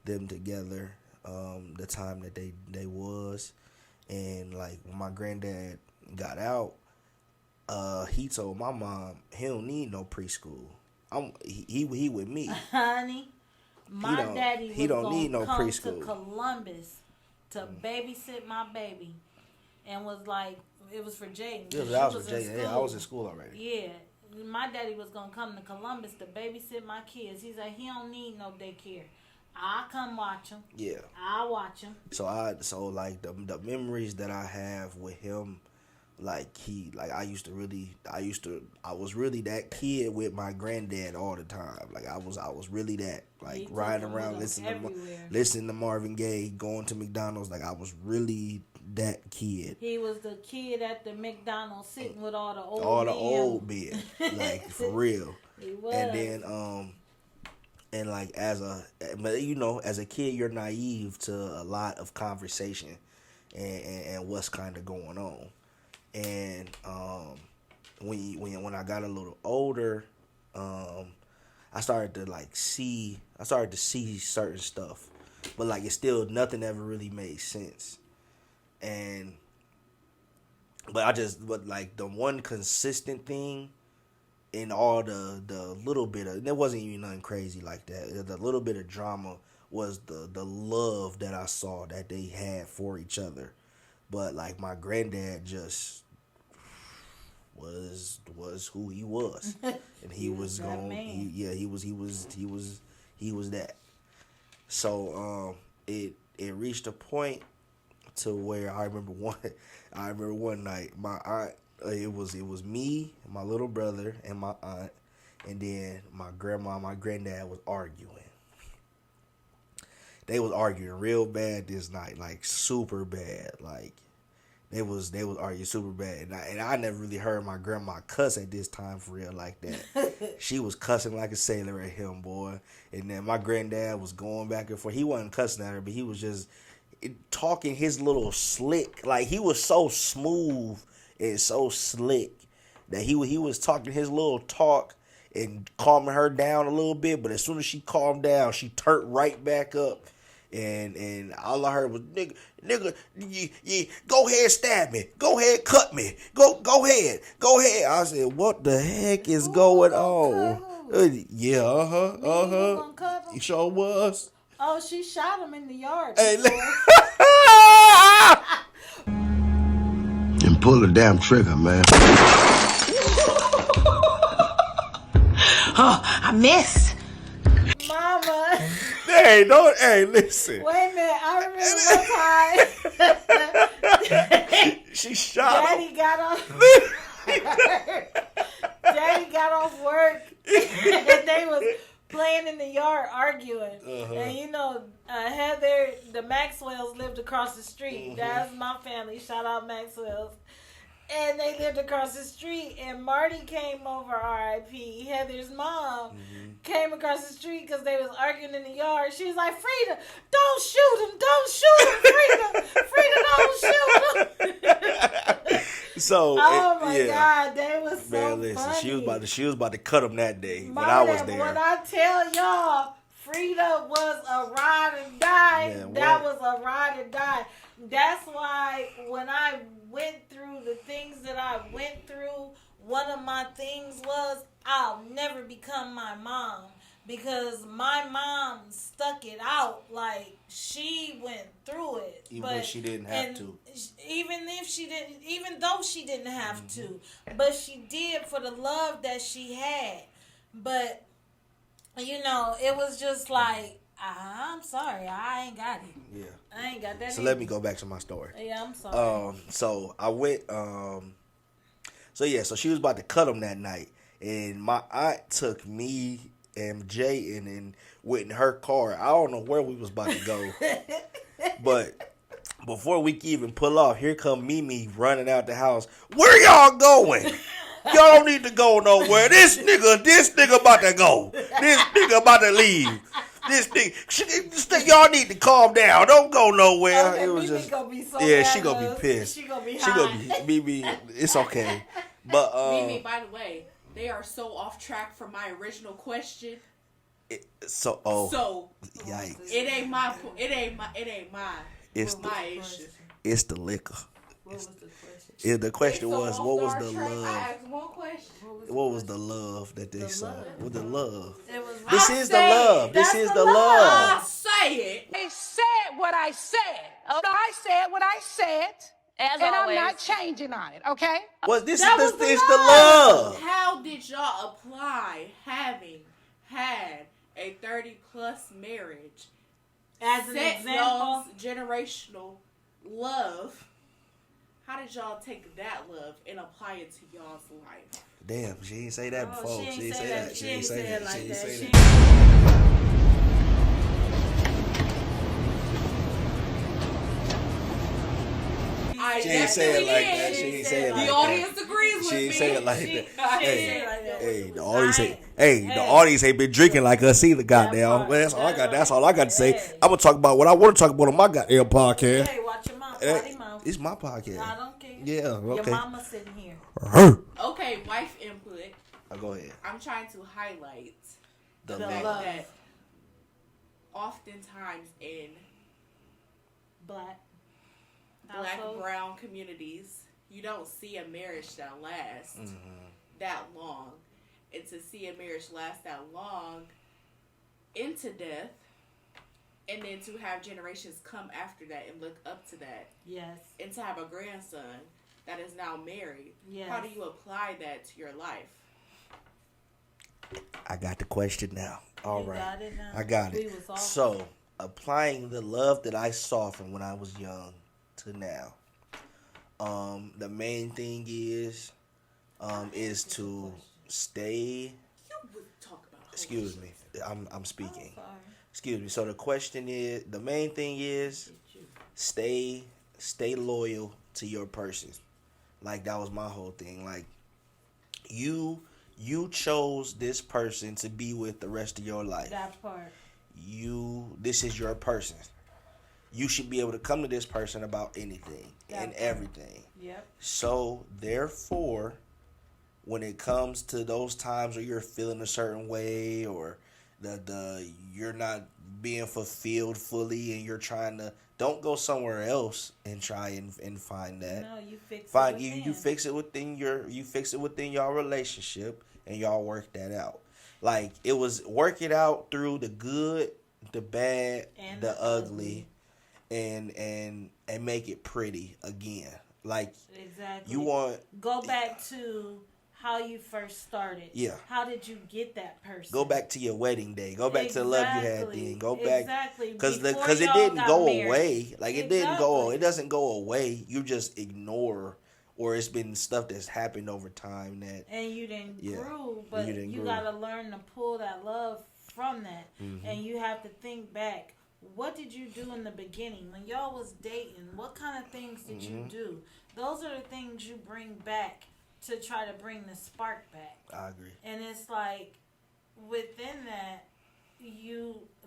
them together. the time that they was, and like when my granddad got out, he told my mom he don't need no preschool. He with me. Honey, my daddy was don't need no come preschool to Columbus to babysit my baby, and was like, it was for Jaden. Yeah, I was for Jaden. Yeah, I was in school already. Yeah, my daddy was gonna come to Columbus to babysit my kids. He's like, he don't need no daycare. I come watch him. Yeah, I watch him. So like the memories that I have with him, like I was really that kid with my granddad all the time. Like I was really that, like riding around listening to Marvin Gaye, going to McDonald's. Like I was really that kid. He was the kid at the McDonald's sitting with all the old men, like for real. He was. And then and like as a kid, you're naive to a lot of conversation and what's kind of going on. And when I got a little older, I started to see certain stuff, but like it's still nothing ever really made sense. But like the one consistent thing in all the little bit of, there wasn't even nothing crazy like that. The little bit of drama was the love that I saw that they had for each other. But like my granddad just was who he was, and he was that. So it reached a point to where I remember one night my aunt, it was me, my little brother, and my aunt, and then my grandma and my granddad was arguing. They was arguing real bad this night, like super bad. Like they was arguing super bad, and I never really heard my grandma cuss at this time for real like that. She was cussing like a sailor at him, boy. And then my granddad was going back and forth. He wasn't cussing at her, but he was just talking his little slick. Like he was so smooth and so slick that he was talking his little talk and calming her down a little bit. But as soon as she calmed down, she turned right back up. And all I heard was nigga, go ahead, stab me, go ahead, cut me, go ahead. I said, what the heck is going on? Yeah, He sure was. Oh, she shot him in the yard. Hey, and pull the damn trigger, man. Oh, I missed. Mama. Hey, listen. Wait a minute, I remember one time. She shot Daddy him. got Daddy got off work, and they was playing in the yard arguing. And you know, Heather, the Maxwells lived across the street. That's my family. Shout out Maxwells. And they lived across the street, and Marty came over, R.I.P. Heather's mom came across the street because they was arguing in the yard. She was like, Frida, don't shoot him, Frida, don't shoot him. So, oh my God, they was so man, listen, funny. she was about to cut him that day when Marty, I was there. When I tell y'all, Frida was a ride and die. Man, that was a ride and die. That's why when I went through the things that I went through, one of my things was I'll never become my mom, because my mom stuck it out. Like, she went through it. Even if she didn't have to. Even though she didn't have to. But she did for the love that she had. But, you know, it was just like, I'm sorry, I ain't got it. Yeah. I ain't got that. So let me go back to my story. Yeah, I'm sorry. So I went, so she was about to cut him that night, and my aunt took me and Jay and went in her car. I don't know where we was about to go, but before we could even pull off, here come Mimi running out the house. Where y'all going? Y'all don't need to go nowhere. This nigga about to go. This nigga about to leave. This thing, y'all need to calm down. Don't go nowhere. Okay, it was Mimi just, gonna be so yeah, mad she gonna be pissed. She gonna be She hot. gonna be Mimi. It's okay, but Mimi, by the way, they are so off track from my original question. So yikes! It ain't my It's issue. It's the liquor. What was the question? The question was, what was the I love? asked one question. What was the love that they saw? What the love? It was This is the love. This is the love. I say it. I said what I said. I said what I said. And I'm not changing on it, okay? Well, this is the love. How did y'all apply having had a 30-plus marriage As an example, generational love? How did y'all take that love and apply it to y'all's life? Damn, she didn't say that before. She didn't say that. She ain't say it like that. She ain't say it like that. She ain't say it like that. The audience agrees with me. She ain't say it like that. Hey, the audience ain't. Hey, the audience ain't been drinking like us either. Goddamn, well, that's all I got. That's all I got to say. I'm gonna talk about what I want to talk about on my goddamn podcast. Hey, watch your mouth. It's my podcast. I don't care. Yeah, okay. Your mama sitting here. Okay, wife input. Go ahead. I'm trying to highlight The fact love. that oftentimes in Black, brown communities, you don't see a marriage that lasts that long. And to see a marriage last that long into death, and then to have generations come after that and look up to that. Yes. And to have a grandson that is now married. Yes. How do you apply that to your life? I got the question now. All right. Got it now? I got it. So, applying the love that I saw from when I was young to now. The main thing is to stay. Excuse me. I'm speaking. Excuse me. So the question is, the main thing is stay loyal to your person. Like, that was my whole thing. Like, you chose this person to be with the rest of your life. That part. This is your person. You should be able to come to this person about anything and everything. Yep. So, therefore, when it comes to those times where you're feeling a certain way, or you're not being fulfilled fully, and you're trying to, don't go somewhere else and try and find that. No, you fix it. You fix it within your relationship, and y'all work that out. Like, it was work it out through the good, the bad, and the ugly, and make it pretty again. Like, exactly. You want go back to how you first started. Yeah. How did you get that person? Go back to your wedding day. Go back to the love you had then. Go back. Exactly. Because it didn't go away. Like, it didn't go. It doesn't go away. You just ignore, or it's been stuff that's happened over time that. And you didn't grow, but you gotta learn to pull that love from that, and you have to think back. What did you do in the beginning when y'all was dating? What kind of things did you do? Those are the things you bring back to try to bring the spark back. I agree. And it's like, within that,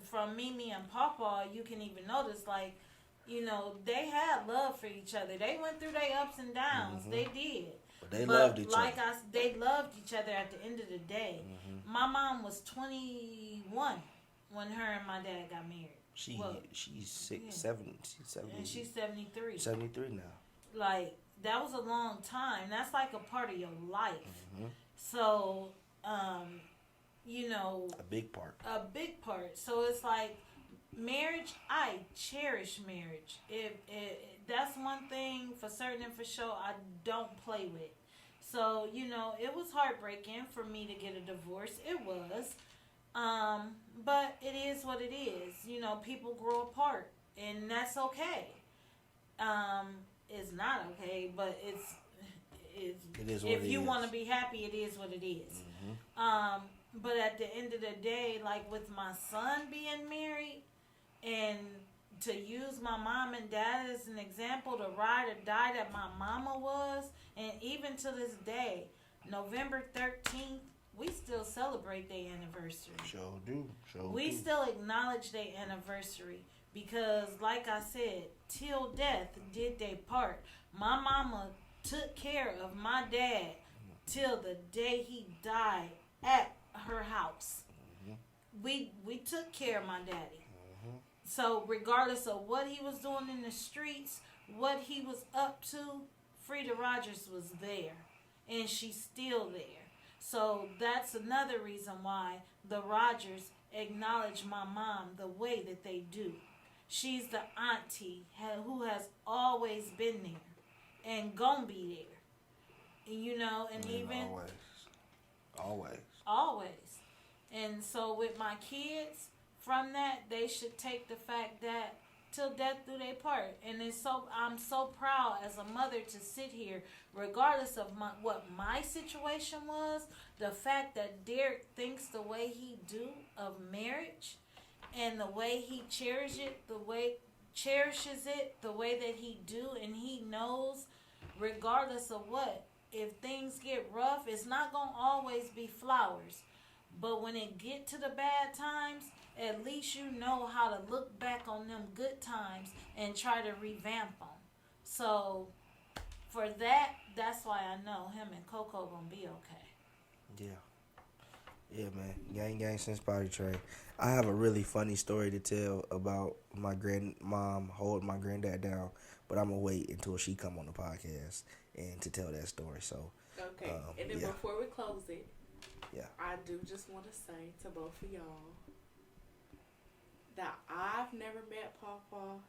from Mimi and Papa, you can even notice, like, they had love for each other. They went through their ups and downs. They did. But they loved each other. They loved each other at the end of the day. My mom was 21 when her and my dad got married. She's 70. And she's 73. 73 now. Like, that was a long time. That's like a part of your life. So, a big part. A big part. So it's like, marriage, I cherish marriage. That's one thing for certain and for sure I don't play with. So, it was heartbreaking for me to get a divorce. It was. But it is what it is. People grow apart, and that's okay. It's not okay, but it is what if you want to be happy, it is what it is. But at the end of the day, like with my son being married, and to use my mom and dad as an example, to ride or die that my mama was, and even to this day, November 13th, we still celebrate their anniversary. Sure do. We still acknowledge their anniversary because, like I said, till death did they part. My mama took care of my dad till the day he died at her house. we took care of my daddy. So regardless of what he was doing in the streets, what he was up to, Frida Rogers was there, and she's still there. So that's another reason why the Rogers acknowledge my mom the way that they do. She's the auntie who has always been there and gonna be there. You know, and even always. And so with my kids, from that, they should take the fact that till death do they part. And I'm so proud as a mother to sit here, regardless of what my situation was, the fact that Derek thinks the way he do of marriage and the way he cherishes it, the way that he do, and he knows regardless of what, if things get rough, it's not going to always be flowers. But when it get to the bad times, at least you know how to look back on them good times and try to revamp them. So, for that, that's why I know him and Coco gonna be okay. Yeah, man. Gang since potty train. I have a really funny story to tell about my grandmom holding my granddad down, but I'm gonna wait until she come on the podcast and to tell that story. So, okay. And then before we close it, I do just want to say to both of y'all that I've never met Papa,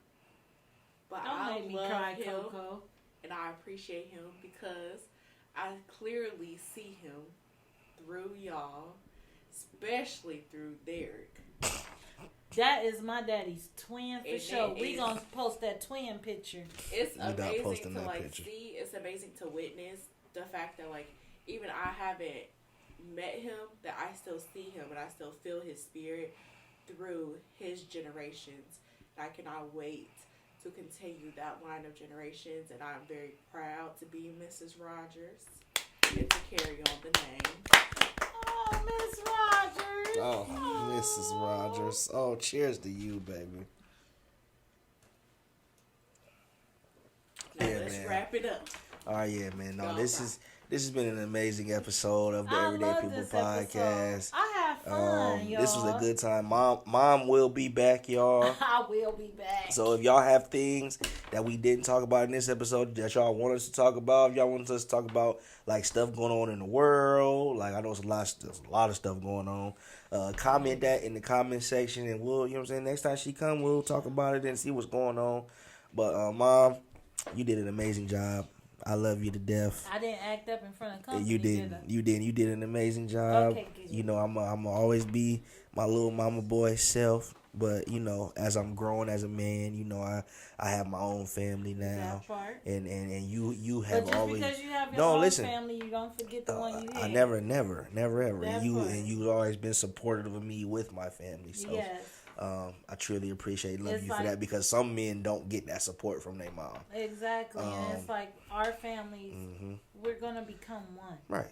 but I love him, Coco. And I appreciate him because I clearly see him through y'all, especially through Derek. That is my daddy's twin for sure. We gonna post that twin picture. It's amazing to see. It's amazing to witness the fact that even I haven't met him, that I still see him and I still feel his spirit through his generations. And I cannot wait to continue that line of generations, and I'm very proud to be Mrs. Rogers and to carry on the name. Oh, Miss Rogers. Oh, Mrs. Rogers. Oh, cheers to you, baby. Now let's wrap it up. Oh yeah, man. No, this has been an amazing episode of the Everyday People Podcast. I had fun, y'all. This was a good time. Mom will be back, y'all. I will be back. So if y'all have things that we didn't talk about in this episode that y'all want us to talk about, if y'all want us to talk about stuff going on in the world, I know there's a lot of stuff going on. Comment that in the comment section, and we'll, you know what I'm saying, next time she come, we'll talk about it and see what's going on. But Mom, you did an amazing job. I love you to death. I didn't act up in front of company. You did an amazing job. Okay, good. You know, I'm always be my little mama boy self. But as I'm growing as a man, I have my own family now. That part. And you have but always. Because you have your own family, you don't forget the one you had. I never ever. And you've always been supportive of me with my family. So. Yes. I truly appreciate and love you for that, because some men don't get that support from their mom. Exactly. And it's our families, we're going to become one. Right.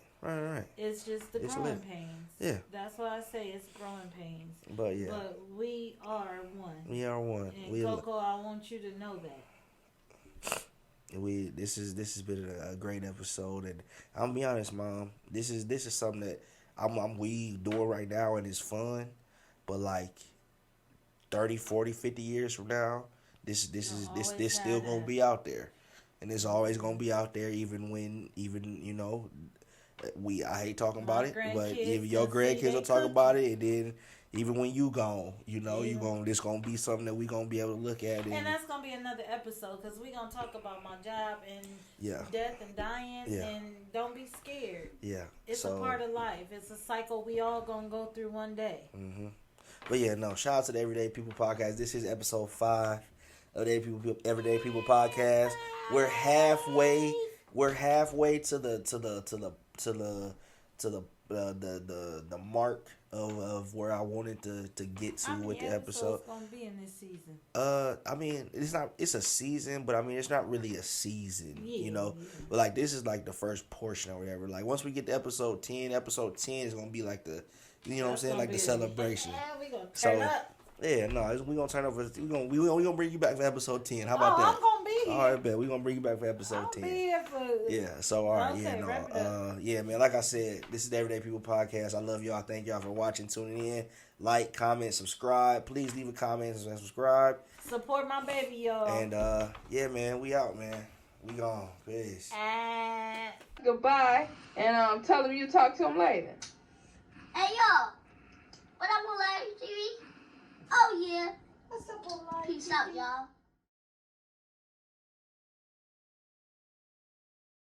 It's just the growing pains. Yeah. That's why I say it's growing pains. But yeah. But we are one. We are one. And Coco, I want you to know that. This has been a great episode, and I'm gonna be honest, Mom. This is something that we doing right now, and it's fun. But 30, 40, 50 years from now, this still gonna be out there, and it's always gonna be out there, even I hate talking about it, but if your grandkids will talk about it, and then even when you gone, this gonna be something that we gonna be able to look at, and that's gonna be another episode, because we gonna talk about my job and death and dying, and don't be scared. Yeah, it's a part of life. It's a cycle we all gonna go through one day. But yeah, no. Shout out to the Everyday People Podcast. This is episode 5 of the Everyday People Podcast. We're halfway. We're halfway to the mark of where I wanted to get to with the episode. How many episodes gonna be in this season? I mean, it's a season, but I mean, it's not really a season, But this is the first portion or whatever. Once we get to episode 10 is gonna be the, what I'm saying, the celebration. Yeah, we gonna turn up. Yeah, no, we gonna turn over. We gonna bring you back for episode 10. How about that? I'm gonna be here. All right, bet we gonna bring you back for episode 10. I'll be here for. Yeah. So all right, Okay, wrap it up. yeah, man. Like I said, this is the Everyday People Podcast. I love y'all. Thank y'all for watching, tuning in. Like, comment, subscribe. Please leave a comment and subscribe. Support my baby, y'all. And yeah, man, we out, man. We gone. Peace. Goodbye, and tell them you talk to him later. Hey yo, what up on live TV? Oh yeah. What's up on live Peace TV? out, y'all.